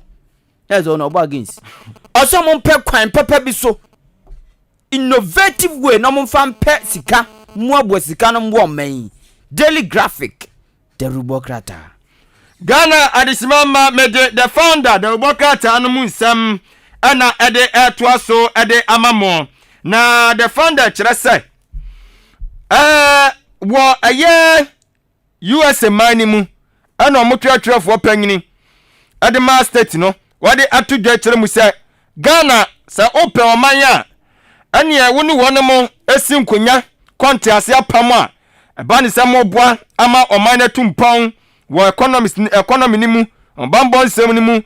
ezo no against oso mo mpe kwan papa bi so innovative way na mo mfa mpe sika mo abosika no mbo oman Daily Graphic the Rubokrata Ghana adisimama mede the founder the Rubokrata anu nsam ana ede etwaso ede amamo na the founder kire say wo aye USA man mu ana omotwatwa fo panyini ade ma state no wade atodwa kire mu se Ghana sa open oman ya ane e wonu wonom esi nkonya kontiase apam a eba ne se moboa ama oman na tumpon wo economy ni mu ombambon sem ni mu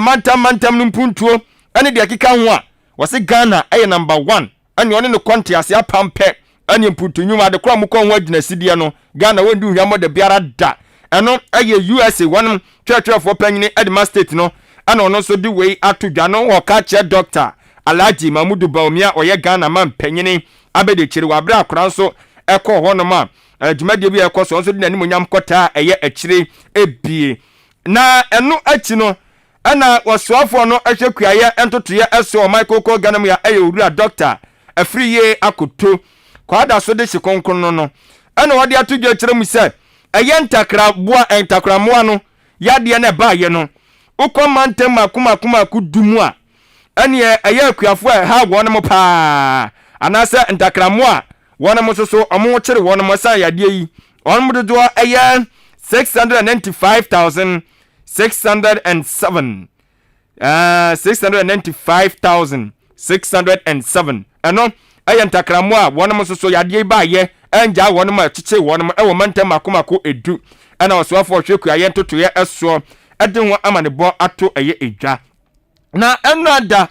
mantam no mpuntuo ane de akika ho a wose Ghana aye number 1 ane one no kontiase apam pe ane mpuntunwuma de kra mu kon ho adwina sidie no Ghana wondi hwamo de biara da eno aye USA wonom twatwafo panyini Edma State no ana ono so di wei atodwa no wo ka che doctor Alhaji Mamudu Baumia oye Ghana man panyini abede chiri wabra akra so ekọ ho no ma adwumade bi ekọ so di nanim nyam kota eye achire ebie na eno achi no ana wasoafo no ahwekuaye entotoye eso Michael Ghana mu ya eye owura doctor afriye akoto kwada so de hikonkron no ana wode atodwa chire mu se eye ntakra moa no yade na ba ye no ukomantem akuma kudumu a ane eye akuafo ha won mo pa anase ntakra moa won mo so omo kire won mo san yade yi on mo do eye 695,607 695,607 eno eye ntakra moa won mo so yade ba ye enja won ma chiche won ma ewo mantem akomako edu ana osoafo hweku aye ntotoye eso ede ho amanebo ato eye edwa na enada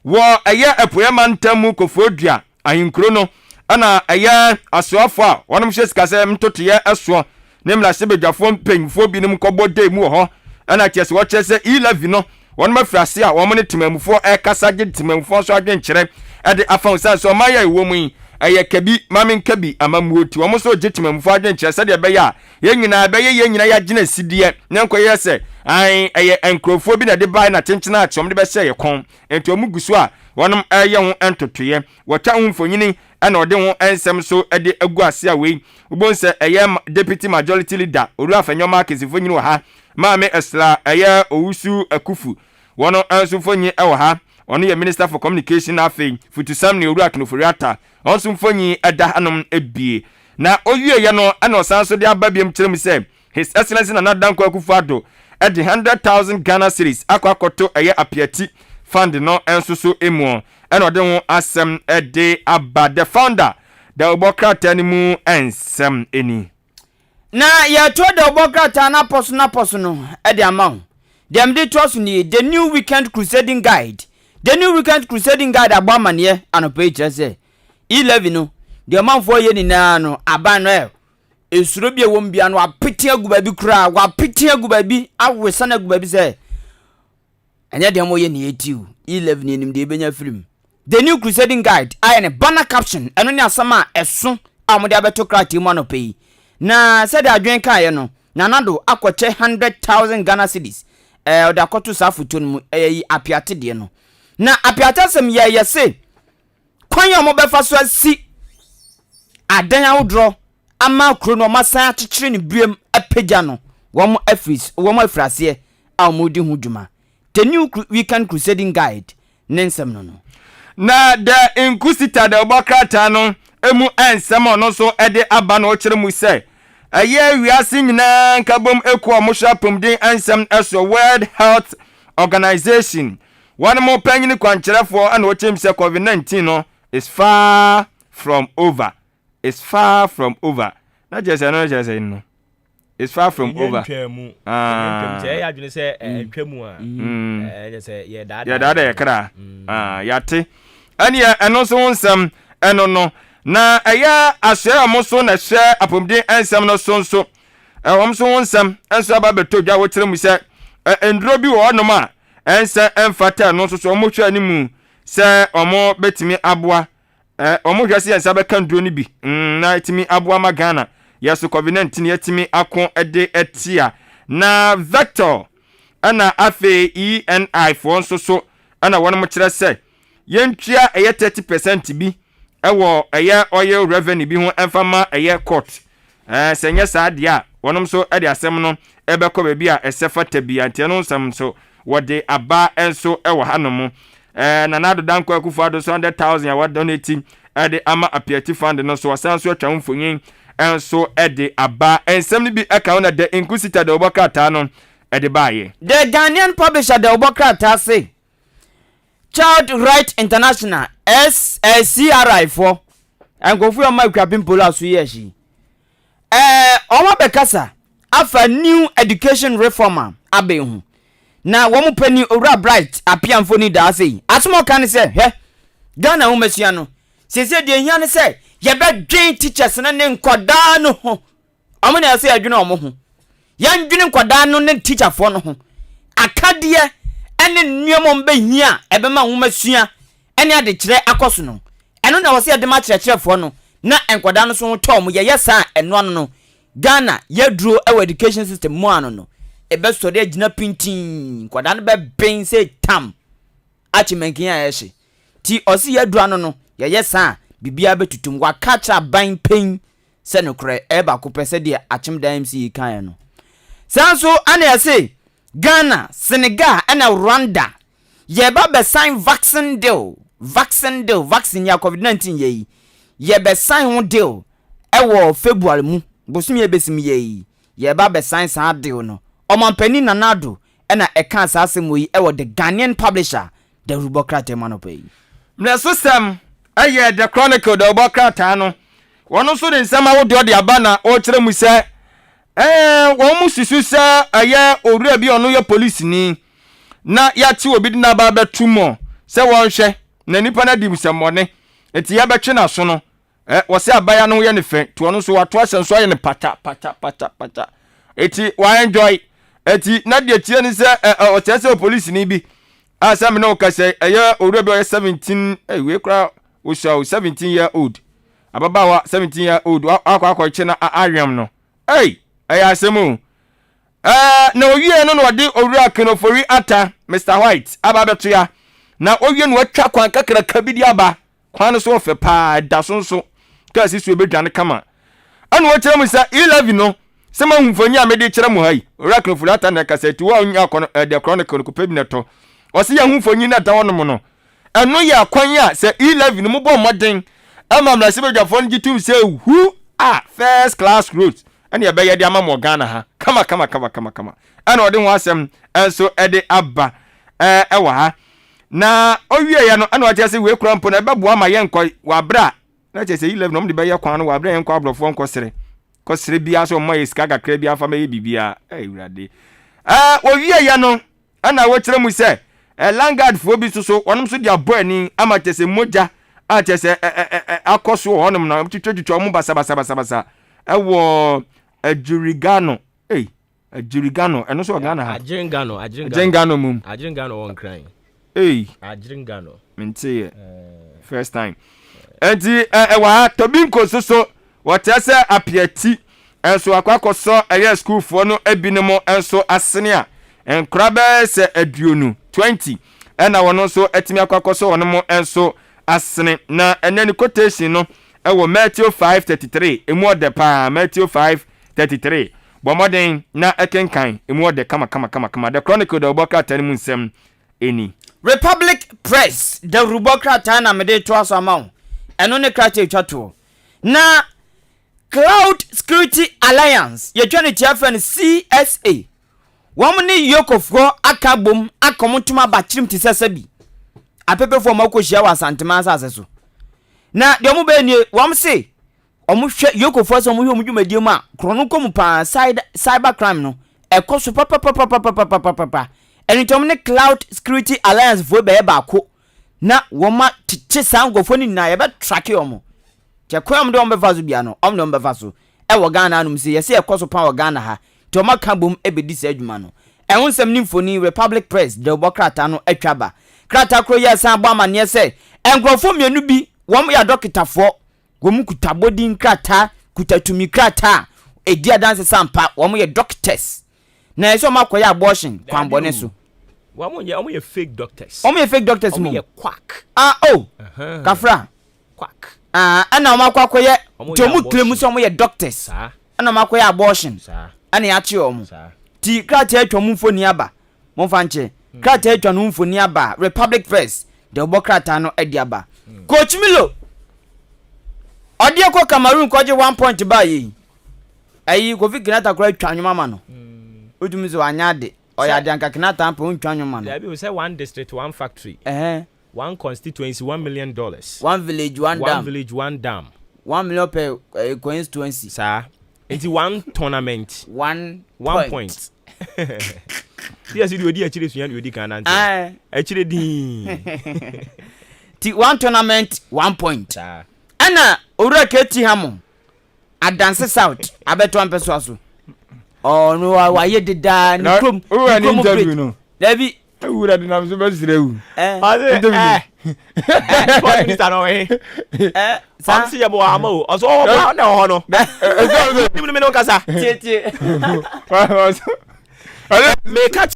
wo eye epoye mantem kofodua ahinkro no ana eye asoafo a wonum hye sikase ntotoye eso nemla sebedwafo mpanyfo binim kobode mu ho ana tiese wo kyese 11 no won ma frase a won ne temamufo ekasa gye temamufo so adwenkyere ede afansa so maya ewo mu eye kabi mamin kabi amamuoti wo so gitimamfo adwenkyere sade be ya yenyina be yenyina ya gina sidie nyanko yese ai eye enkrofo bi na de bai na chenchena achom de be hye yekon enti omuguso a wonom eye ho entotoye wota ho mfonyini ana ode ho ensem so ede agu ase a wei ubonse eye deputy majority leader oru afanyoma kesifo nyini wa ha maame esra eye owusu akufu wono anso fonyi e wa ha ono ye minister for communication afei futusam ne oru aknoforiata onso mfonyi eda hanom ebie na owie ye no ana osanso de ababiem kyerem se his excellency na nadanko akufado at the 100,000 Ghana cedis akwakoto eye apiati fund no enso so emu ana ode ho asem ede aba the founder the obokrata ni mu ensem eni na ya to the obokrata na poso no ede amount dem dey trust ni the new weekend crusading guide agbamane anope chese 11 no the man for ye ni na no aban no esuro bi ewom bia no apete agubabi kura wa apete agubabi awesa na agubabi se anya de mo ye ni etiu 11 ni nim de benya film the new crusading guide aya banner caption eno ni asama eso amode abeto krati mo anope na said adwen kan ye no nanado akwache 100,000 Ghana cedis oda koto safuto no apiate de no na apiate sem ye se kwanya mo befa so asi adan awodro ama kro no masan akekere ne biem apagya no wom afrase a modi hu dwuma the new weekend crusading guide nensem no na the inquisitor the obokrata no emu ensem no so ede aba no kire mu se aye wiase nyina nkabom eku omhwa pomden ensem eso World Health Organization one more panyini kwankyerefo ana ochim se COVID-19 no is far from over. It's far from over. Not just no. It's far from over. Yate. And also some no. Na aya ashe amoso na hwe apomden ensem no so. Omso nsem enso ababeto dwa wotere mu se endro bi wo no ma ense emfata no so omo hwe animu se omo betimi aboa omo hwase ensa be kandro ni bi na etimi aboa magana yeso COVID-19 yetimi akon ede etia na vector ana afe ENI for so ana won mo kire se yentua eye 30% bi ewo eye oil revenue bi ho emfama eye court senye sadia wonom so ede asem no ebekọ be bi a esefata bi ante no nsam so wode aba enso ewo hanom na nado danko akufado so 100,000 ya donate ede ama apiati fund no so wasan so atwa mfonyin enso ede aba ensem ni bi eka ona the Inquisitor de Obuokrata no ede baaye. The Ghanaian publisher de Obuokrata say Child Right International CRI for and go for your mic crabin pola so yeshi. Omo bekasa afa new education reformer abehu. Na womu penny ora bright apia mfoni da say. Asmo kan say he Ghana wo mesia no. Sese de hia ne say ye be dwen teachers na ne nkoda no ho. Omo na say adwene omo ho. Yan dwene nkoda no ne teacher fo no ho. Akade ene nnuomo mbe hia ebema wo masua ene ade kire akoso no. Eno na wo say de ma kire fo no na nkoda no so ho tom ye yesa eno no. Ghana ye duro our education system mo ano no. Ebe story agina pintin nkoda no be ben say tam. Achimenkin ya yeshi. Ti osi ye duro no ye yesa bibia betutum wa kacha ban pain se no kre eba ko pese de achim da MC kan no. Sanso ana ya say Ghana, Senegal and Rwanda ye ba be sign vaccine deal vaccine ya COVID-19 ye be sign ho deal ewo February mu bosumi ebesim ye ba be sign sa deal no omampani nanado na eka asase moyi ewo the Ghanaian publisher the Obuokrata Manope na system aye the Chronicle the Obuokrata no wono so de nsama wo de aba na o kire mu se wọ́n mú sisu sẹ́ ẹ̀yẹ òwúrọ̀ bí ọ̀nù yẹ polisi ni na yàtí obi dín náà bá bẹ túmọ̀ sẹ́ wọ́n hwẹ́ na nípa náà di nsẹ̀mọ́ni ètí yẹ bẹ twẹ́ náà so no wọ́n sẹ́ abaya no yẹ ne fẹ́ tí wọ́n nso wà tó ẹsẹ̀ nso ayẹ ne pata ètí wọ́n enjoy ètí náà di ètí yẹ ni sẹ́ ọ̀tí ẹsẹ̀ polisi ni bi asẹ́ mi náà kẹsẹ̀ ẹ̀yẹ òwúrọ̀ bí ọ̀yẹ 17 ìwé kura oṣù 17 year old ababaawa 17 year old akọ ẹ̀kyẹ́ na ayẹm no ayasemu na owie no no de owura kenofori ata Mr White ababeto ya na owie no atwa kwan kakra kabidi aba kwan so fe pa da sonso ka sisu ebedwane kama anu wo mu sa 11 no sema humfonyi amede kire mu hai owura kenofori ata na kaseti wa onya akon the Chronicle ko pebineto o se ya humfonyi na da wono mo no anu ya kwan ya se 11 no mo bo moden amamra se bedwafo ngitum se who first class roads and ya beye de amamo Ghana ha kama ana ode ho asem enso ede aba ewa ha na owie ya no ana watia se we kura mpo na bebo ama ye nko wa bra na che se 11 no mde beye kwan no wa bra ye nko abrofo nko sere bia so mo yeska kakra bia fa me bibia urade owie ya no ana wo kire mu se Langard fo bi so onom so dia bo ani ama che se moja a che se akoso onom na twitwitwo mo basa ewo Ajurigano Ajurigano eno so Ghana ha Ajingano mum Ajingano won crying Ajingano mintie first time enti ewa tobinko so watese apiati enso akwakoso eye school fo no ebinimo enso asene a enkrabe se aduonu 20 ena wono so etimi akwakoso wono mo enso asene na enani quotation no ewo Matthew 5:33 emu de pa Matthew 5:33 bomoden na ekenkan emu de kama the Chronicle the Obuokrata mu nsem eni Republic Press the Obuokrata na mede to aso amaw eno ne krate twato na Cloud Security Alliance ye twane tiafa ne CSA wom ne yokofo akabom akomtuma bachirim tisasabi apepefo makohia wa santema asase so na de omo be ni wom se omo hwe yokofo so omo hwe omo dwumadie ma krono kom pa cyber crime no ekoso papa enitom ne Cloud Security Alliance vo be ba ko na woma tiche sangofo ni na ye be track omo che kwam de omo be faso bia no omo de omo be faso e wo Ghana anum se ye se ekoso pa wo Ghana ha to ma ka bom e be di sa adwuma no ehonsem ni mfoni Republic Press de Obuokrata no atwaba krata kro ye san bo amane se enkrofo mienu bi wom ya dokitafo wom kuta body krata kutatumi krata edi adanse sampa wom ye doctors na eso makoya abortion kwambone so wom ye fake doctors mo ye quack kafra quack ana makoye tomu klemu so mo ye doctors ana makoya abortion ana ya chi omo ti krata atwom mfoni aba mo fanche krata atwom mfoni aba Republic Press de Obuokrata no edi aba Coach Milo Odia ko Cameroon ko je 1 point ba yi. Ayi Kofi Kinata kura twanwoma ma no. Odumi so anya de. Oya de anka Kinata ampo twanwoma no. There be say 1 district, 1 factory. 1 constituency, $1 million. 1 village, 1 dam. 1 village, 1 dam. 1 million per constituency. Sir. It's 1 tournament. 1 point. Yes, you do actually so you can answer. Actually Ti 1 tournament, 1 point. Ana owura keti hamo. Adanse South, abeto ampeso aso. Oh no, wa ye deda ni krom. Owura ni interview no. Dabi owura di na so be sirewu. Sport minister no eh. Sam si yebo amo. Oso o ba na ho no. Ni me no kasa. Tie. Me catch.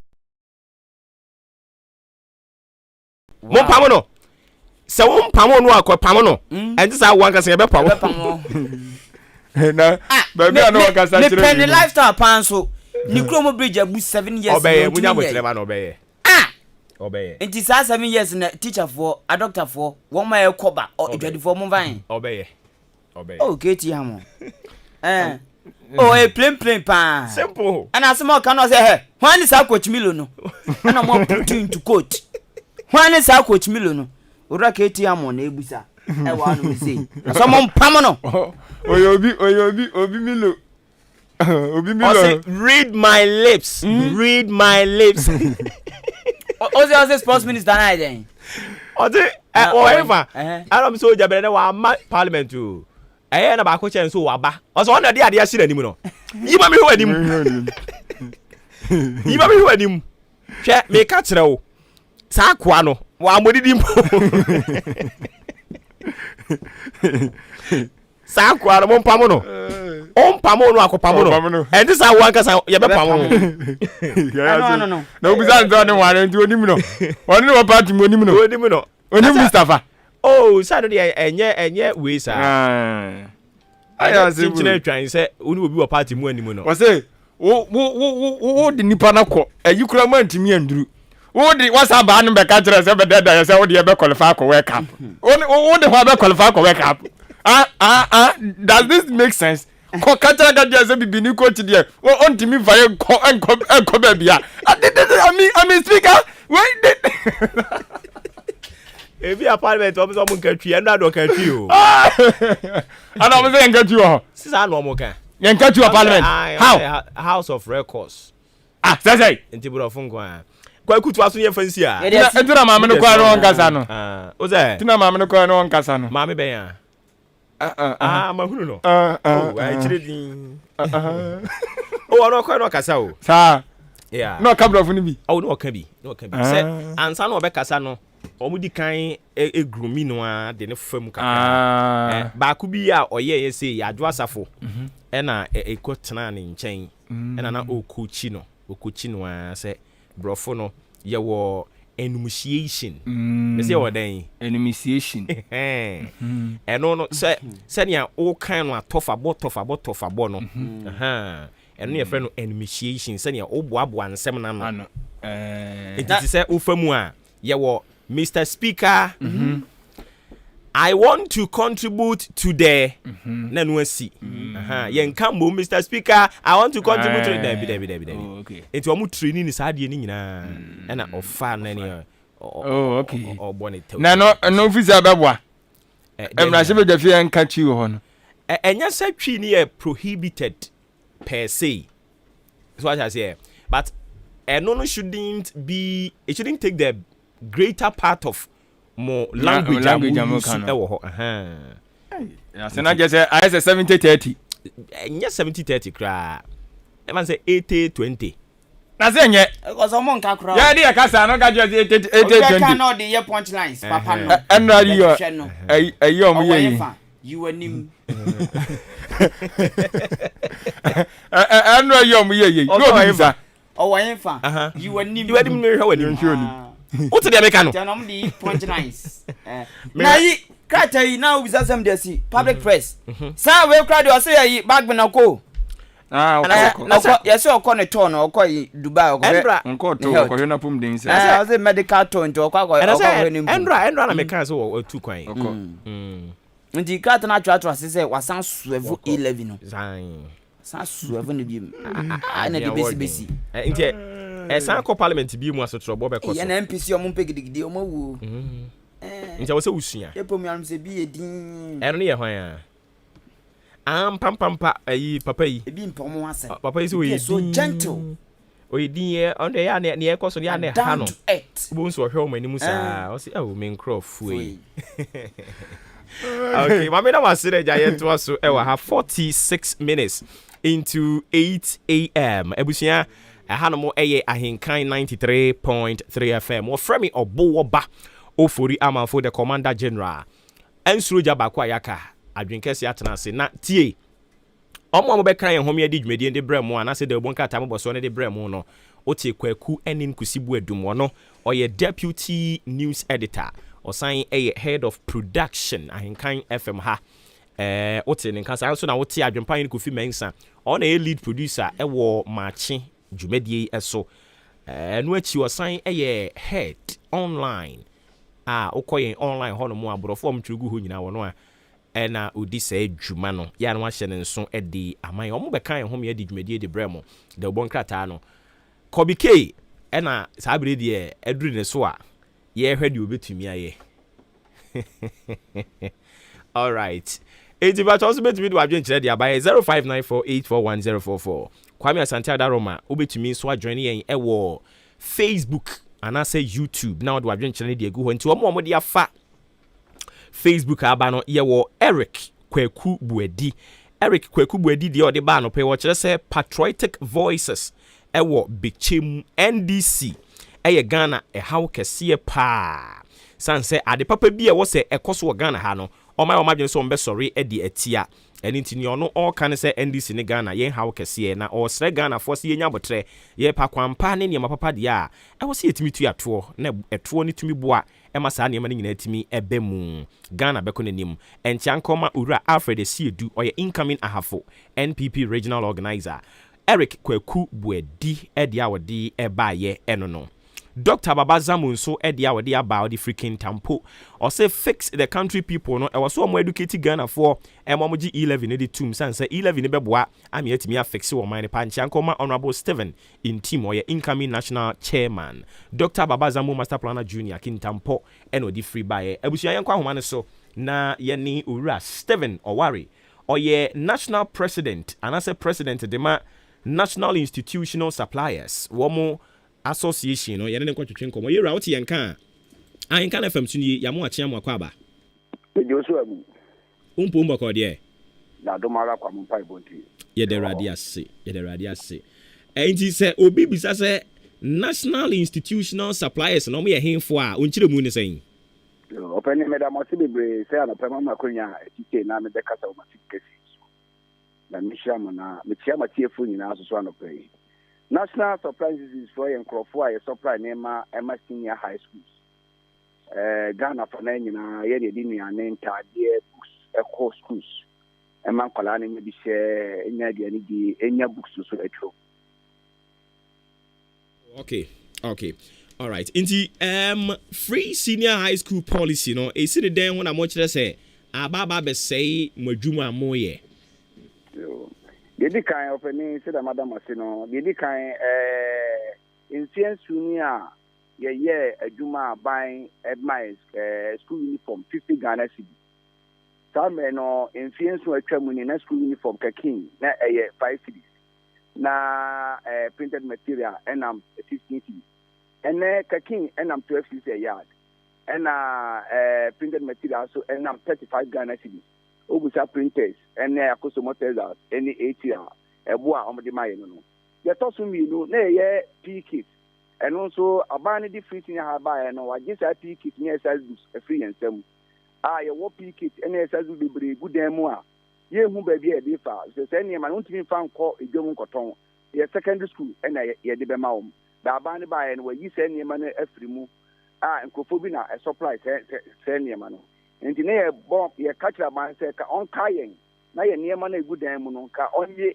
Mo pamo no. Se wo pamo no akopamo no. Enti sa wan kasa ye be pamo. Na ba bi na wan kasa chire. Me pen lifestyle pan so. Ni kromo bridge abu 7 years. Obeye munya botleba no obeye. Obeye. Enti sa 7 years na teacher for, a doctor for, one my koba or edwadi for mo van. Obeye. Oh, keti hamo. Oh, a plain pan. Simple. And as more cannot say, hey, when is our coach Milo no? And I'm more put into court. When is our coach Milo no? Uraketi amon ebusa. I want to say. Someone pamano. Obi Milo. Obi Milo. Read my lips. Read my lips. Ose sports minister na then. Ose whatever. I don't so jabere wa parliament too. Na ba ko chen so wa ba. Ose won na dia dia hire anim no. Yiba me hu anim. Yiba me hu anim. Hwe me ka kire wo. Sa kwa no wa modidi mpo. Sa kwa no mpamo no. On pamo no akopamo no. Enti sa wan kasa ye be pamo. No. Na obi za nzo ne ware nti onim no. Oni no party mo onim no. Onim no. Onim Mustafa. Oh, sa no de enye we sa. Aya se tinchina twan se oni obi wo party mu anim no. Wo se wo de nipa na ko. Ayi kura ma ntimi anduru. Wo de wasa ba no be ka kire se be deda ye se wo de be qualify ko World Cup. Wo de ho be qualify ko World Cup. Does this make sense? Ko katra ga dia se bibini coach dia o ntimi vaye enko ba bia. I mean speaker, wait. Ebi apartment o mo nka twi enda do ka twi o. Ana mo se nka twi o. Sisa no mo kan. Nka twi apartment. How? House of Records. Say. Ntiburo funko a. Kwa kutu aso ye fancy a. Entura maame no kwa no nkasa no. O ze. Tina maame no kwa no nkasa no. Maame ben a. Mahunu no. I chire din. Oh, no kwa no kasa o. Sa. Yeah. No kabro fu ni bi. Oh, no ka bi. Say ansa no be kasa no. Omudi kan egrumi no a de ne fam kaka. Ba ku bi a oye ye say adwo asafo. Na ekotena ne nchen. Na na okuchi no a say brofo no ye wo enunciation. Me say wo den enunciation. Eno no say nia o kan no atofa bo no. Eno ye friend no enunciation say nia o boaboa nsem na no. It say o famu a ye wo Mr. Speaker, I want to contribute to the Nanwasi. Yenkambo, Mr. Speaker, I want to contribute to the okay. It's almost training is hard and of fun any. Oh, okay. Or bonnet. No visa babwa. I'm not sure if you can catch you on. And yes, actually prohibited per se. That's what I say. But no shouldn't take the greater part of more language ewo so na just say I say 70-30 yes 70-30 kra e man say 80-20 na say nye because omo nka kra ya dey kasa no ka just 80-20 can no dey punch lines papa no enrari yo ayi omo ye you anim enrari yo omo ye no bisa owo fa you anim me hwa wani what dey make no tenom dey punch lines na yi krata yi na obisa sam dey see public press sa we crowd o say yi bag na ko yes o ko ne ton o ko yi Dubai o ko to ko hwe na pum den say I say medical ton to o ko hwe ni Endra na me kan so o tu kwan Ndi krat na atwa se wasan suevu 11 no. San suevu no bi. Na de besi. Nti san ko parliament bi mu asotro bo be ko so. Ya na MPC o mo pegidigi o mo wu. Nti wo se usua. E po mi am se bi edin. Eno ne ye hwan a? Pampa ayi papa yi. Ebi mpomo ase. Papa yi so so gentle. Oyedin ye on de ya ne ye ko so ya ne ha no. Bo nso hwe o manimu sa. O se me nkrofu yi. Okay, mama na wasire giant to so e wa ha 46 minutes into 8 a.m. Ebusia ha no mo eye ahenkan 93.3 FM. Wo frame Obuoba Ofori Amanfo the Commander General. Ensuro jaba kwa yaka adwenkese atena se na tie. Omo be kan ye home adi dwumadi de bremu ana se de bonka ta mboso ne de bremu no. Otie kwaku enin kusibu adum no. Oye deputy news editor. Osan head of production ahenkan FM ha ote ne nkansa also na wote adwempan ne Kofi Mensa ona lead producer ewo Maakye dwumadie eso no achi osan head online okoyen online hono mu aborofo mtrugu ho nyina wono a na odi se dwuma no ya na wahye ne nso de aman omo be kan ho me di dwumadie de bremo de bonkrata no Kobike na sabre de eduru ne so a ye hwede obetumi aye. All right. Eti ba also betumi do adwen kire dia by 0594841044. Kwame Asante Adaroma obetumi so adwen yen ewo Facebook anase YouTube. Now do adwen kire dia gu ho nti omo de afa Facebook aba no ye wo Eric Kwaku Buedi. Eric Kwaku Buedi de ode ba no pe wo kire se Patriotic Voices ewo Bichem NDC eye Ghana how kese pa sanse ade papa bi e wo se ekoso Ghana ha no o ma dwen so mbe sorry e di atia eni ntini ono all kan se NDC ne Ghana yen how kese na o sre Ghana for se yenya botre ye pa kwampa ne ne papa dia e wo se yetimi tu ato na eto ne tumi boa e ma sa ne ma ne nyina timi ebe mu Ghana beko nanim enchankoma ura Alfred Esiedu o ye incoming ahafo NPP regional organizer Eric Kwaku Buedi e dia wodi e ba ye eno no Dr. Baba Zamunso edia wodi about the freaking tampo or say fix the country people no e was so more educated Ghana for emoji 11 e di tum sanse 11 be boa am yetimi afix wo man pancha nkoma honorable Steven in team or incoming national chairman Dr. Baba Zamu master planner junior kintampo eno di free buy abusia yankwa homa ne so na ye ni ura Steven Owari or ye national president and as a president de ma national institutional suppliers womo association no yene nkwa twetwe nkomo yera wote yenka AHENKAN FM tuni ya mo achiam akwa ba Joshua abu umpo ko de na do mara kwa mpa ibonti ye de radiase enti se obi bisa se national institutional suppliers no mo ye henfo a onchire mu ne sen openi me da mo se bebre se ana pema makonya etike na me de kasa o matikesi na mishama na metiama tiefu nyina asoso anopei National surprises is for a supply name senior high schools. Ghana for nyina ye de ni anenta de books eco schools. Man kwala ni bi share enya de ni di enya books so etro. Okay. All right. Inti free senior high school policy no e si de den when am kire say ababa be say madwuma amoye. Dedi kan openi se da madam asino dedi kan infiance unia ye adwuma ban my school uniform 50 Ghana cedi some no infiance atwamu ni na school uniform kakin na 5 cedis na printed material enam 16 cedis ene kakin enam 12 cedis a yard ena printed material so enam 35 Ghana cedis Obusa printers and accommodate any ATR eboa omde maye no ye to so mi no na ye PKit and also abani di free senior ha ba no wa gisa PKit ni exercise books free ensem ye wo PKit any exercise book bebre gudan mu a ye hu ba bi e bi fa se ni ma no ntimi fa nko edwom nkoton ye secondary school and ye de be ma wo da abani ba ye no wa gisa ni ma no afri mu nkofo bi na supply se ni ma no nti ne ye bomb ye catcher man say ka on kayen na ye niema na egudan mu no ka onye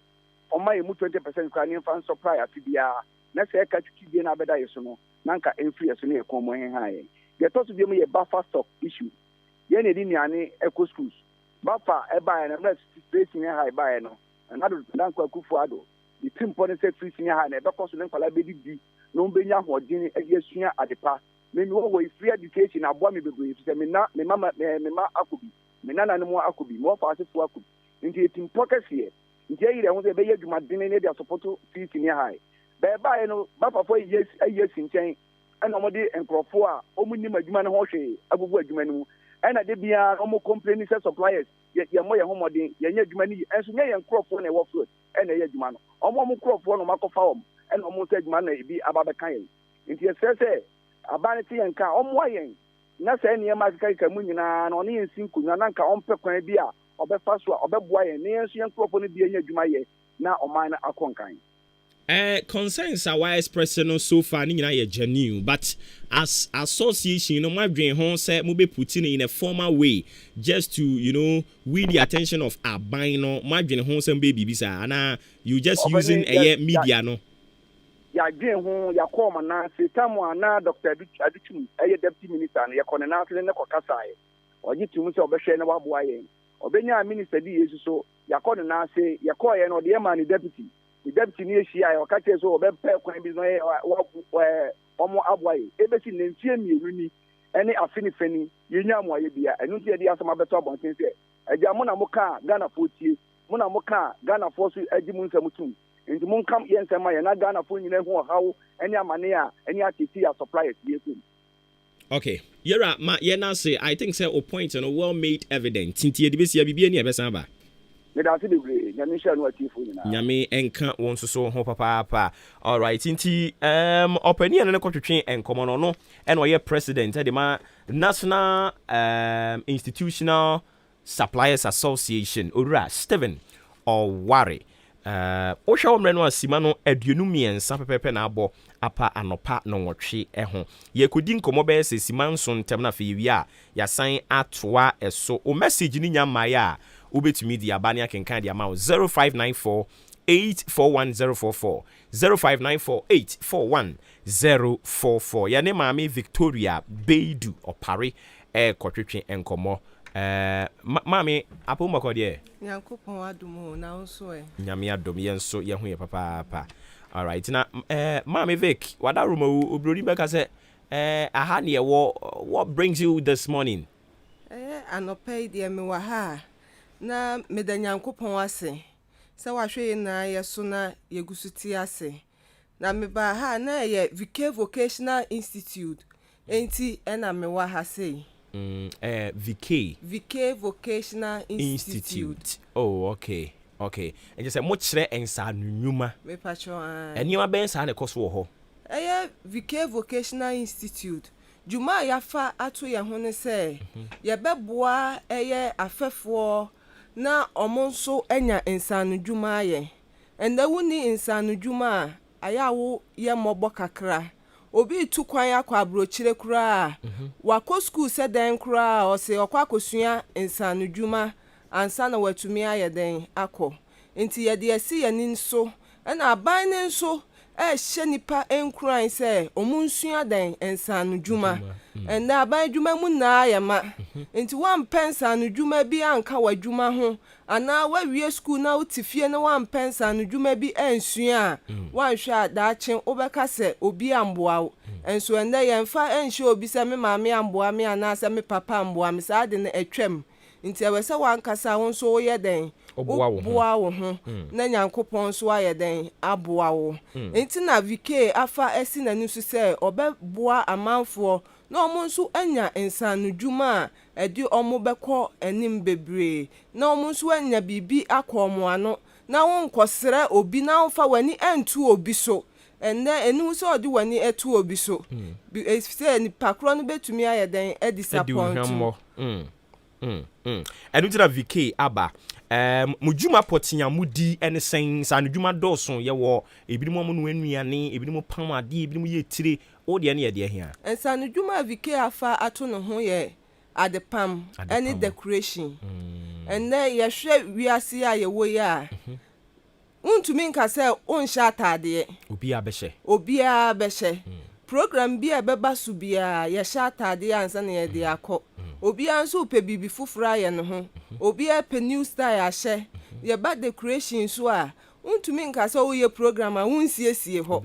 oma ye mu 20% ka ne fan supply afibia na say ka twiki na beda yeso no na nka enfri yeso ne ye komo hen haye ye to so bi mu ye buffer stock issue ye ne di niane eco schools Bafa eba na na facing high by no and adu dan kwakufu ado the team point say facing high na ebe koso ne kwala be di no benya hodin e yesua adepa me wo free education abo me bebre fi say me mama akobi me nana ne mo akobi mo fa asefo akobi nti team pocket here nti ayi re ho say be yadwuma din ne dia support facing high be ba no bafa for yes nchen ana mo de enkrofo a omunni madwuma ne ho hwe agugu adwuma ne mu ana de bia omo complain say suppliers ye mo ye homodin ye nya adwuma ni enso nya ye enkrofo na wo float ana ye adwuma no omo enkrofo no makofa wom ana omo say adwuma na ebi ababa kan ye nti ye say abane ti yenka omo ayen na say ne ma ka mu nyina no ne yensin kunya na nka ompe kwan bi a obefa so a obeboa ye ne enso ye enkrofo no bi nya adwuma ye na oman na akonkan. Concerns are why expressing so far ni na ye genuine, but as association, you know, my dream home say mo be putting in a formal way just to, you know, win the attention of our buying no my dream home say baby bisa and you just using a media no. Ya dream home ya call na say tamu na Dr. Adichum deputy minister na ya kone na se ne kokasa ye. Oji tumu se obehwe na waboa ye. Obenya minister di yesu so ya kone na say ya call ye no de man deputy. The deputy near Shia or catches over Pekwan business where almost abway, everything in Tiemi, any affinity, you know, why you be a new idea some other trouble. A Jamona Moka, Ghana 40, Mona Moka, Ghana Force, Edmund Samutum, and the moon come here and Samaya, not Ghana for you know how any mania, any activity suppliers. Okay, you're right, Yena say, I think so, or point on a well made evidence. Tintia Dibisia Bibiani Besamba. Nyame enka won so ho papa. All right, inti opinion na kwatwetwe enkomo no and oye president de ma National Institutional Suppliers Association Ora Steven Oware o hwa omre no asima no aduonu miensa pepepe na abo apa anopa no nwotwe ho ye kodi nkomo be sesima nso ntem na fe wi a ya san atoa eso o message ni nyama ya ubetumi di abani akenkan di amount 0594 841044 0594 841044 ya ne maame Victoria Beidu Opare kotwetwe enkomo maame apo makode Nyankopon adumo na nso nyame adom ye nso ye ho ye papa. All right na maame Vic wada roma obrori beka se aha ne what brings you this morning anopai de me wa ha na meda Nyankopon ase se wahwe na yeso na yegusuti ase na me ba ha na ye VK Vocational Institute enti na me wa ha sei VK Vocational Institute. Oh, okay. And just say much ensa nunuma. Me pacho eniwa ben sa na koso ho. VK Vocational Institute. Juma yafa ato ye ho ne se ye beboa afefo na omonso enya insanu juma ye. Enda wuni insanu juma ayawo ye mobo kakra. Obi tu kwan akwa abrochire kura wako school se den kura o se okwa kosua insanu juma ansa na watumi aye den akọ enti ye de asi ye ninso na aban ne nso hye nipa enkran se omunsua den insanu juma na aban juma mu na aye ma enti wan pensanu juma bi anka wadwuma ho ana wawie school na utifie na wan pensanu juma bi ensua wan hwa daachen obeka se obi amboa enso enda yemfa enhye obi se me maame amboa me ana se me papa amboa me sa de na etwam nti awese wan kasa won so wo ye den oboa wo ho na Nyankopon so aye den aboa wo nti na VK afa esi na nusu se obeboa amanfo na omonso anya insanu juma edi omo beko enim bebre na omonso anya bibi akomo ano na won kosere obi na won fa wani entu obi so enne enu so odi wani etu obi so say ni pakro no betumi aye den e disappoint enu tira VK aba mujuma potinya mudi ene sen sanuduma doson ye wo ebinim mo no anuane ebinim pam ade ebinim ye tire o de ne ye de hia sanuduma VK afa ato no ho ye adepam any decoration enne ye hwe wiase a ye wo ya untumi nka se onsha atade obi abehye program bi e beba su bia ye sha atade ansa na ye de akọ obi anso pe bibi fufura ye ne ho obi e pe new style ahye ye ba decoration so a untumi nka so wo program a unsiesie ho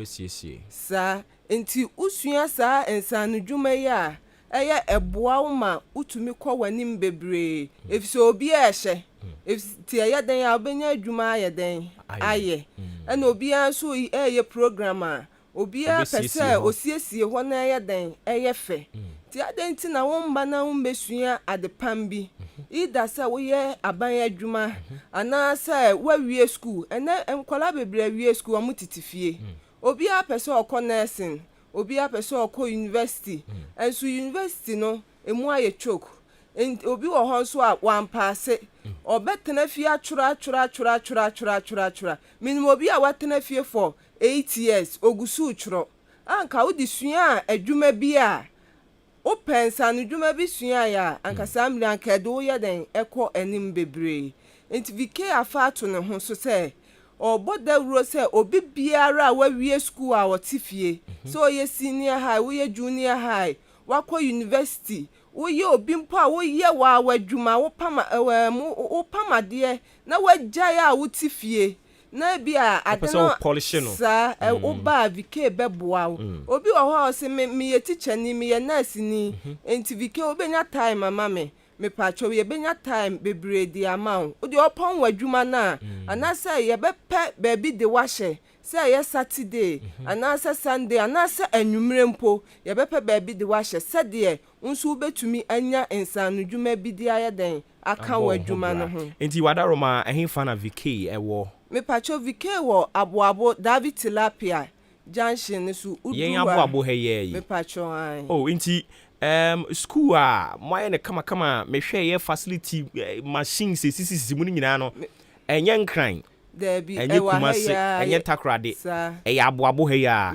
sa enti usua sa ensanu dwuma ya eye eboa wo ma utumi kɔ wanim bebre efise obi a hye efiti ya den ya obenya adwuma aye den aye na obi anso eye program a obi a pese osiesie ho na eye den eye fe ti adenti na wo mba na wo mbesua adepam bi ida sa wo ye aban adwuma ana sa wa wie school ena enkola bebre wie school amutifie obi a pese okɔ nursing obi a pese okɔ university enso university no emu aye choke obi wo ho so a wan pass obetena fie atwura minimum obi a watena fie for 8 years ogusu twro anka odi sua adwuma bi a o pensa no dwuma bi sua ya anka samli anka do ye den ekɔ anim bebre enti vk afa to ne ho so se oboda wuro se obi biara wa wie school a wotifie so ye senior high wo ye junior high wakɔ university wo ye obi mpo a wo ye wa wadwuma wo pama de na wagyae a wotifie na bia adeno sa o ba vk beboa obi wo ho se me ye teacher ni me ye nurse ni enti vk obenya time mama me pacho ye benya time bebre di amount o de opon wadwuma na anasa ye bepe baby de wahye say ye Saturday anasa Sunday anasa anwumre mpo ye bepe baby de wahye sede nso betumi anya ensanu dwuma bi di aye den aka wadwuma no ho enti wadaroma ahenfa na vk ewo me pacho vk wo aboabo David Tilapia junction su udu yen aboabo heye me pacho ai oh enti school a moye ne kama mehwe ye facility machines sisi mu nyina no enye nkran Debi enye kumase enye takrade e ya aboabo he ya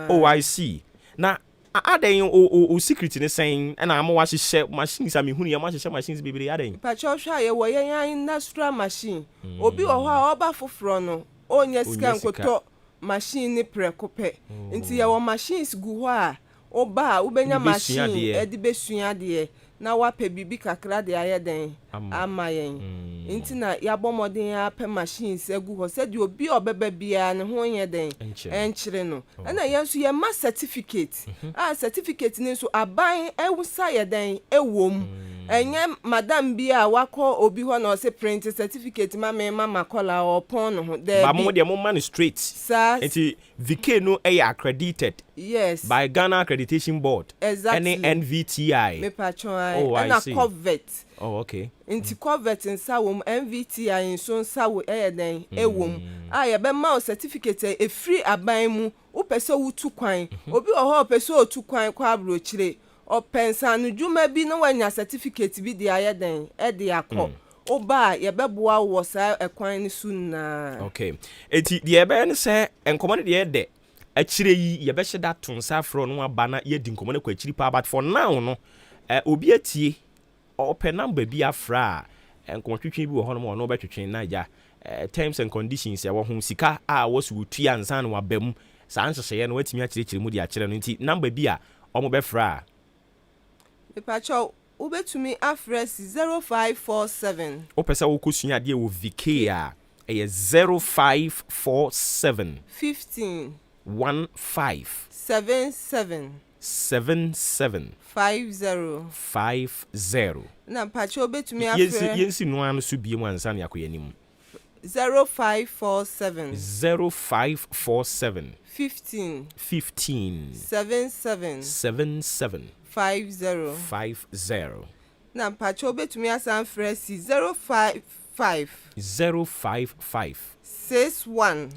oh I see na aden o secret ne saying na am wa hye machines a mehunu ya ma hye machines bibiri aden pacho hwa ye wo ye industrial machine obi wo ho a oba foforo no onye sika nkoto machine ne prekope nti ye wo machines gu ho a oba ubenya machine edi besua de na wape bibi kakra de ayeden amayen nti na yabomodin ya pe machines egu ho se de obi obeba bia ne ho yeden enchire no na yenso ye ma certificate certificate ni so aban ewusa yeden ewom enye madam bia wakọ obi ho na o se print certificate mama kola opon no ho de ba mo de mo man straight nti vk no accredited yes by Ghana Accreditation Board exactly. and NVTI me patron and a covet okay inti covet nsa wo NVTI nso nsa wo den ewom ye be ma certificate e free aban mu wo pese wo tu kwan obi ho pese o tu kwan kwa abrochire o pensa no dwuma bi no wanya certificate bi de ayeden e de akọ oba ye beboa wo sa ekwan ni sunna okay eti de ebe ne se enkomane de de achire yi ye be hye tonsa fro no aba na ye di nkomane kwa achiri pa but for now no obi atie open number bi afra enkomotwetwe bi wo ho no be twetwe na ja terms and conditions ya wo ho sika a wo su tua ansa na wabam sa anhyehye no watimi akire mu di akire no nti number bi a omo be fra Pacho ubetumi afres 0547 opesa wo kosua de wo VK a 0547 15 15 77 50 na pacho betumi afres yensi no an so biem ansa na yakoyanim 0547 15 77 50 na pacho betumi asan fresi 055 61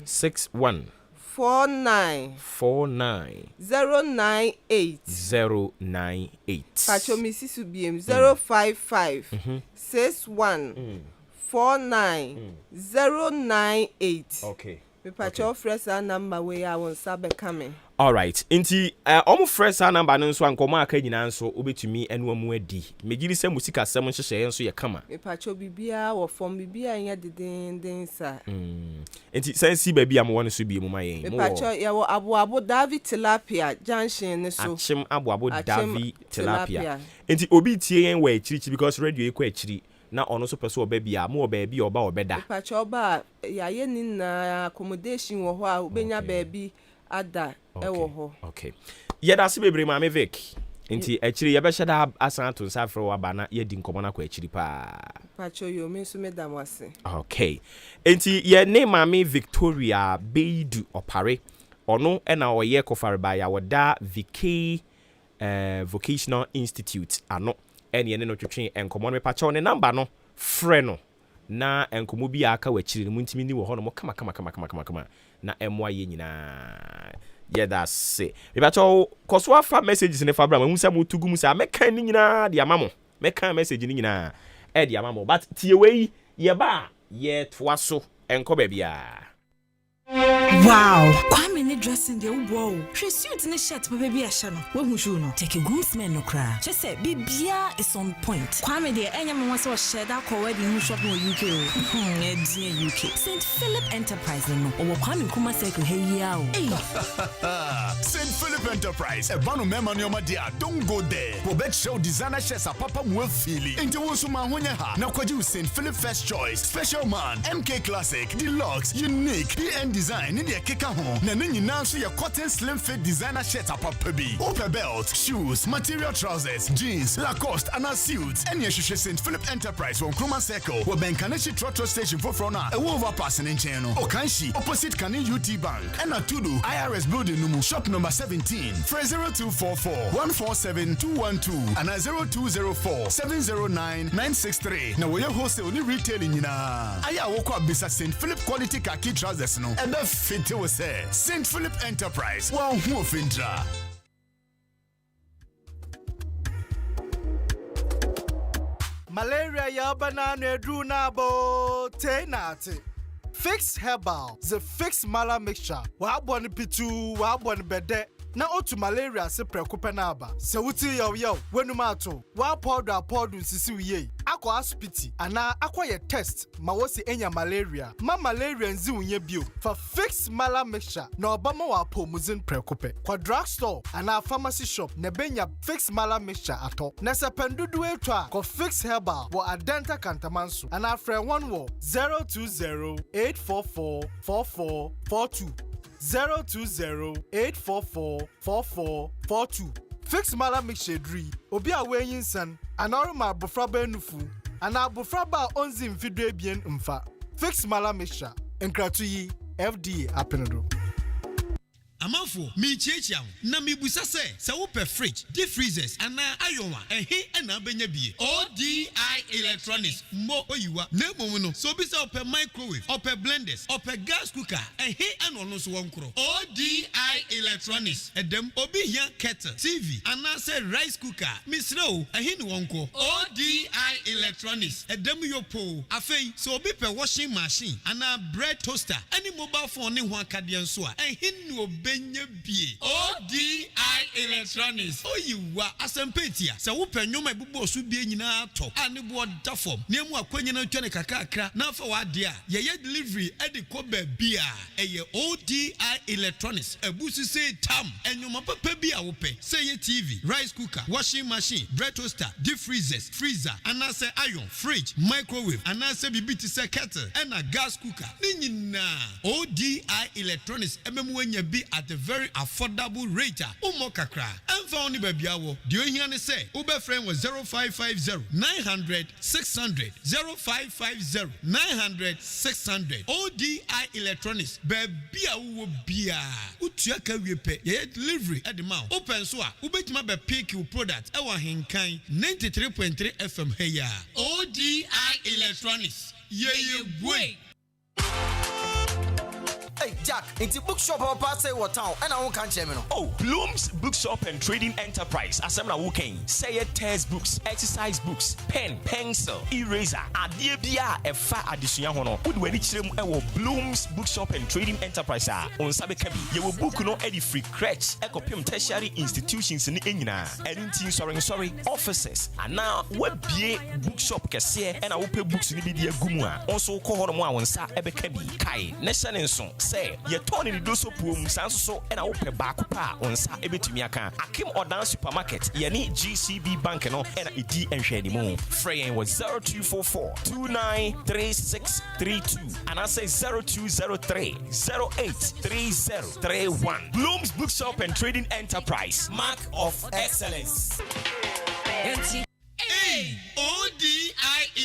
49 098 pacho misisu biem 055 61 49 098 okay me pacho fresa number we ya won sabe kame All right. Inti omu fresh number no so ankomo aka nyina nso obetumi enu omu adi. Megiri se musika sem nhyehyɛ nso ye kama. Me pacho bibia wo form bibia nya den sa. Inti sensi ba bia mo won so bi mu mayen. Me pacho ya wo Abuoba David Tilapia junction ne so. Achim Abuoba David Tilapia. Inti obi tie yen wa akiri because radio ekɔ akiri. Na ono so person oba bia mo oba bi oba obeda. Me pacho oba ya ye ni na accommodation wo ho a obenya baabi ada ewo ho. Okay. Yeda se bebre ma me Vic. Nti akiri ye be hyeda asan to nsa afro wa bana ye di nkomo na kwa akiri pa. Pacho yo me so medam wase. Okay. Nti ye ne mama Victoria Beidu Opare. Ono na oye kofare ba ya woda VK Vocational Institute ano. Ene ne no twetwe enkomo no pacho ne number no frɛ no na enkomo bi aka wachiri mu ntimi ni wo ho no kama na emwa ye nyina. Yeah, that's it. If I told Koswafa messages in the Fabra, Musamu to Gumusa, Mekan Nina, the Amamo, Mekan message in Nina, Eddie Amamo, but Tiaway, Yaba, yet Twaso, and Cobebia. Wow, Kwame ni dressing the wow. She suits in the shirt, baby. Ashano. When who should not take a groomsman no cry. Just say, Bibia is on point. Kwame the anyone wants to share that co-wedding who shop in UK. UK. St. Philip Enterprise no. Or Kwame Kuma Seko hey yao. St. Philip Enterprise. A banu mema ni omadia. Don't go there. Bobet show designer shirts a papa mwe feeling. Into wosuma hunyaha. Na kwaji St. Philip First Choice. Special Man. MK Classic. Deluxe. Unique. PN Design. In the keka home. Na nini nanso ya cotton slim fit designer shirt a papa bi. Upper belt. Shoes. Material trousers. Jeans. Lacoste. And suits. Any shushe St. Philip Enterprise. From Kruma Circle. Wabenkaneshi Trotro Station for Frona. A overpassing in channel. Okanshi. Opposite Kani UT Bank. And Tudu. IRS building numu. Shop number 17. For 0244 147 212 and 0204 709 963. Now we wholesale ni retailing na. Aya woko abisa St. Philip quality khaki trousers no. Ebe fit we say St. Philip Enterprise. Wa hu fintra. Malaria ya banana drew na bo tenate. Fix Herbal, the Fix Mala mixture. Wa boni pitu, wa boni bede. Na otu malaria se prekupe na aba. Se wuti yo wenu mato. Wa powder nsisi wiye. Akọ aspiti ana akọ ye test ma wo se enya malaria. Ma malaria nzi unye bio. For Fix Mala mixture na obama wa pomuzin prekupe. Kwa drugstore ana pharmacy shop na benya Fix Mala mixture ato. Na se pendudu etwa ko Fix Herbal wo adenta kantamanso. Ana frɛ 020-844-4442. 020-844-4442. Fix Mala mixture dri. Obi a wenyin san. Anorma bofraba enufu. Ana bofraba onzi mfidwe bien mfa. Fix Mala mixture. Enkratuyi FDA apenodo. Amanfo, mi chiechia na mi busa se wo per fridge, deep freezers ana ayonwa ehe na benya bie. ODI Electronics mo oyiwa na emu no so bi se per microwave, per blenders, per gas cooker ehe ana no so wonkro. ODI Electronics edem obi hia kettle, TV ana se rice cooker. Misro ehe ni wonko. ODI Electronics edem yopo afei so obi per washing machine ana bread toaster, any mobile phone ne ho akade nso a ehe ni obi Bie. ODI Electronics. Oyiwa asempetia. Se wo penwoma ebubo so bie nyina to. Ani bo da form. Nemu akwanya na twene kakakra. Na fa wa de a. Ye delivery e de ko ba bia. Eye ODI Electronics. Ebusu say tam. Enwoma papa bia wo pe. Say ye TV, rice cooker, washing machine, bread toaster, deep freezers, freezer, and say iron, fridge, microwave, and say bibi ti say kettle, and a gas cooker. Ni nyina. ODI Electronics. Ememwenya bi at a very affordable rate. Umo kakra. Emfa oni babiawo. Dio hiane say ube friend was 0550 900 600 0550 900 600 ODI Electronics. Babia uwo bia. Utuaka wepe. Ye delivery at the mouth. Open so ubetima be pick your product. Ewa AHENKAN 93.3 FM heya. ODI Electronics. Ye boy. Hey, Jack, it's a bookshop or pass what town, and I won't catch him. Oh, Bloom's Bookshop and Trading Enterprise. Asemna Wuken. Say it test books, exercise books, pen, pencil, eraser, adie bia efa adesua hono. Would we reach them Bloom's Bookshop and Trading Enterprise on Sabekabi. You will book no any free crèche, ekopim tertiary institutions in Engina. Anything sorry offices. And now we be bookshop kese and I will pay books in the gumwa. Also call on one sa ebekabi kai. Nation so say ye turn in the doso pum sanso and I will pay back on sa ebetimiaka. Akim Odan Supermarket. Ye need GCB Bank no and ID and share the moon. Fraying was 0244 293632 and I say 0203 083031. Bloom's Bookshop and Trading Enterprise. Mark of excellence. Hey, ODI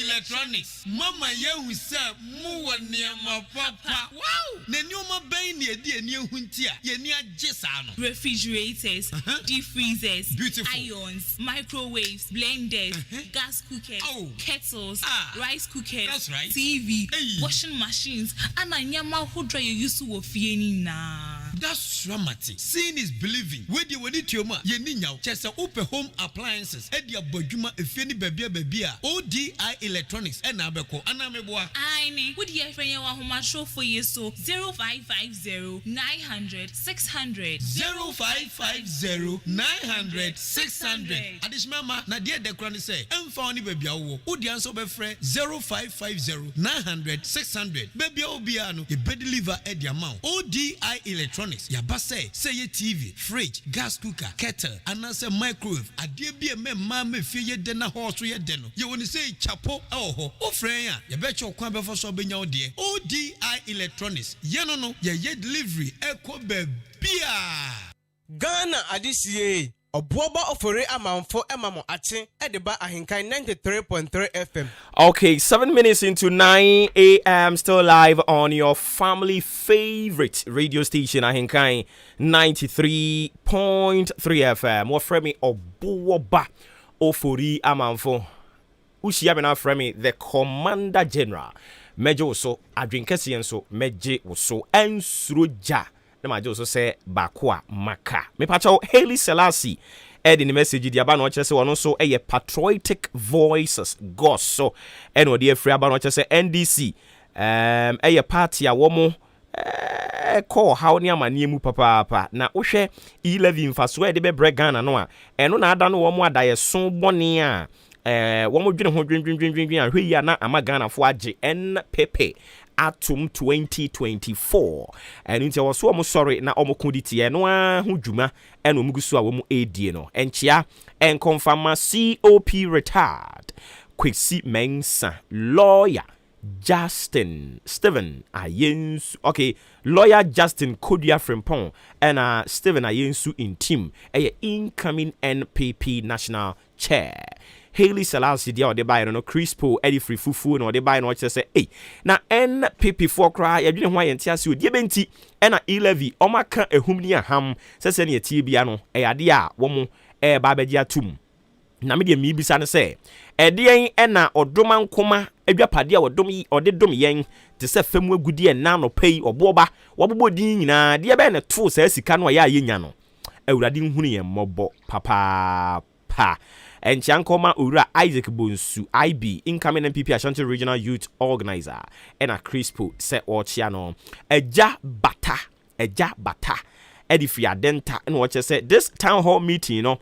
Electronics. Mama yehu say mu waniama papa. Wow. Ne nyoma ben ne edi eni ehuntia. Ye ni agesa no. Refrigerators, deep freezers, beautiful irons, microwaves, blenders, gas cookers, kettles, rice cookers, that's right. TV, washing machines, and anyama hodra you use to fie ni na. That's dramatic. Seeing is believing. Where do you need to ma? Ye ni nyaw. Chesa open home appliances. Edi abodwuma efie ni bebia. ODI Electronics. Ena abeko. Anameboa. Aini. Would ye friend ya wahoma show for you so 0550 900 600 0550 900 600. Adishmama na die dekrani say. Emfa oni bebia wo. Udi anso be friend 0550 900 600. Bebia obia no. Ye be deliver edi amount. ODI Electronics. Yaba say ye TV, fridge, gas cooker, kettle, and answer microwave. Adie bi me mama fie ye de na horse ye de no. Ye woni say chapo ho. O friend ya, ye bet your kwan be for so benya odie. ODI Electronics. Ye no ye delivery eko be bia. Ghana adisiye. Obuoba Ofori Amanfo emamo ache edeba AHENKAN933 FM. Okay, 7 minutes into 9 a.m. Still live on your family favorite radio station AHENKAN933.3 FM. What frame Obuoba Ofori Amanfo. Ushia me na frame the Commander General. Mejo so adrinkesi enso meje so ensroja. Na majo so say bakwa maka. Me pacho Haile Selassie edi ni message di aba no kire se wono so eye patriotic voices God so eno de afri aba no kire se NDC eye party a wo mo call how ni amane mu papa na wo hwe 11 faso e de be bre Ghana no a eno na ada no wo mo adaye so bone a wo mo dwene ho dwendwendwendwen a hwe ya na ama Ghana fo age NPP Atom 2024 and into was so sorry na omokuditi no hu dwuma eno mugusu a wo mu edie no enchia en confirm COP retired Kwesi Mensa lawyer Steven Ayensu okay lawyer Justin Kodia Frimpong and Steven Ayensu in team a incoming NPP national chair Haile Selassie dia ode buy no Crispo Eddie Free Fufu no ode buy no che say eh na NPP for cry ya dwene ho ayente ase odi benti e na 11 omaka ehumni aham sese ne tie bia no e ade a wo mo e ba bagia tum na me de mi bisa ne say e de en e na odoma nkoma adwapade a odom yi ode dom yen te se fam agudi e na no pei oboba wobobo din nyina de be ne to sa sika no ya yenya no awurade nhunu ye mobbo papa pa and Chankoma Ura Isaac Bonsu IB incoming MPP Ashanti Regional Youth Organizer and a Crispo se Ochiano Eja Bata Edifia Denta and what you said this town hall meeting you know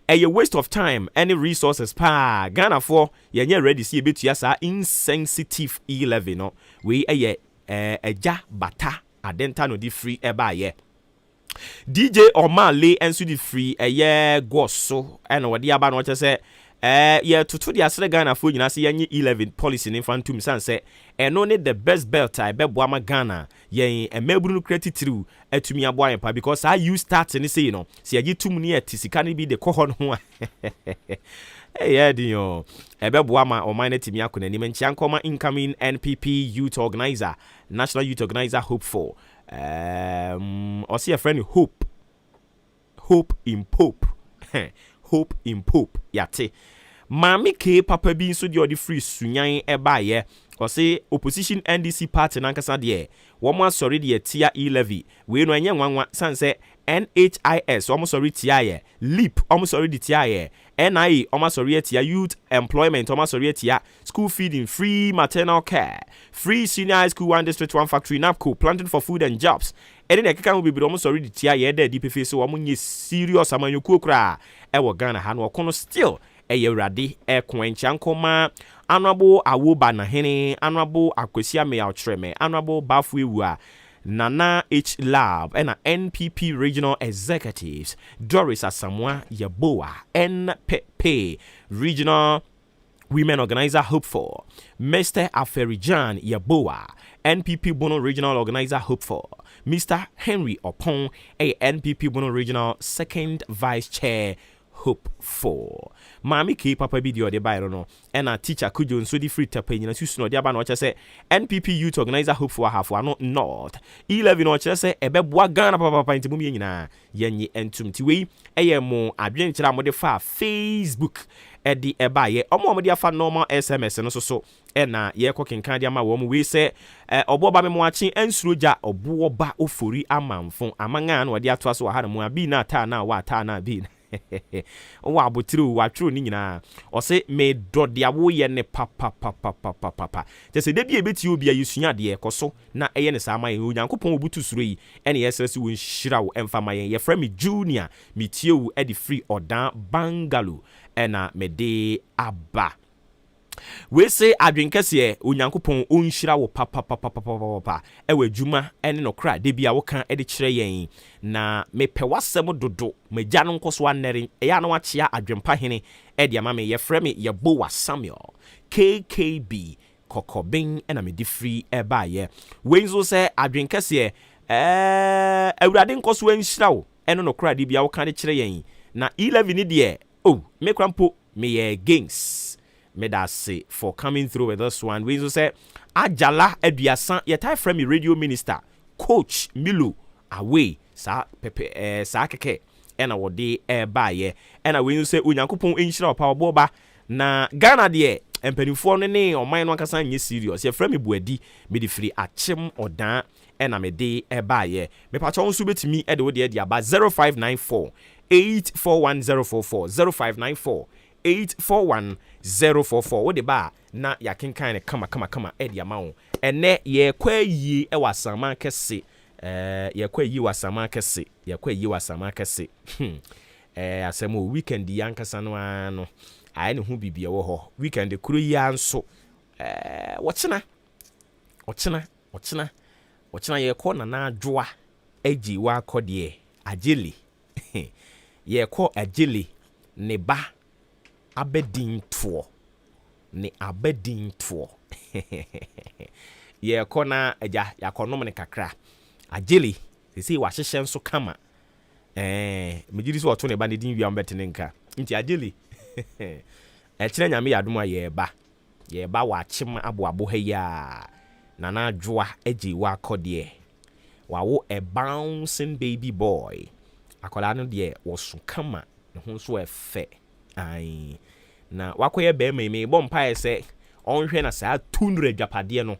a waste of time any resources pa Ghana for ye ready see bit yasa insensitive 11 no we Eja Bata Adenta no di free eba ye DJ Omale ensu di free goso and what the aba no say yeah to the asre Ghana for nyina say yenye 11 policy in front to san say no need the best belt I bebo ama Ghana yen emebru no credit through atumi aboa pa because I use start ni say you know say ye tum ni etisika ni bi de ko ho no yeah dio ebebo ama o mine timi akona ni menchia nkoma incoming NPP youth organizer national youth organizer hope for or see a friend hope in pope hope in pope yate mami ke papa bi so de odi free sunyan eba ye Ɔse opposition NDC party nankasa deɛ wɔn asɔre deɛ tia e-levy wei no ɛnyɛ nwanwa sanse NHIS wɔn asɔre tia yɛ LEAP wɔn asɔre de tia yɛ NIE wɔn asɔre tia youth employment wɔn asɔre tia school feeding free maternal care free senior high school 1 district 1 factory NAPCO planting for food and jobs ɛde na ɛkeka ho bibiri wɔn asɔre de tia yɛ ɛda deep face wɔn nyɛ serious amanyɔkuo koraa ɛwɔ Ghana ha no ɔkono still ɛyɛ awurade ɛkɔnkyɛnkɔma Honorable Awoba Nahene, Honorable Akwesia Meautreme, Honorable Bafwewa, Nana H. Lab, and NPP Regional Executives, Doris Asamoah Yaboa, NPP Regional Women Organizer Hopeful, Mr. Aferijan Yaboa, NPP Bono Regional Organizer Hopeful, Mr. Henry Opon, a NPP Bono Regional Second Vice Chair Hope for Mami K Papa Bidio de Byron and a teacher could you so the free taping and Susan or Diaban or say NPP Youth Organizer Hope for half one not 11 or say a bebwa Ghana Papa into Mumina Yenny and Tumtiwe AMO Adventure modify Facebook at the Ebaye or more media for normal SMS and also so and ye cooking candiama woman we say Obuoba watching and Sruja Obuoba Ofori Amanfo Amangan or the Atwas or Hadamu be not Tana Watana bin. Wa abotru wa tru ni nyina o se me dode awo ye ne papa te se de bia beti obi ayesua de ekoso na eye ne sama ye onyankopon obutu suro yi ene yesrese won hira wo emfa mayen ye fra me junior me tie wu e di free odan bangalo ena me de aba we say adwenkese onyankopon onhira wo papa ewe adwuma ene no kra de bia wo kan e de kire yen na mepewasem dodo magya no nkoso anere eya na wachia adwempa hene e de ama me ye frɛ me ye Boa Samuel KKB kokobin ena me di free e ba ye we nso say adwenkese awurade nkoso anhira wo ene no kra de bia wo kan de kire yen na 11 ni de me krampo me ye gains Medase for coming through with this one. We also say Ajala Eduasan yetai from me radio minister Coach Milo away sa pepe sa keke ena wode ba ye ena we say Onyankopon enhyira power boba na Ghana de empanifo no ne oman no akasa nye serious ye from me buadi me di free achem odan ena me de ba ye me pa chon so betimi e de wo de aba 0594 841044 0594 841044 wo de ba na yakenkan ne kama edi amawo ene ye kwayi e wasama kese ye kwayi wasama kese asemo weekend yankasa no ano aye ne hu bibia wo ho weekend kuro yi anso wochena ye ko na adwoa agi wa akode agili ye ko agili ne ba abedintoɔ ye kona eja yakonom ne kakra agili sisi wa hyehye nso kama megiri so oto ne ba ne din wiam betene nka nti agili kyerɛ nyame yadom a ye ba wa kyem aboabo ha ya na adwoa agi wa akɔde wa wo a bouncing baby boy akola no de woso kama ne ho so efe ai na wakoye be me bompa ese onhwe na saa 200 dwapade no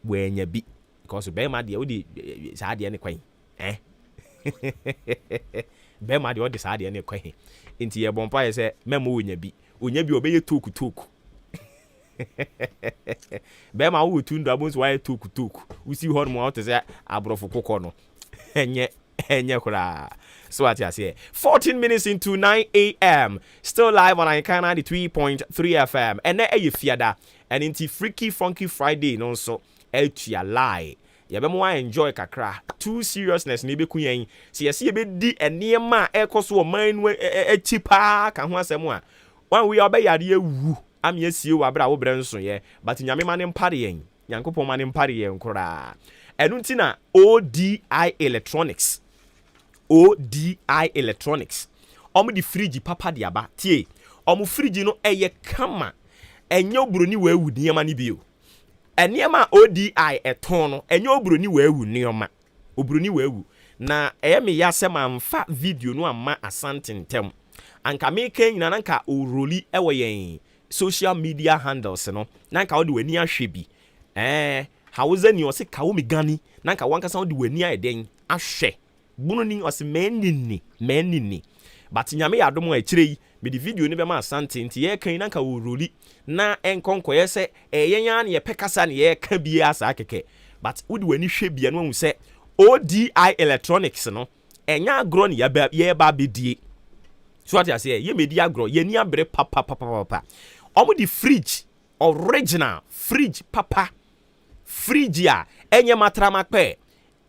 wanya bi because be ma de odi saa de ne kwan be ma de odi saa de ne kwan nti ye bompa ese memo wonya bi obeye toku be ma wo 200 abons why toku usi ho no mo say abrofo kokɔ no enye kura. So what you say? 14 minutes into 9 a.m. Still live on AHENKAN933.3 FM. And then you fiada and into Freaky Funky Friday no so etia lie. Ya be mo enjoy kakra. Too seriousness ni be kunyen. See you see be di enema ekoso man we chipa kan ho asem a. One we obeyade ewu. Am yesie wo abra wo bre nso ye. But nyame ma ne mpare yen. Yankopon ma ne mpare yen kura. Enu ntina ODI Electronics. ODI Electronics. Omo di fridge papa di aba. Tie. Omo fridge no eye kama. Enye obroni we ewu niema ni bio. Eniema ODI eton no enye obroni we ewu niema. Obroni we ewu. Na eye me yase ma mfa video no ama asante ntem. Anka me ken nyina nanka oroli ewo yen social media handles no. Nanka odi wani ahwe bi. hausa ni ose kawo me gani na nka wanka sa wo de wani ayeden ahwe bunu ni ose menini but nyame ya dom a kire yi me di video ni be ma asante nti ye kan na nka wo roli na enkonko ye se yenya na ye pekasa na ye ka bia asa keke but wo de wani hwe bia no hu se ODI Electronics no enya agro ni ye ba bedie so what you say ye medi agro ye ni abre papa omo di fridge original fridge papa fridge ya enye matramakpe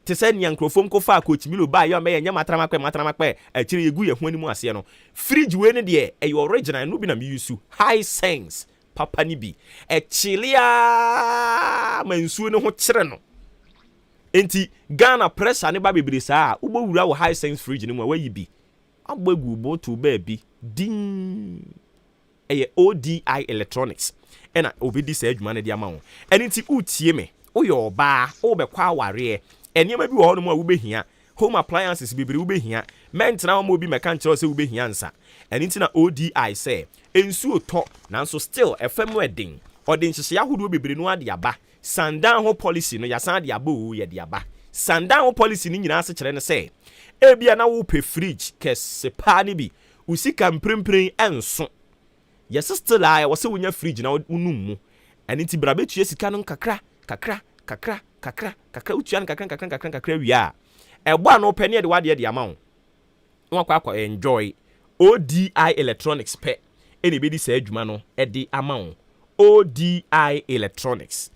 te se nya nkrofom ko fa coach milo ba yo me enye matramakpe akire yegu ye ho animu ase no fridge we ne de e original no bi na me use high sense papa ni bi e chilia mansuo ne ho kire no enti Ghana pressure ne ba bebre saa ubo wura wo high sense fridge ne mu ayi bi agbegu bo to ba bi din eye ODI Electronics ena obedi sa adwuma ne de ama wo enti utie me oyo oba obekwa aware eniema bi wo ho no mu a wobehia home appliances bebre wobehia mentena mo bi meka nkyerɛ sɛ wobehia nsa enti na ODI say ensuo to nanso still FM wedding ɔde nhyehyɛ ahodo bebre no ade aba sandan ho policy no yasan de aba o ye de aba sandan ho policy ni nyina ase kyerɛ ne sɛ ebia na wo pe fridge kese pa ni bi usika mprempren enso yes still I was say wonya fridge na unum mu eni ti bra betue sika no kakra utua kakra wia ebo ano pe ne de wade de ama wo no akwa enjoy ODI Electronics pe eni be di sa adwuma no e de ama wo ODI Electronics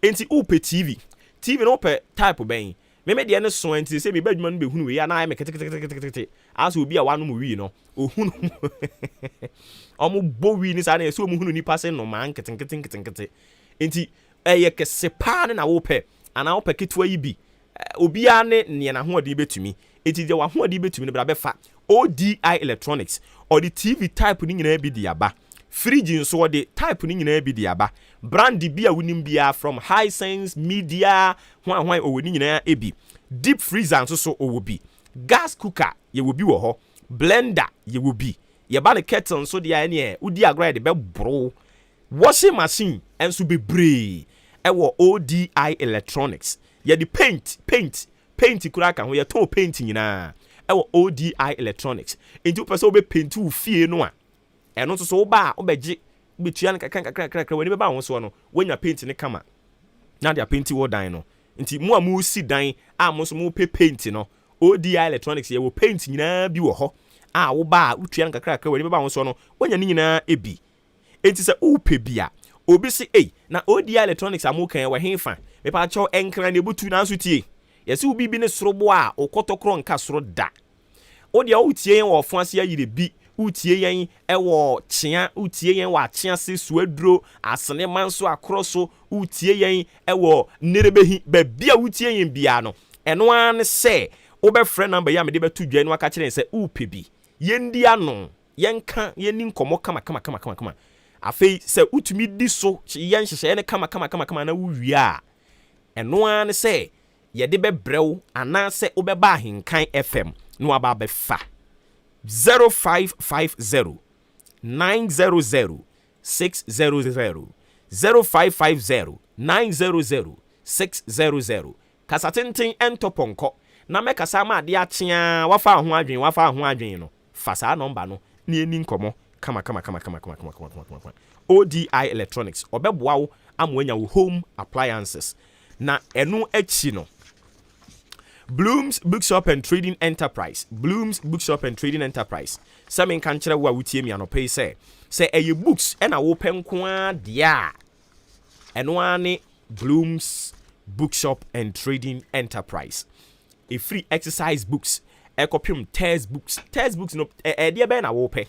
enti upe TV no pe type ben me de ne so enti se me badwuma no behunu we ya na me kete aso obi a wanu mu wi no ohunu omo bo wi ni sa na so omo hunu ni passe no man kete enti eye kese pa ne na wo pe ana wo pe ketwa yi bi obi a ne na ho ode betumi enti de wa ho ode betumi ne bra be fa ODI Electronics or the TV type ni nyina bi di aba fridge nso de type ni nyina bi di aba brand bi a wunim bia from Hisense Media hwan owoni nyina ebi deep freezer nso so owobi gas cooker ye wobi wo ho blender ye wobi ye ba ne kettle nso de ane udi agro de be bro washing machine enso be bree ewo ODI Electronics ye the paint kura kan ho ye ton paint nyina ewo ODI Electronics enti person obe paint wo fie no a eno nso so ba obeje betua ne kakra wani be ba ho so no wanya paint ne kama na dia paint wo dan no nti mu a mu si dan a mo so mu pe paint no ODI Electronics ye wo paint nyina bi wo ho a wo ba utua ne kakra wani be ba ho so no wanya ne nyina ebi enti se upe bia obi si na ODI Electronics amukan we henfa me pa cho enkran ne butu na so tie yesi ubi bi ne sorobo a okotokro nka soro da odi a utie wo fo ase ayire bi utie yen ewo chia utie yen wa chia se suaduro asene manso akroso utie yen ewo nerebehi ba bia utie yen bia no eno an se wo be frɛ number ya me de betu dwa no aka kire se upebi yendi ano yenka yeni nkomo kama afei se utumi di so yen hyehyɛ ne kama na wuwia eno an se ye de be brew anase wo be ba AHENKAN FM no aba be fa 0550 900 600 0550 900 600 kasatenten entoponko na mekasa ma ade akyea wafa ho adwen no fa saa number no na eni nkomo kama ODI Electronics obeboa wo amwanya wo home appliances na enu achi no Bloom's Bookshop and Trading Enterprise. Some can tell what we team no pay say a books and a open kwa dia. And one Bloom's Bookshop and Trading Enterprise. A free exercise books, a copium test books no dear ben a open.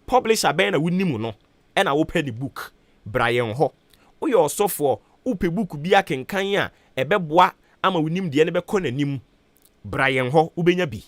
Publisher ben a winnimu no and a open the book. Brian Ho. O your software upe book bia kenkanya e beboa ama wonim de ne be kɔ nanim Brian ho ubenya bi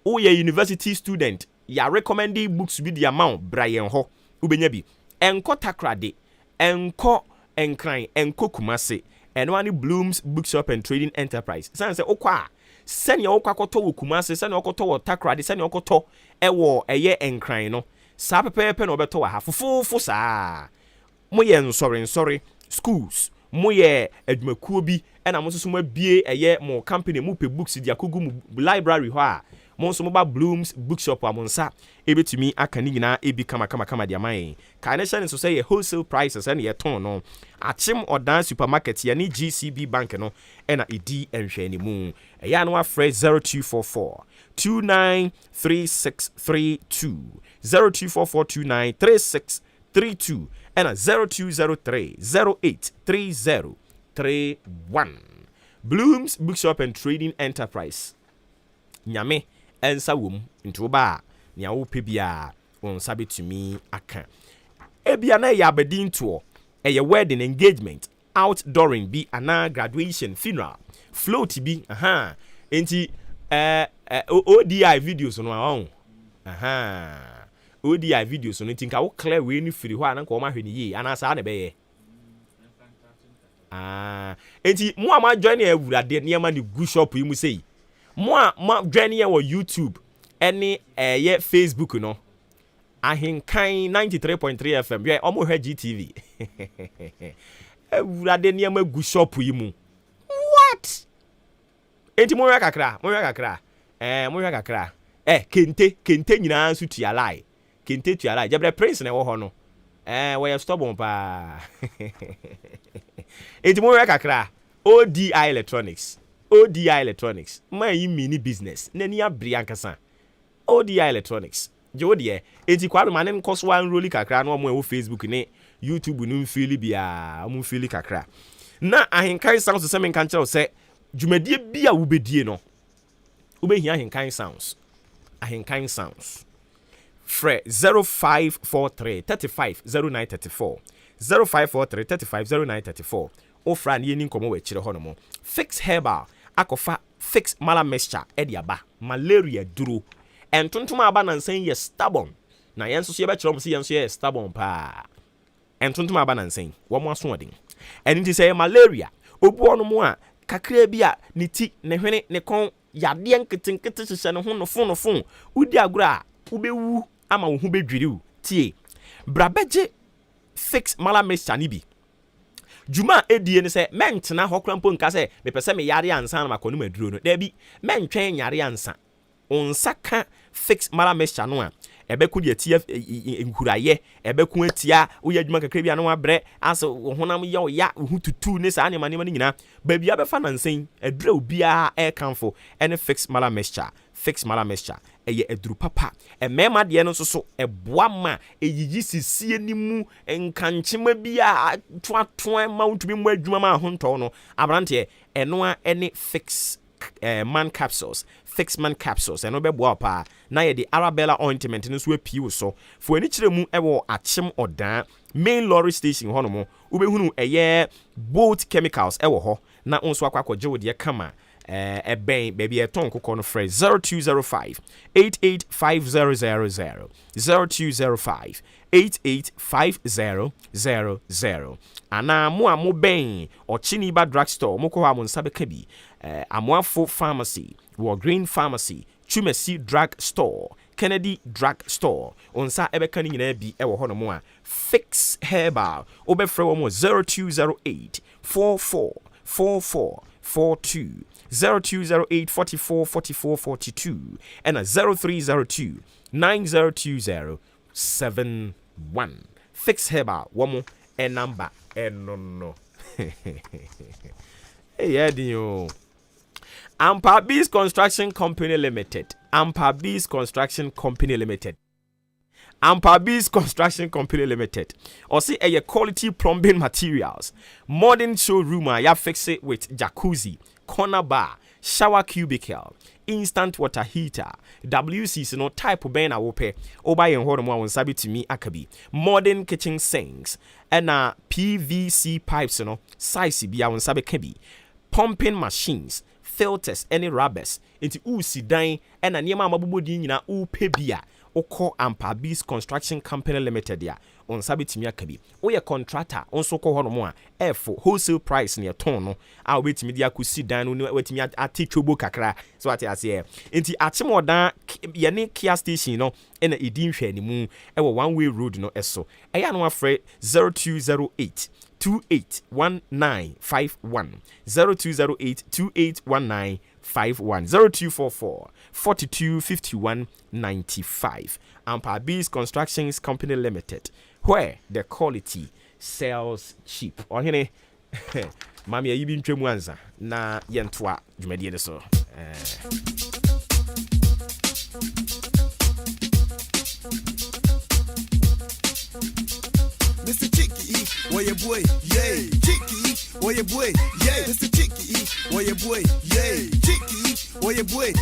o ye university student ya recommending books bi the amount Brian ho ubenya bi enko takrade enko enkran enko kumase eno ani Bloom's Bookshop and Trading Enterprise san se okwa sene okwa koto wo kumase sene okoto wo takrade sene okoto ewo eye enkran no sa pepepe no beto wa ha fufufu saa moyɛ nsɔre schools moyɛ adwumakuo bi ɛna mo nso mo abie ɛyɛ mo company mo pe books di akogu mo library hɔ a mo nso mo ba Blooms bookshop a mo nsa ebetumi aka ni nyina ebi kama de aman ka ne hyɛ ne so sɛ yɛ wholesale prices ɛna yɛ ton no akyem ɔdan supermarket yɛ ne GCB bank no ɛna edi nhwɛ ne mu ɛyɛ ano afrɛ 0244 293632 0244293632 and a 0203-083031. Blooms Bookshop and Trading Enterprise. Nyame ensa wom ntoba nya wo pebia on sabe to me aka. Ebia na ya abedin to a wedding engagement, outdooring bi ana graduation funeral, float bi enti ODI videos no awon. ODI videos no think I will clear we ni free hɔ anka o ma hwɛ ni yi anasa na bɛyɛ enti mo ama join awurade niam ni gu shop yi mu sei mo ma join ye wɔ YouTube ɛne ɛyɛ Facebook no ahenkan 93.3 FM yɛ ɔmo hwɛ GTV awurade niam gu shop yi mu what enti mo hwɛ kakra mo hwɛ kakra kente nyina nso tua lie kente tua lie jebre prince na wo ho no we stubborn pa enti mo we kakra ODI electronics my mini business nani abri ankasa ODI electronics je de enti kwado manen nkoso wan roli kakra no mo e wo Facebook ne YouTube no mfili bia mo mfili kakra na ahenkan sounds se men kan kire se dwumadie bia wo bedie no wo behia ahenkan sounds Fre 0543 35 0934 0543 35 0934 ofra ne yeni nkomo we kire ho no mo fix herbal akofa fix mala mixture ediaba malaria duro entontom aba nansan ye stubborn na yenso so ye be kire mo se yenso ye stubborn pa entontom aba nansan wo mo aso odin enti say malaria obuo no mo a kakra bi a ne ti ne hwene ne kon yade nketenkete hyehyɛ ne ho no fon udi agora ubewu ama wo ho bedwiriw tie brabeje fix mala mixture ni bi juma edie ne sɛ mentena hɔ krampo nka sɛ mepɛ me yare ansa na makɔ no maduro no da bi mentwɛn yare ansa onsaka fix mala mixture no a ebeku de atia nkuraye ebeku atia wo yadwuma kakra bia no abrɛ as honam ye ya hu tutu ne saa ne manema ne nyina ba bia befa nansen adura obia kanfo ene fix mala mixture eye aduru papa emema de no so eboa ma eyiyi sisie ni mu nkanchema bia toatoa ma untumi mu adwuma ma hontɔ no abrante eno a ene fix man capsules eno beboa pa na ye the Arabella ointment no so apii wo so fo ani kire mu ewo akyem odan main lorry station ho no mo ubehunu eye both chemicals ewo ho na onso akwakoje wo de kama ben baby eton kokɔ no fresh 0205 885000 0205 885000 ana mo ben ochiniba drugstore mo ko ha mo nsa beka bi amoafo pharmacy War Green Pharmacy Chumesi Drug Store Kennedy Drug Store onsa ebeka ni nyina bi ewo ho no mo a fix herbal obefre wo mo 0208 444442 0208 444442 and a 0302 902071 fix herbal womo e number no hey edin Ampabis Construction Company Limited. Ampabis Construction Company Limited. Or see a quality plumbing materials. Modern showroom ya fix it with jacuzzi, corner bar, shower cubicle, instant water heater, WC no type of ben awope. Oba yen hodo mo sabi to me akabi. Modern kitchen sinks and PVC pipes no size bi ya sabi kebi. Pumping machines, filters, any rubbers, into si dan and a niema mabudi nyina u pebia. Oko Ampabis Construction Company Limited ya on sabitimi akabi oye contractor onso ko hono mo a efo wholesale price near ton no a obetimi dia kusi dan no wetimi atitwobo kakra so ati ase enti atemodan ye ne Kia station no ena edin hwe ni mu ewo one way road no eso eya no afre 0208 281951 0208 281951 0244 425195 Ampabis Constructions Company Limited, where the quality sells cheap. Or here, Mami, you been Tremwanza na Yentwa, Jumedi so. Mr. Chicky, where your boy, yay, Chicky, where your boy, yay, Mr. Chicky, where your boy, yay, Chicky, where your boy.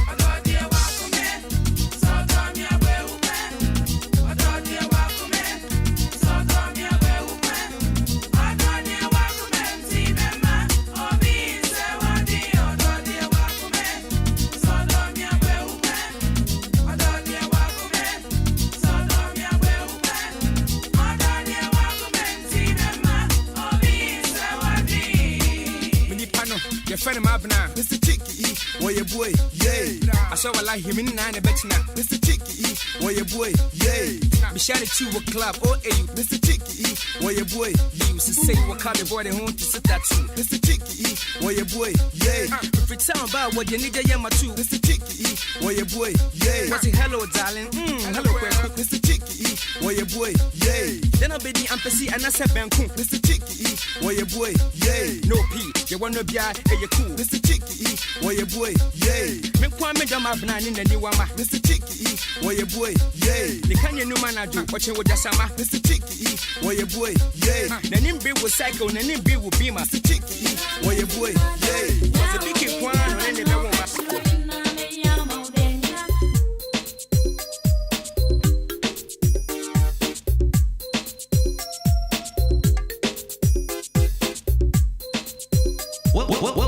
Friend of mine, Mr. Chicky, where your boy, yay. I saw a like him in 9 betina. Mr. Chicky, where your boy, yay. Be shouted to a club, or a Mr. Chicky, where your boy, you used to say what kind of boy they want to sit that too. Mr. Chicky, where your boy, yay. If it's time about what you need, I am too. Mr. Chicky, where your boy, yay. What's it, hello, darling? Hello, Mr. Chicky, where your boy, yay. Then I'll be the empathy and I said, Banku. Mr. Chicky, where your boy, yay. No P, you want to be a cool. Mr. Chicky, where your boy, yay. Me kwame dama bna ni nani wama. Mr. Chicky, where your boy, yay. Ni kanye no manaju, watching with sama. Mr. Chicky, where your boy, yay. Nani be with cycle, nani be with bima. Mr. Chicky, where your boy, yay. Was a big one or any be woman.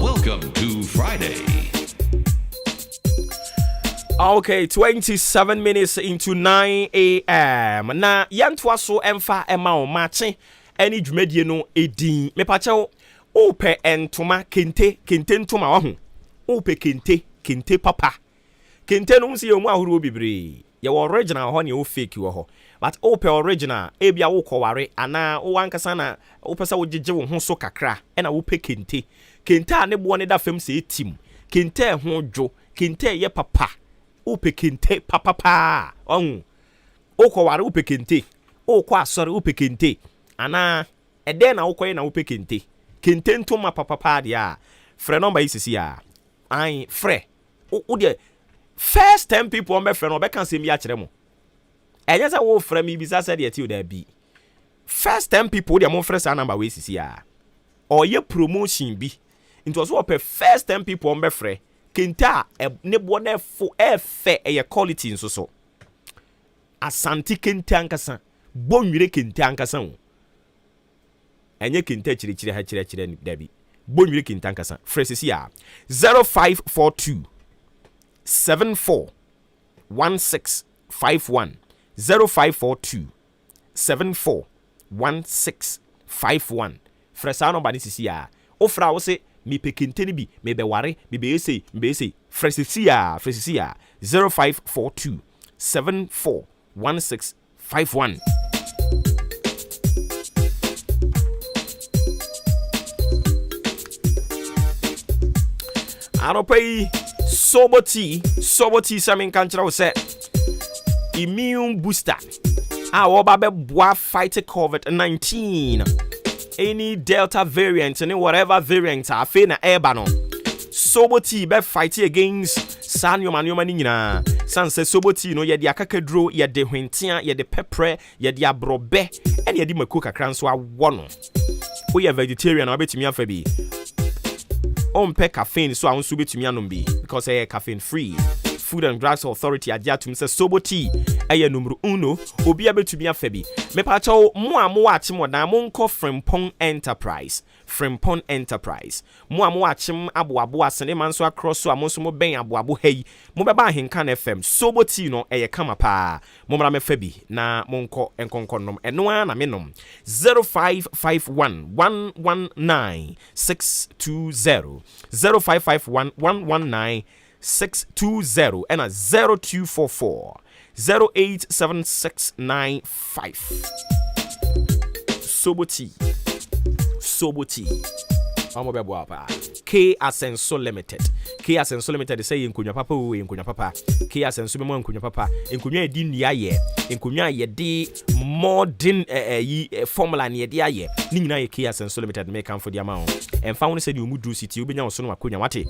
Welcome to Friday. Okay, 27 minutes into 9 a.m. Na yantwa so emfa ema o mache any dwumadie no edin. Me pache o pe entoma kente ntoma wa ho. O pe kente papa. Kente no nsi yomu ahuru bibre. Ye original ho ne o fake wo ho. But o pe original e bia wo koware ana o wankasa na o pesa wo gege wo ho so kakra e na wo pe kente a ne bo ne da fam se etim kente ho dwo kente ye papa o pe kente papa o koware o pe kente o kwa asore o pe kente ana e de na wo koye na wo pe kente ntoma papa dia frɛ number isisi a ai frɛ o de first 10 people on be frɛ no be kan se mi a kyerɛ mo enye say wo frɛ mi bisa said yet you there be first 10 people they mo frɛ sa number we sisi a or ye promotion bi into also per first 10 people on be frɛ kenta ne bo na fo efe e quality nso so asanti kenta ankasa bonwire kenta ankasa wo enye kenta chirichiri ha chirichiri ni da bi bonwire kenta ankasa frɛ sisi a 0542 741651 0542 741651 fresa no ba ni sisi a ofra wo se mi pekente ni bi me be ware me be say fresa 0542 741651 Aropei Soboti samin kanchira wo se immune booster. Our baby boy fight COVID-19. Any Delta variant, any whatever variant, I feel na ebano. Soboti be fight against Sanyo Mani na. Sanse Soboti no ye di akakedro, ye de hwentia, ye de pepper, ye di abrobe, and ye di makuka kranso a wono. We are vegetarian, I bet me a febi. On pe caffeine, so I won't subit to me bi because I caffeine free. Food and Drugs Authority agya tum sɛ Soboti ɛyɛ numero 1 obi abetumi afebi me pa cho mo achi mo dan mo nkɔ Frimpong Enterprise mo achi aboabo asene man so across so amonso mo ben aboabo hei mo beba Ahenkan FM Soboti no ɛyɛ kama pa mo mra me febi na mo nkɔ enkonkonnom ɛno a na menom 0551 119 620 0551 119 620 and a 0244 087695 Soboti Amo bebo apa K Asenso Limited they say nkunya papa o nkunya papa K Asenso be mo nkunya papa nkunya edi ndia ye nkunya ye di modern formula ne ye aye ni nyina ye K Asenso Limited make am for dia ma o emfa won se di omudu city obenya so no akonya wate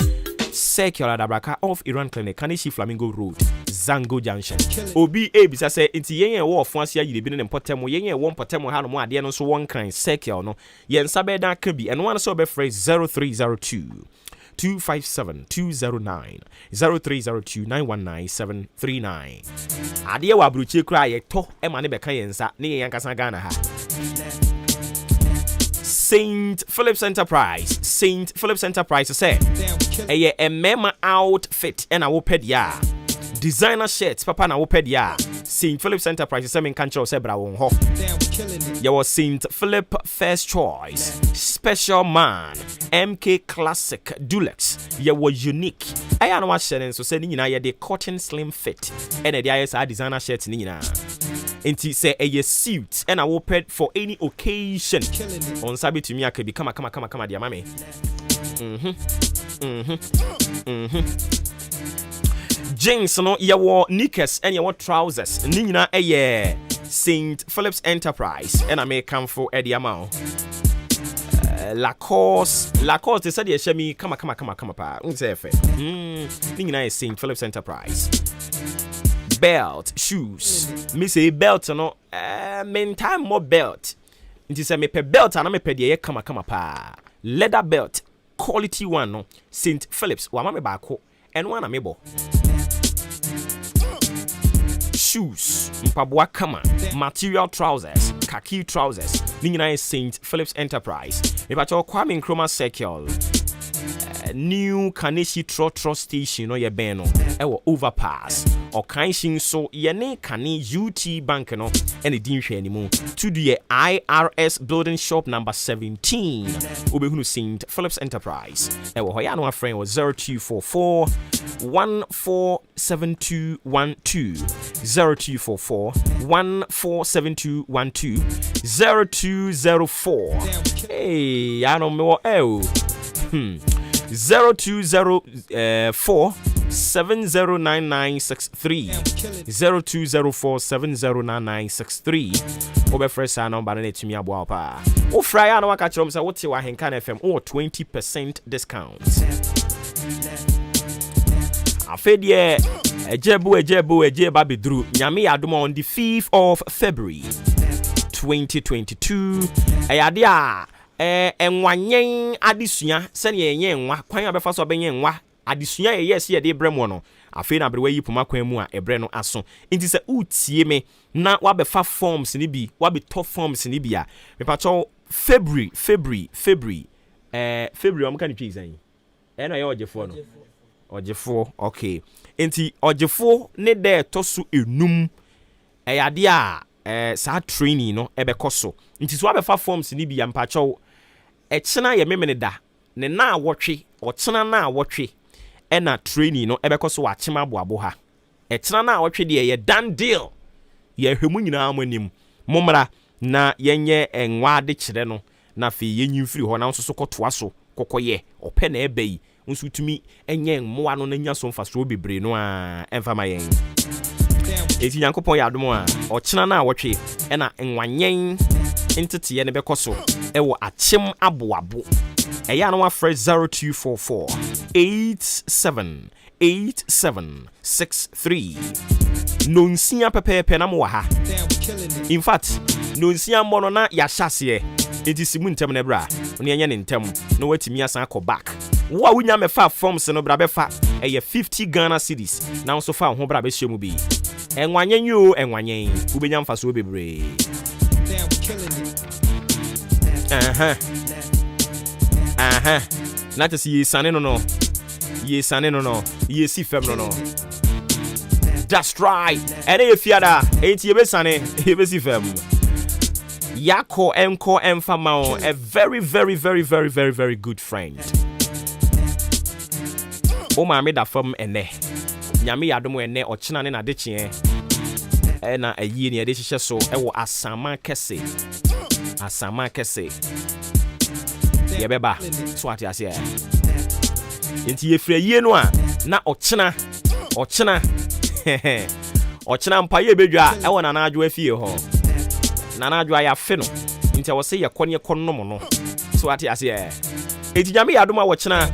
Circular Dabraka of Iran Clinic Kanishi Flamingo Road Zango Junction Obi ebisa say inti yen wo ofo asia yire bi ne potemo yen wo potemo ha no mo ade no so won kan circle no yen sabe da ka bi eno one so be phrase 0302 257 209 0302 919 739 ade wa abruchi kura ye to e ma ne be kan yen sa ne yen kasa Ghana ha St. Philip's Enterprise say a mema outfit and a woped ya designer shirts papa na woped ya St. Philip's Enterprise say men kancho say bra won ho your St. Philip First Choice Special Man MK Classic Deluxe your unique I know what share so say ni nyina ye de cotton slim fit and the IS designer shirts ni nyina Inti say a suit and a woped for any occasion. On sabi to me I could be kama dear mommy. Jeans no yawo knickers and yawo trousers. Nina a St. Philip's Enterprise and I may come for Eddie Amao. Lacoste they said they share me kama pa. Nina is St. Philip's Enterprise. Belt, shoes. Me say belt no main time more belt. Inti say me pe belt and me pe de kama pa. Leather belt, quality one no. St. Philip's wa ma me ba ko. And one amebo. Shoes, mpaboa kama, material trousers, khaki trousers. Ni nyina St. Philip's Enterprise. Me ba cho Kwame Nkrumah Circle. New Kaneshi Trotro Station no ye ben no ewo overpass or kanshin so ye ne Kane UT Bank no ene din hwe animu to the IRS building shop number 17 obehunu St. Philip's Enterprise ewo ho ya no friend was 0244 147212 0244 147212 0204 hey I don't know 0204 709963 0204 709963 Obe fresh number na etumi aboa pa o fry na waka kire say wote wa Ahenkan FM o 20% discount afedie ejeba bedru nyame yadom on the 5th of February 2022 ayade a enwanyen adesua se ne yenye enwa kwan abefa so benye enwa adesua yes ye de brem no afi na brewa yi poma kwan mu a ebre no aso nti se utie me na wabefa forms ni bi wabe top forms ni bi a me pacho February amka ni twizan na ye ojefo no ojefo okay nti ojefo ne de tosu enum eyade a sa training no ebekoso nti so wabefa forms ni bi ya mpacho echena ye memene da ne na awotwe ochena na awotwe ena training no ebekoso wa chema boabo ha echena na awotwe de ye done deal ye hwemu nyina amanim momra na yenye enwa de kire no na fe yenyimfiri ho na nso so kotoa so kokoye ope na ebai nso tumi enye mmoa no na nya so mfaso bebre no a emfama yen eti nyankopon ya adom a ochena na awotwe ena enwanyen entity ye ne bekoso ewo achem aboabo eya no wa fresh 0244 878763 nonsia pepepe na mo ha in fact nonsia mmono na ya hyase enti simu ntem na bra oni enye ne ntem no watimi asan ko back wo a wunya me fa forms no bra be fa ɛyɛ 50 Ghana cedis na nso fa ho bra bɛhyɛ mu bi enwanyen yo enwanyen ubenya mfaso bebre Not to see ye sane no ye sane no ye si fem no that's right ene ye fiada enti ye be sane ye be si fem yako enko emfama a very very very very very very good friend o ma me da fam ene nyame yadom ene ochina ne na de chie na ayi ne de hihye so e wo asama kese ye beba so ati ase enti ye frɛ yie no a na ochina ochina mpa ye bedwa e wo na na adwo afie ho na na adwo ya fe no enti wo se ye kɔne kɔnom no so ati ase enti nyame yadom a wochina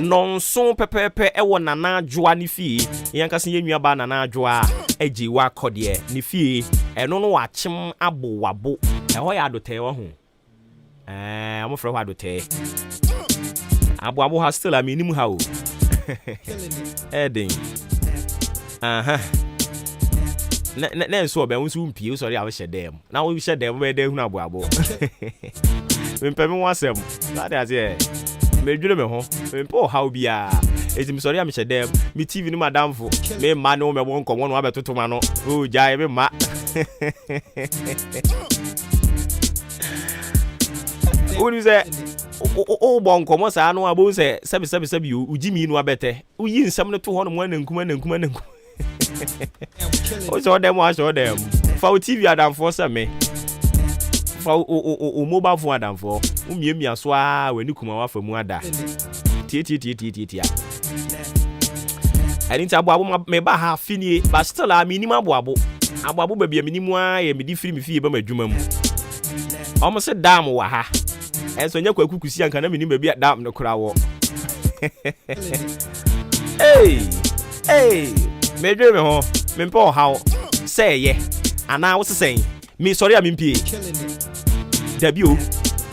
nonso pepepe e wo na na adwo ani fie yankase ye nua ba na na adwo a eji wa kɔde ni fie eno no wachim abo wabo e ho ya adote wo ho I'm afraid what to tell. Abu has still a minimum how. Edding. So be won soon pio sorry I will share them. Now we share them where they hu abu. Me pemi wasem. That is here. Me dwule me ho. Me po how bia. Etim sorry am share them. Me TV no madam fo. Me ma no me won komo no abetoto ma no. Oh jai me ma. What is that? Oh, bon, come on, I know about say, sebi, Jimmy, no abete. We in some to one and kuman. Oh, so them watch all them. For TV, Adam for some me. For mobile phone, Adam for. Me aswa when you come out from Mwada. Tia. I didn't about me ba half fini, but still a minimum wabo. Ababu baby a minimum, a midi free me fee by my jumum. Almost a damn waha. And so you could see and can be at damn no crowd. Hey, me dream home, me poor how say ye, and I was saying, me sorry I'm in P. Debut,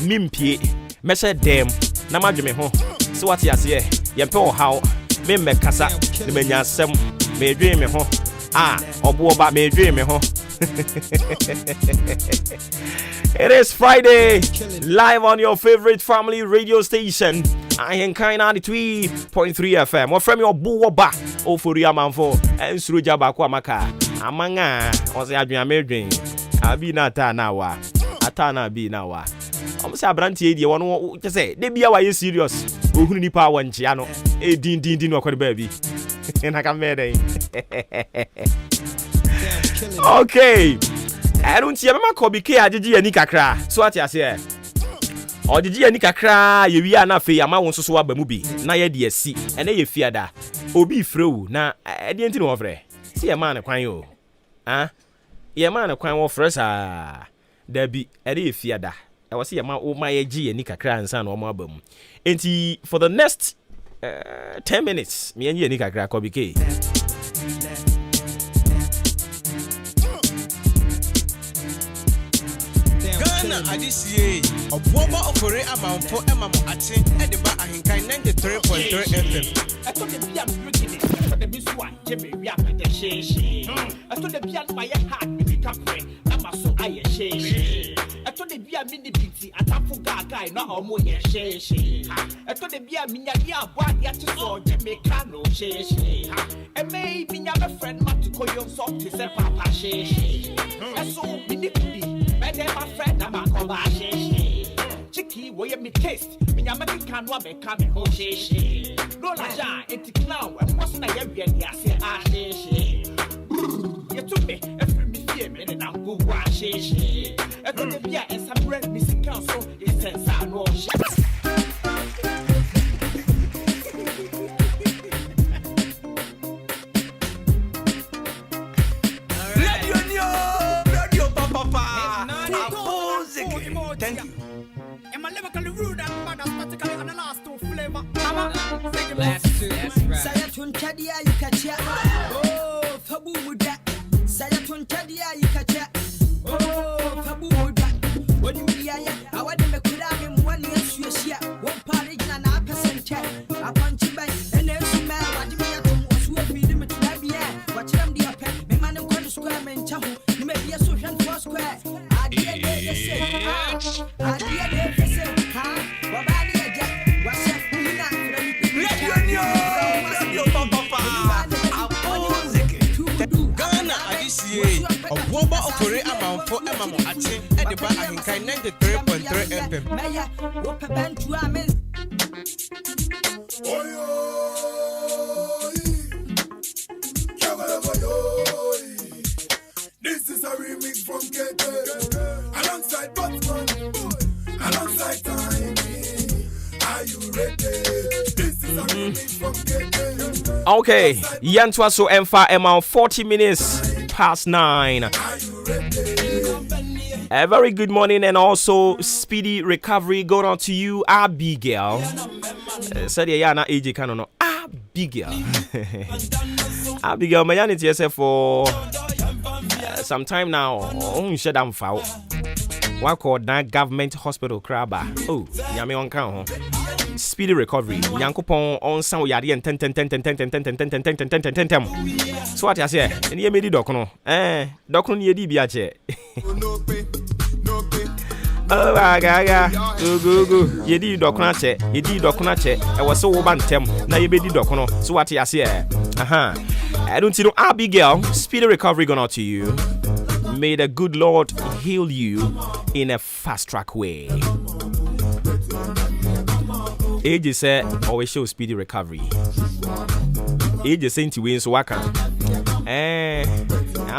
Mimpi, Messer Dam, Namajame home. So what you say, ye poor how, me casa, the menya sem, me dream home. Obuoba me dream home. It is Friday, live on your favorite family radio station, AHENKAN933.3 FM. What from your Obuoba Ofori Amanfo and Suruja Bakwamaka. Amanga, was the Adrian Medrin. Abi nata nawa, atana bi nawa. I'm say Abranti, the one just say, they be a serious. Who need power and Chiano, a din or baby. And I can marry. Okay. I don't see a mama could be care. Did you any kakra? So what you say? Or did you any kakra? You are not fair. I want to swap a movie. Now you DSC and then you fear that. Obi through. Now I didn't know of it. See a man a crying you. Yeah, man a crying for us. There be a day fear that. I was see a man oh my AG and Nika and son or my bum. And for the next 10 minutes, me and you Nika crack could be Adisiye Obuoba Ofori Amanfo Ate Ediba AHENKAN933 FM. I thought the beer breaking it. I thought the biswa Jimmy Rap the she. I thought the beer by your heart be cafe. I'm so I she. I thought the beer mini pity atafu guy no homo ye she. I thought the beer minya ya bwa ya so Jimmy Kano she. And maybe my friend Matiko yon so to say papa she. And so mini my friend, I'm a Chicky, where you me taste? Me, I'm a can one become a whole she. No, Laja, it's now, and what's not yet? Yes, she. You took me, every me fear, and I'm go wash she. I don't know, yeah, and some red missing council is a sound or thank you. Am I lyrically rude and bad aesthetically on the last two flavor? Mama, sing it. Last two, that's right. Sayatun Chadia, you catch ya. Oh, Fabu Muda. Sayatun Chadia, you catch ya. Oh, Fabu Muda. When you be I want to make him 1 year, one party and a percent check. I punch you back, and there's a man, what do you mean? Ofori Amanfo Emamo Ate Ediba Ahinkai 93.3 FM. This is a remix from KK alongside Batman, alongside Tiny. Are you ready? This is a remix from KK. Okay, Yantwa so Emfa Emma 40 minutes past 9. A very good morning and also speedy recovery going on to you, Abigail. Said Yana AJ Kanono. Abigail. Abigail, my yanity yourself for some time now. Oh, shut down foul. What called that government hospital crabber? Oh, Yami on count. Speedy recovery. Yankopon on some yadi and 10. So what I say? And you made the docono. Docono yedi biache. Oh, gaga. Go. Yedi doconache. I was so bantem. Now you made the docono. So what I say? I don't know. Abigail, speedy recovery gone out to you. May the good Lord heal you in a fast track way. Age said, always show speedy recovery. Age saying to win so waka. I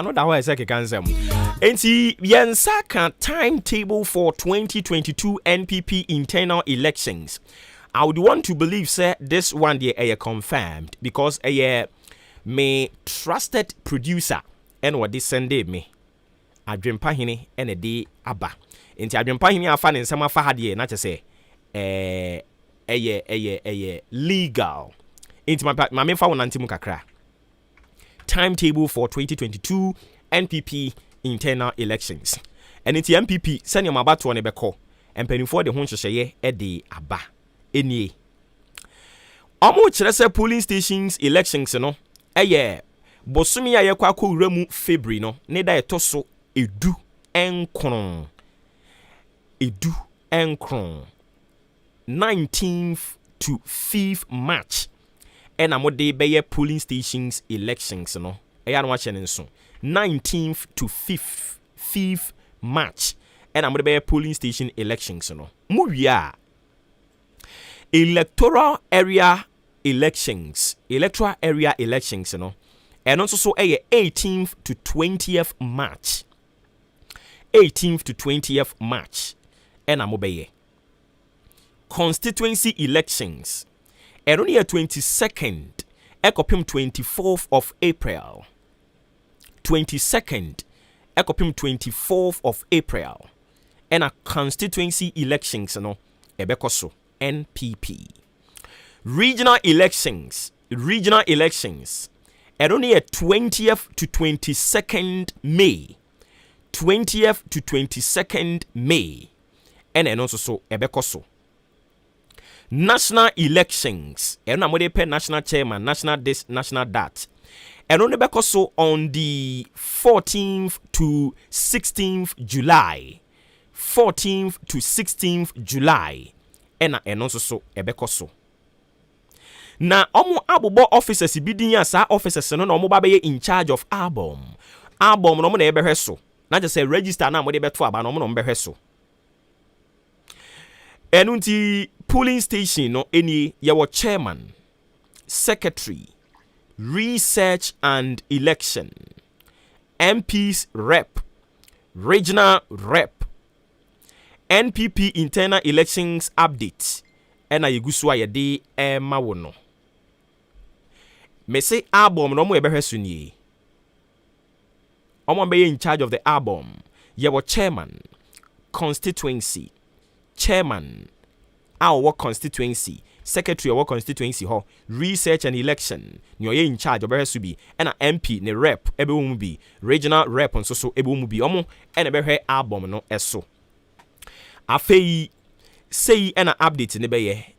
know that why I say cancer. And see, Yansaka timetable for 2022 NPP internal elections. I would want to believe, sir, this one day confirmed because me trusted producer and what this Sunday me. Adwempa hini ene de aba. Enti adwempa hini afa ne nsema fa hade na che se legal. Enti ma me fa wona ntimu kakra. Timetable for 2022 NPP internal elections. And enti MPP senior mabato ne beko. Empanifo de ho hyehyeye e de aba. Enie. Omo kire se polling stations elections no. Bosumi ya yekwa ko wuramu February no. Ne da etoso Edu enkron 19th to 5th March. And amode beye polling stations elections no. Eya no wache nso. 19th to 5th March. And amode beye polling station elections no. Muwia electoral area elections no. And also so 18th to 20th March. 18th to 20th March. And amobeye. Constituency elections. And only 22nd. Ekopim 24th of April. 22nd. Ekopim 24th of April. And a constituency elections no. Ebekoso. NPP. Regional elections. And only 20th to 22nd May. 20th to 22nd May. And also so ebekoso. National elections. And I'm going to pay national chairman, national this, national that. And only bekoso on the 14th to 16th July. 14th to 16th July. And also so ebekoso. Na omo abobo officers bidinya sa officers no omo ba be in charge of album no mo na ebehwe so na je say register na mo de beto aba no mo no behwe so enunti polling station no eni ye chairman, secretary, research and election, MPs rep, regional rep, NPP internal elections update ena yegusu ayede ma wo no. Me say album no mo ebehwe so nie. Omo be in charge of the album. Ye wo chairman, constituency, chairman, our constituency, secretary of constituency ho, research and election. Nyo ye in charge obehwe so bi. Ena MP ne rep ebe wo mu bi, regional rep nso so ebe wo mu bi. Omo ena ebehwe album no eso. Afei say ena update ne be ye.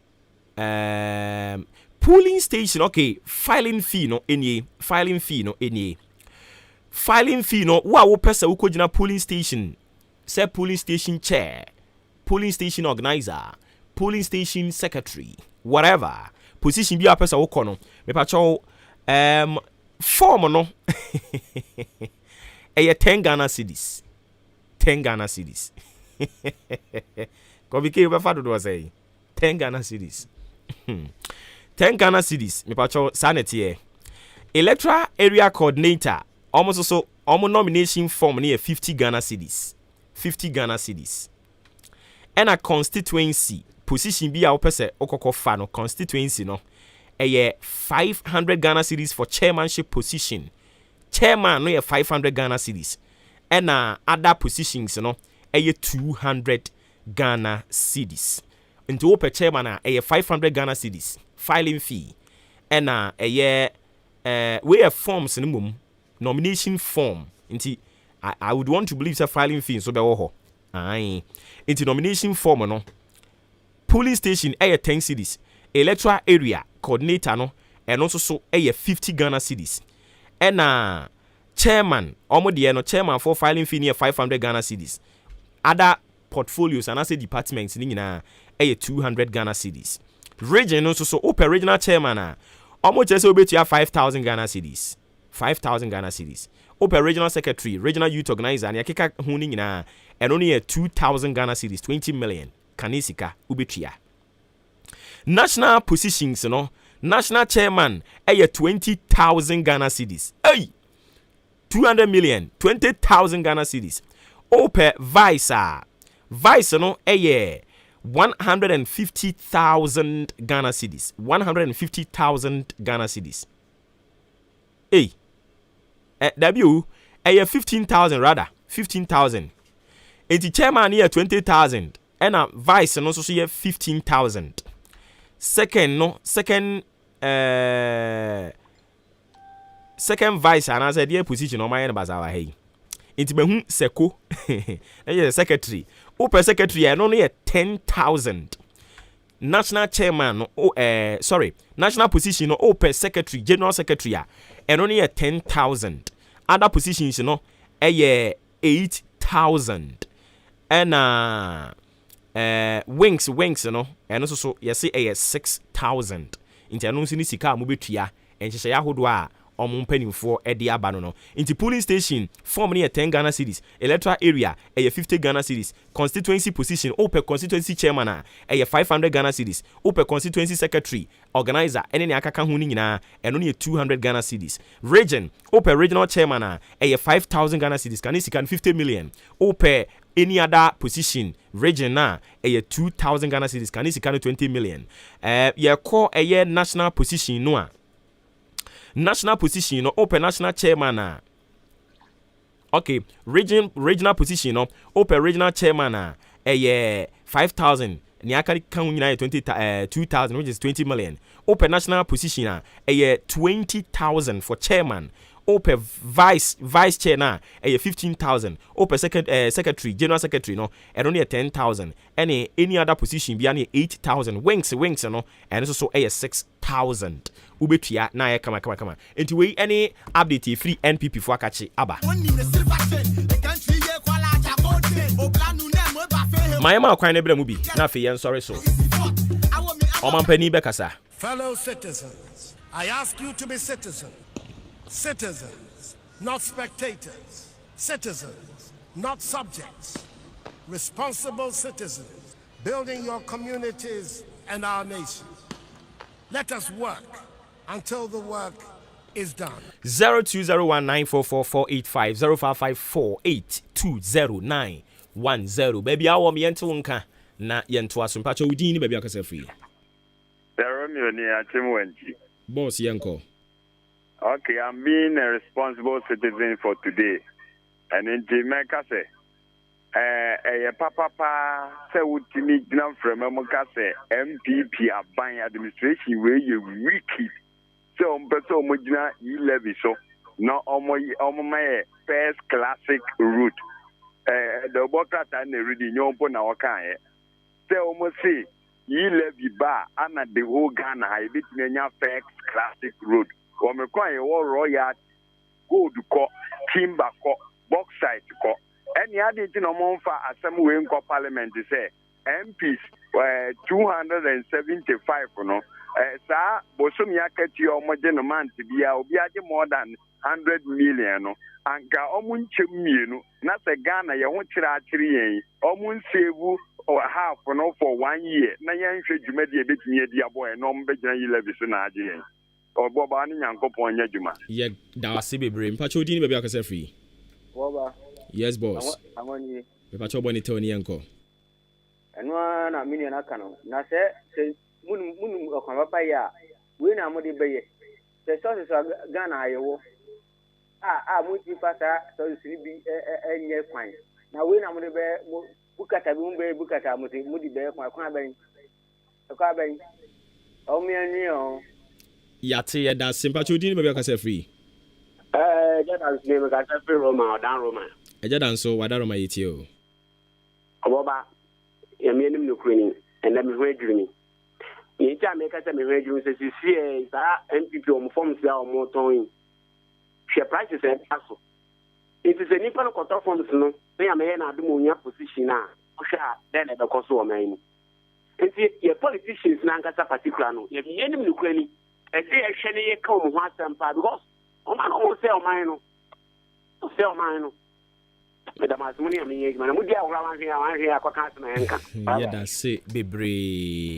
Polling station, okay, filing fee no any. Filing fee no wa wo pesa wo kojina polling station. Say polling station chair, polling station organizer, polling station secretary, whatever. Position bi a pesa wo kono. Me pa cho form no. ɛyɛ 10 Ghana cedis 10 Ghana cedis kɔbike bɛfa dodo say 10 Ghana cedis 10 Ghana cedis mepacho sanete electoral area coordinator almost so almost nomination form near 50 Ghana cedis 50 Ghana cedis and a constituency position be our person okoko fa no constituency no 500 Ghana cedis for chairmanship position chairman no 500 Ghana cedis and other positions 200 Ghana cedis into open chairman 500 Ghana cedis filing fee and we have forms in the nomination form into I would want to believe the filing fee so be aye into nomination form no polling station 10 cedis electoral area coordinator no and also so 50 Ghana cedis and chairman chairman for filing fee near 500 Ghana cedis other portfolios and I say departments ni na 200 Ghana cedis region also so open regional chairman almost just obey to 5,000 Ghana cedis 5,000 Ghana cedis open regional secretary regional youth organizer and yakeka huni na and only 2,000 Ghana cedis 20 million kanisika ubetia national positions national chairman 20,000 Ghana cedis 200 million 20,000 Ghana cedis open vice 150,000 Ghana cedis 150,000 Ghana cedis W 15,000 rather 15,000 and the chairman here 20,000 and a vice and also here 15,000 second vice and as a dear position on my end bazawa hey it be seko secretary open secretary and only 10,000 national chairman national position open secretary general secretary and only 10,000 other positions 8,000 and wings and also so you say 6,000 into anunsi ni sika mu betua enhyehyɛ ahodo a ɔmo edi abano no into polling station form near 10 Ghana cedis electoral area 50 Ghana cedis constituency position open constituency chairman 500 Ghana cedis open constituency secretary organizer any akaka ho ni nyina eno ne 200 Ghana cedis region open regional chairman 5,000 Ghana cedis can 50 million open any other position region na 2,000 Ghana cedis can 20 million ye call national position no a national position open national chairman okay regional position open regional chairman 5,000 ni akari kan nyina 2,000 which is 20 million open national position 20,000 for chairman open vice chair na 15,000 open secretary general secretary no and only 10,000 any other position be 8,000 wings no and also 6,000 ubetua na kama enti we any update free NPP for akachi aba my ma kwan na bra mu bi na fe yen sorry so omampani be kasa fellow citizens I ask you to be citizens not spectators citizens not subjects responsible citizens building your communities and our nation let us work until the work is done. 02019444850554820910. Baby, I want me to unka na yentu asumpacho udini baby akasa free. Romeo ni achimwenchi. Boss yanko. Okay, I'm being a responsible citizen for today. And in Jamaica say papa say utimi gnam from say MPP aban administration where you wicked. So person omojina levy so no omo first classic route the bokata na ready nyompo na wakan say omo say levy ba ana the whole Ghana ha bit nya first classic road omo kwan e wo royal gold ko timber ko bauxite ko any other thing omo fa asem we nko parliament say MPs 275 no saa bosom ya kati omoje no month bia obi age more than 100 million no anka omunchem mienu na se Ghana ye ho kire yen omunsevu half no for 1 year na yen hwe dwumadi ebetumi edi aboy no mbegyina yi levi so na age yen oboba ni nyankopon nya dwuma ye da wase bebre mpacho di ni bebia kasa free boba yes boss amani mpacho boni toni enko enwa na mini na kano na se munu okwan papa ya we na mo de beye se so Ghana ayewo mo ti fasa so siri bi enye kwan na we na mo de be bukata bi mbe bukata mo di be kwan ben o mi ani o yate ye da simpacho di ni bebia kasa free jada se be kasa free Roma dan Roma jada so wada Roma yiti o oboba yamienim no kwani enda me ho adwumi ni ta me kasa me ho adwumi se sie sa MPP o mo form sia o mo ton hwe prices e aso it is a nipa no control forms no me am na adum onya position na o hwa den e be koso o man enti ye politicians na nkasa particular no yamienim no kwani e se e hwe ne ye ka o mo ho asampa because o man o se o man no Madam Asmuni ami mana mudi awura wan hwe akwa na yenka yeda se bebre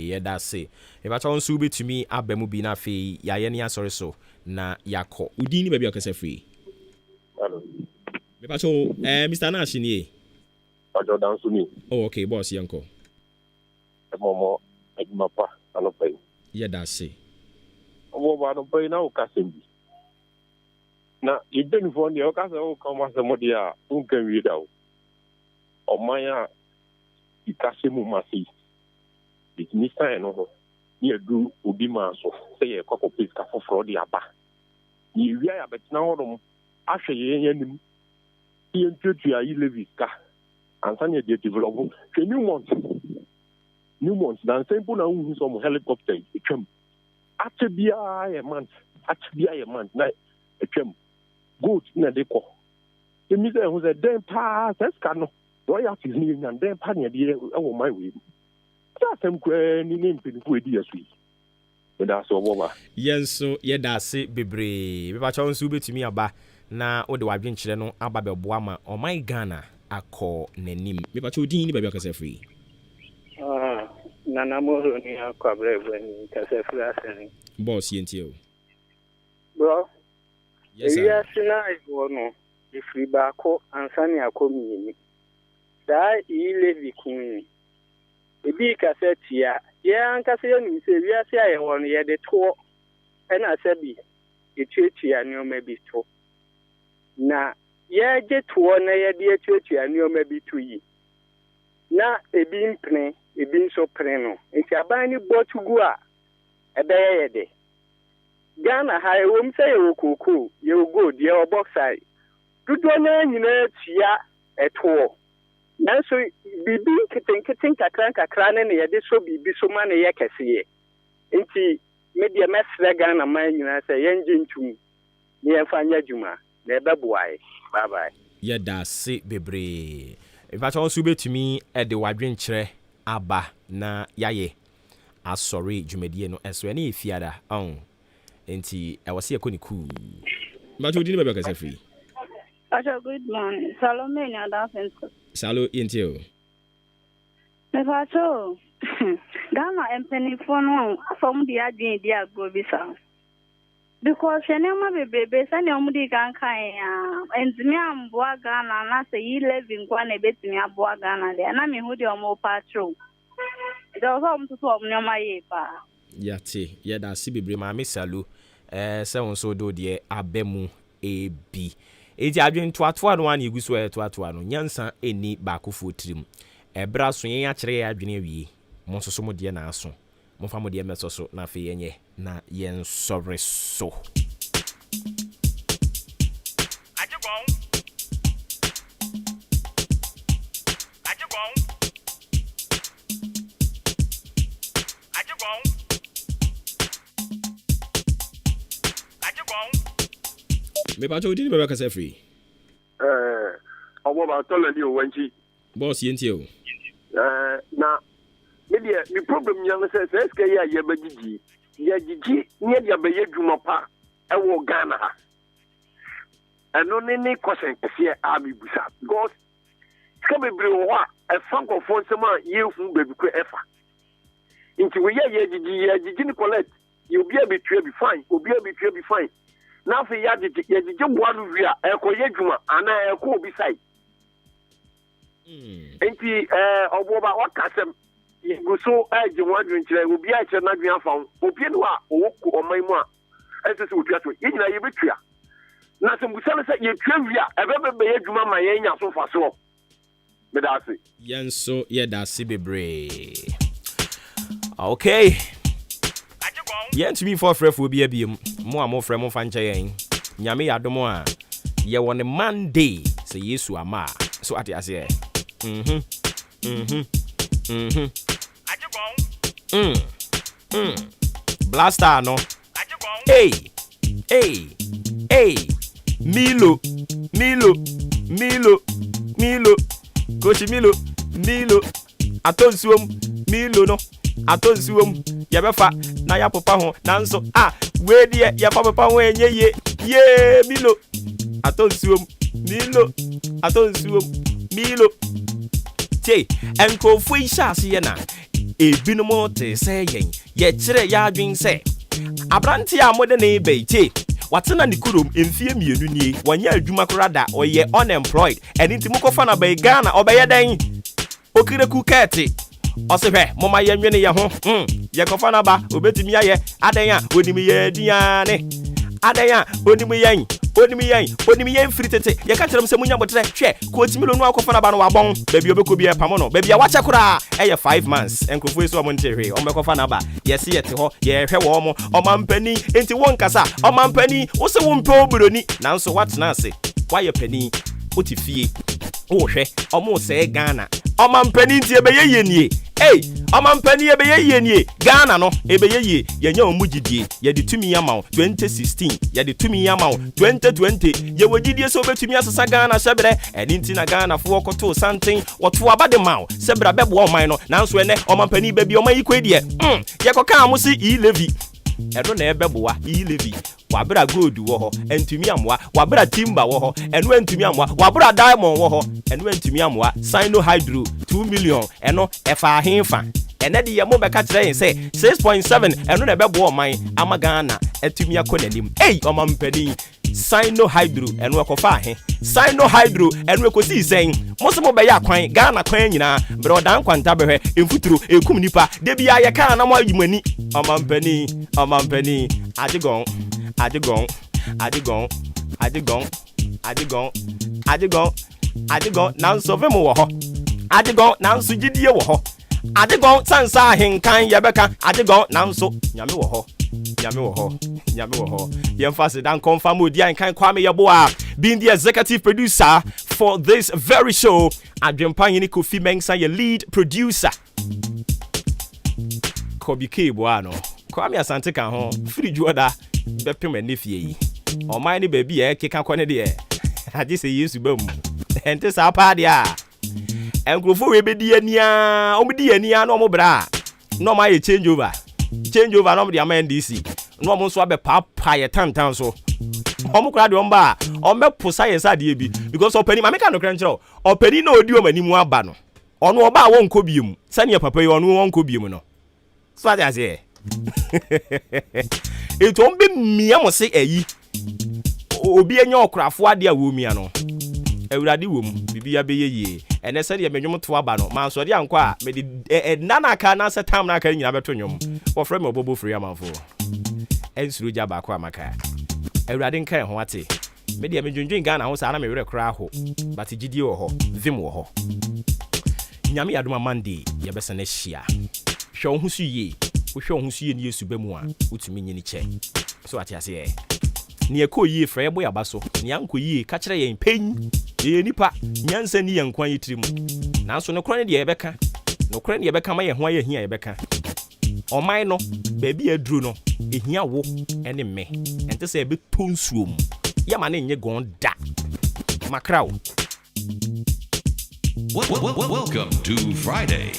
yeda se e ba chon su betumi abamu bi na fe ya ye ne asore so na yakọ udi ni ba bi akasa free hello me ba chon Mr. Nash ni ojo dan su ni oh okay boss yanko momo agmapa anopai yeda se omo ba no pai na o kasembi na ibeni fo ni o ka se o kama se modia unkan wi dawo o maya ikase mu masi ni sai no ho ni edu obi ma so se ye kwako pis ka foforo di aba ni wi ya betina ho no ahwe ye yanim ye ntutu ayi levis ka ansanya de develop new months na simple na hu so mo helicopter etwam atbia ye month na etwam good na de ko emi se hu se den pa seska no royalties ni nyan den pa ne de e wo mai we ta sem kwa ni ne mpini ku edi asu yi da so boba yenso ye da se bebre be ba cha onsu betumi aba na o de wadwen kire no aba beboa ma o my Ghana akọ nanim me ba cha odin ni ba bi akasa free nana mo ni akọ abrebe ni kasa free asen boss yenti o bro yes sir yes na iwo no ifri ba ko ansani akomi ni da ile vikun ebi kasetia ya ankasa yo ni se wi ase ayewo no ye de to na sabi etuetua ni o ma bi to na ye je to na ye de etuetua ni o ma bi to yi na ebi mpne ebi nso pre no enti aban ni botugu a ebe ye de Ghana ha ewom se ye okoko ye gold ye oboxai dudu na nyina tua eto nanso bibi keten kakra ne ye de so bibi so ma ne ye kese enti media mesre Ghana man nyina se ye njentum ne ye fanya juma na ebeboae bye bye ye da se bebre if I also betumi e de wadwen kire aba na yaye asori dwumadie no enso ne efiada enti I was here koni cool but you didn't be free good morning Salome na dafen Salo intio me fato Ghana empeni fono from the adin dia go bisa because enema bebebe sane omudi kan kan ya entimi amboa Ghana na se yi living kwa na betimi aboa Ghana de na me hu de omo patrol e do so mtutu omnyoma ye pa yate yeda si bebre ma me Salo se won so do de abemu ebi eti adwen toatoa no an egu so toatoa no nyansa eni baakofo tirim ebra so yen akere ya adwen awie mo so mo de na aso mo fa mo de meso so na fe yenye na yen sore so me pa cho di be ka se free Obuoba Ofori Amanfo boss yenti o na media the problem young says SK ya yabagigi ya gigi near ya be yadwuma pa e wo Ghana ha eno ne question kese abi busa because ska bebre wo a e fank of phone sama yehu baby ko efa inti we ya gigi ni collect you be betray be fine obi betray be fine now for ya gigi boanu wi a e ko yadwuma ana e ko obi sai inti Obuoba wakasem guso aje wadwen kire obi a kire na dwen afa obi no a owoku oman mu a ese otua to yina ye betua na se musale se ye twa wi a ebebe ye dwuma ma ye nya so fa so me da se yenso ye da se bebre okay yent mi for fref obi abiem mo a mo frem mo fa nche yen nyame yadomo a ye won Monday se Yesu ama so ate ase Blaster no. Hey. Milo. Coach Milo. Atonsuom Milo no. Atonsuom yabefa na ya papa ho nanso we die ya papa ho enye ye Milo. Atonsuom Milo. Che enkofu ishase ye na ebinom te se yen ye kire ya adwen se abranti a mode na ebe che watena ni kurom emfie mienu nie wanya adwuma korada oye unemployed enti mukofa na be Ghana obeye den okireku kete osehwe moma ye nwene ye ho ye kofa na ba obetimi aye aden a onimi ye diane aden a onimi yen fritete ye ka kyerem se munya botre hwe ko timilo no akofa na ba no wabon baby obeko bi e pamo no baby a wacha kura eye 5 months enkofo eso mo ntehwe ombekofa na ba ye se ye te ho ye hwe wo mo omampani enti won kasa omampani wo se wo mpe obroni nanso watena ase kwaye pani otifie wo hwe omo se Ghana omampani nti ebeye nie omampani ebeye nie Ghana no ebeye ye nya omugidie ye de tumi yamao 2016 ye de tumi yamao 2020 ye wogidie so betumi asesa Ghana sebre eni nti na Ghana fo okoto santen woto abade mawo sebra bebo oman no nanso ene omampani baby oman yikwedie ye koka amusi e-levy edo na ebeboa e-levy wabra gold wo ho entumi amwa wabra timber wo ho eno entumi amwa wabra diamond wo ho eno entumi amwa sino hydro 2 million eno efa ahenfa ene de yemo be ka kire yin say 6.7 eno na bebo oman amagana etumi akonanim omampani sino hydro eno ekofa ahen sino hydro eno ekosi sen mosemo be ya kwan Ghana kwan nyina brodan kwanta behwe emfuturo ekum nipa de bia ye ka na mo ayimani omampani ajigon nanso vemo wo ho ajigon nanso gidie wo ho ajigon sansa henkan yebeka ajigon nanso nyame wo ho yemfase dan confirm odi ankan kwame yeboa being the executive producer for this very show adwempa yini Kofi Mensah your lead producer Kobi Boano kwame asante kan ho free juoda bepem enefie yi oman ni baby e keka kwane de age se Yesu bam ente sa pa de a enkrofo we bedi ania omdi ania na omobra no ma ye change over no omdi ama NDC no omo so abepapa ye tantan so omukra de omba ombe posa ye sa de bi because opani ma meka no kranchero opani na odi omani mu aba no ono oba won ko biem sane papa yi ono won ko biem no so ade ase eto ombe mia mo se eyi obi anya okrafo ade a wo mia no awurade wom bibia be yeye ene se de menwom to aba no man so de anko a me de nana ka na se tam na ka nyina beto nwom wo frɛ me Obuoba Ofori Amanfo ensuru ja ba ko amaka awurade nkan ho ate me de me dwundwun Ghana ho sa na me were kra ho but gidie wo ho vim wo ho nyame yadoma Monday ye besa na hia hwe ho su ye wo hwe ho su ye ne Yesu bemu a utumi nyini che so ate ase ne ekoyi frɛ ye boya baso ne ankoyi ka kire ye pen ye nipa nyansa ni yankwan yitrim nanso ne kro ne de ye beka no kro ne ye beka ma ye ho ye hia ye beka oman no baby aduru no ehia wo ene me ente se be tonsuom ya ma ne nye gonda makraw. Welcome to Friday.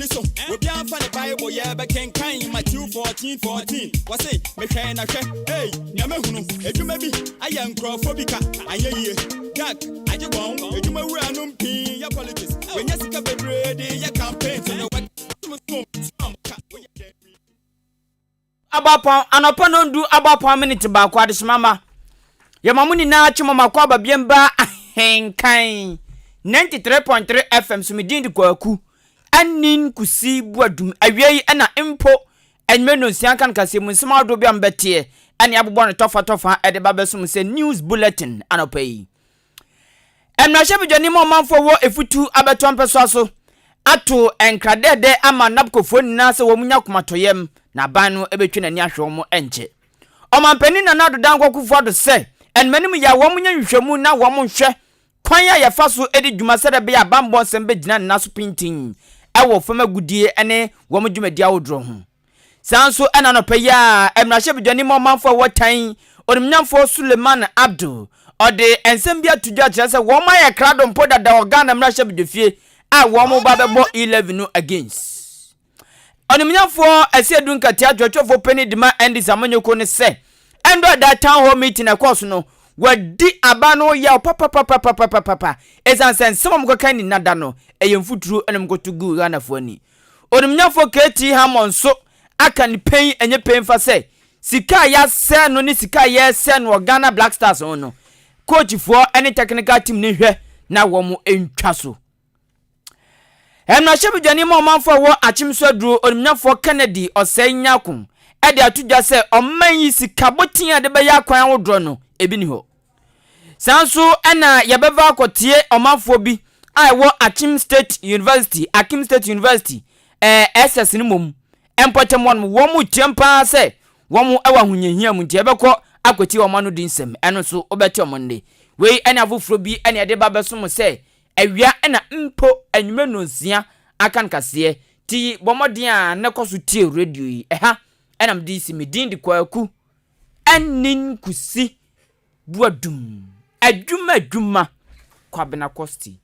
so obi anfa the Bible ye be kenkan Matthew 14:14 wa say me hwe na hwe hey nyame hunu edwuma bi aye nkrofobika aye ye gak aje bon edwuma wura no mpin ya politics when you sika bebre de ya campaign so no abapon anopa no ndu abapon minute ba kwa adesmama yamamuni na chimama kwa babiemba ahenkan 93.3 FM sumidin di kwaku anin kusi buadum awiei na impo enmeno siankan kase munsima do bia mbete ani abobon tofa ede babesum se news bulletin anopa yi emrahye bidwani mo manfo wo efutu abeton peso so ato enkradede ama napkofo nina se wo munya komatoyem na ban no ebetwe nani ahwe mo enche omampani na nado dan kwakufo do se enmanim ya wo munya hwehwemu na wo mo hwe kwan ya fa so edi dwuma sede be abambon sembe gina na so pintin ewo fama gudie ene wo mo dwumadi awodro ho sanso ena no pe ya emrahye bidwani mo manfo wo tan onimnyamfo Suleiman Abdul ode ensembia tudwa kire se wo ma ye krado mpo dada organ emrahye bidefie a wo mo ba bebo 11 no against onimnyamfo asiedun katia twotwofo peni dima endi zamanyoko ne se endo that town hall meeting across no wadi abano ya papa ezansen semom ko kan ni nada no eyemfuturu enem ko tugu Ghana fuani onimnyafo keti hamon so aka ni pen enye pen fa se sika ya se no ni sika ya se no Ghana Black Stars no coach fo any technical team ni hwe na wo mu entwa so emrahye bidwani mo manfo wo achimso duro onimnyafo Kennedy osanyakun ede atudwa se omman yi sika botin ade be ya kwan wodro no ebi ni ho sanso ena yabeva akotie omanfo bi aiwo Akim State University SS ni mom empotemon wo mu tiempa se wo mu ewa hunyehia mu tie beko akotie omano dinsem eno so obeti omonde we ena afoforo bi ena ade babeso se awia ena mpo anwume nonsia akan kase ti bomodin a ne koso tie radio yi eha ena mdi si medin di kwaku anin kusi buadum adwuma kwabena kosti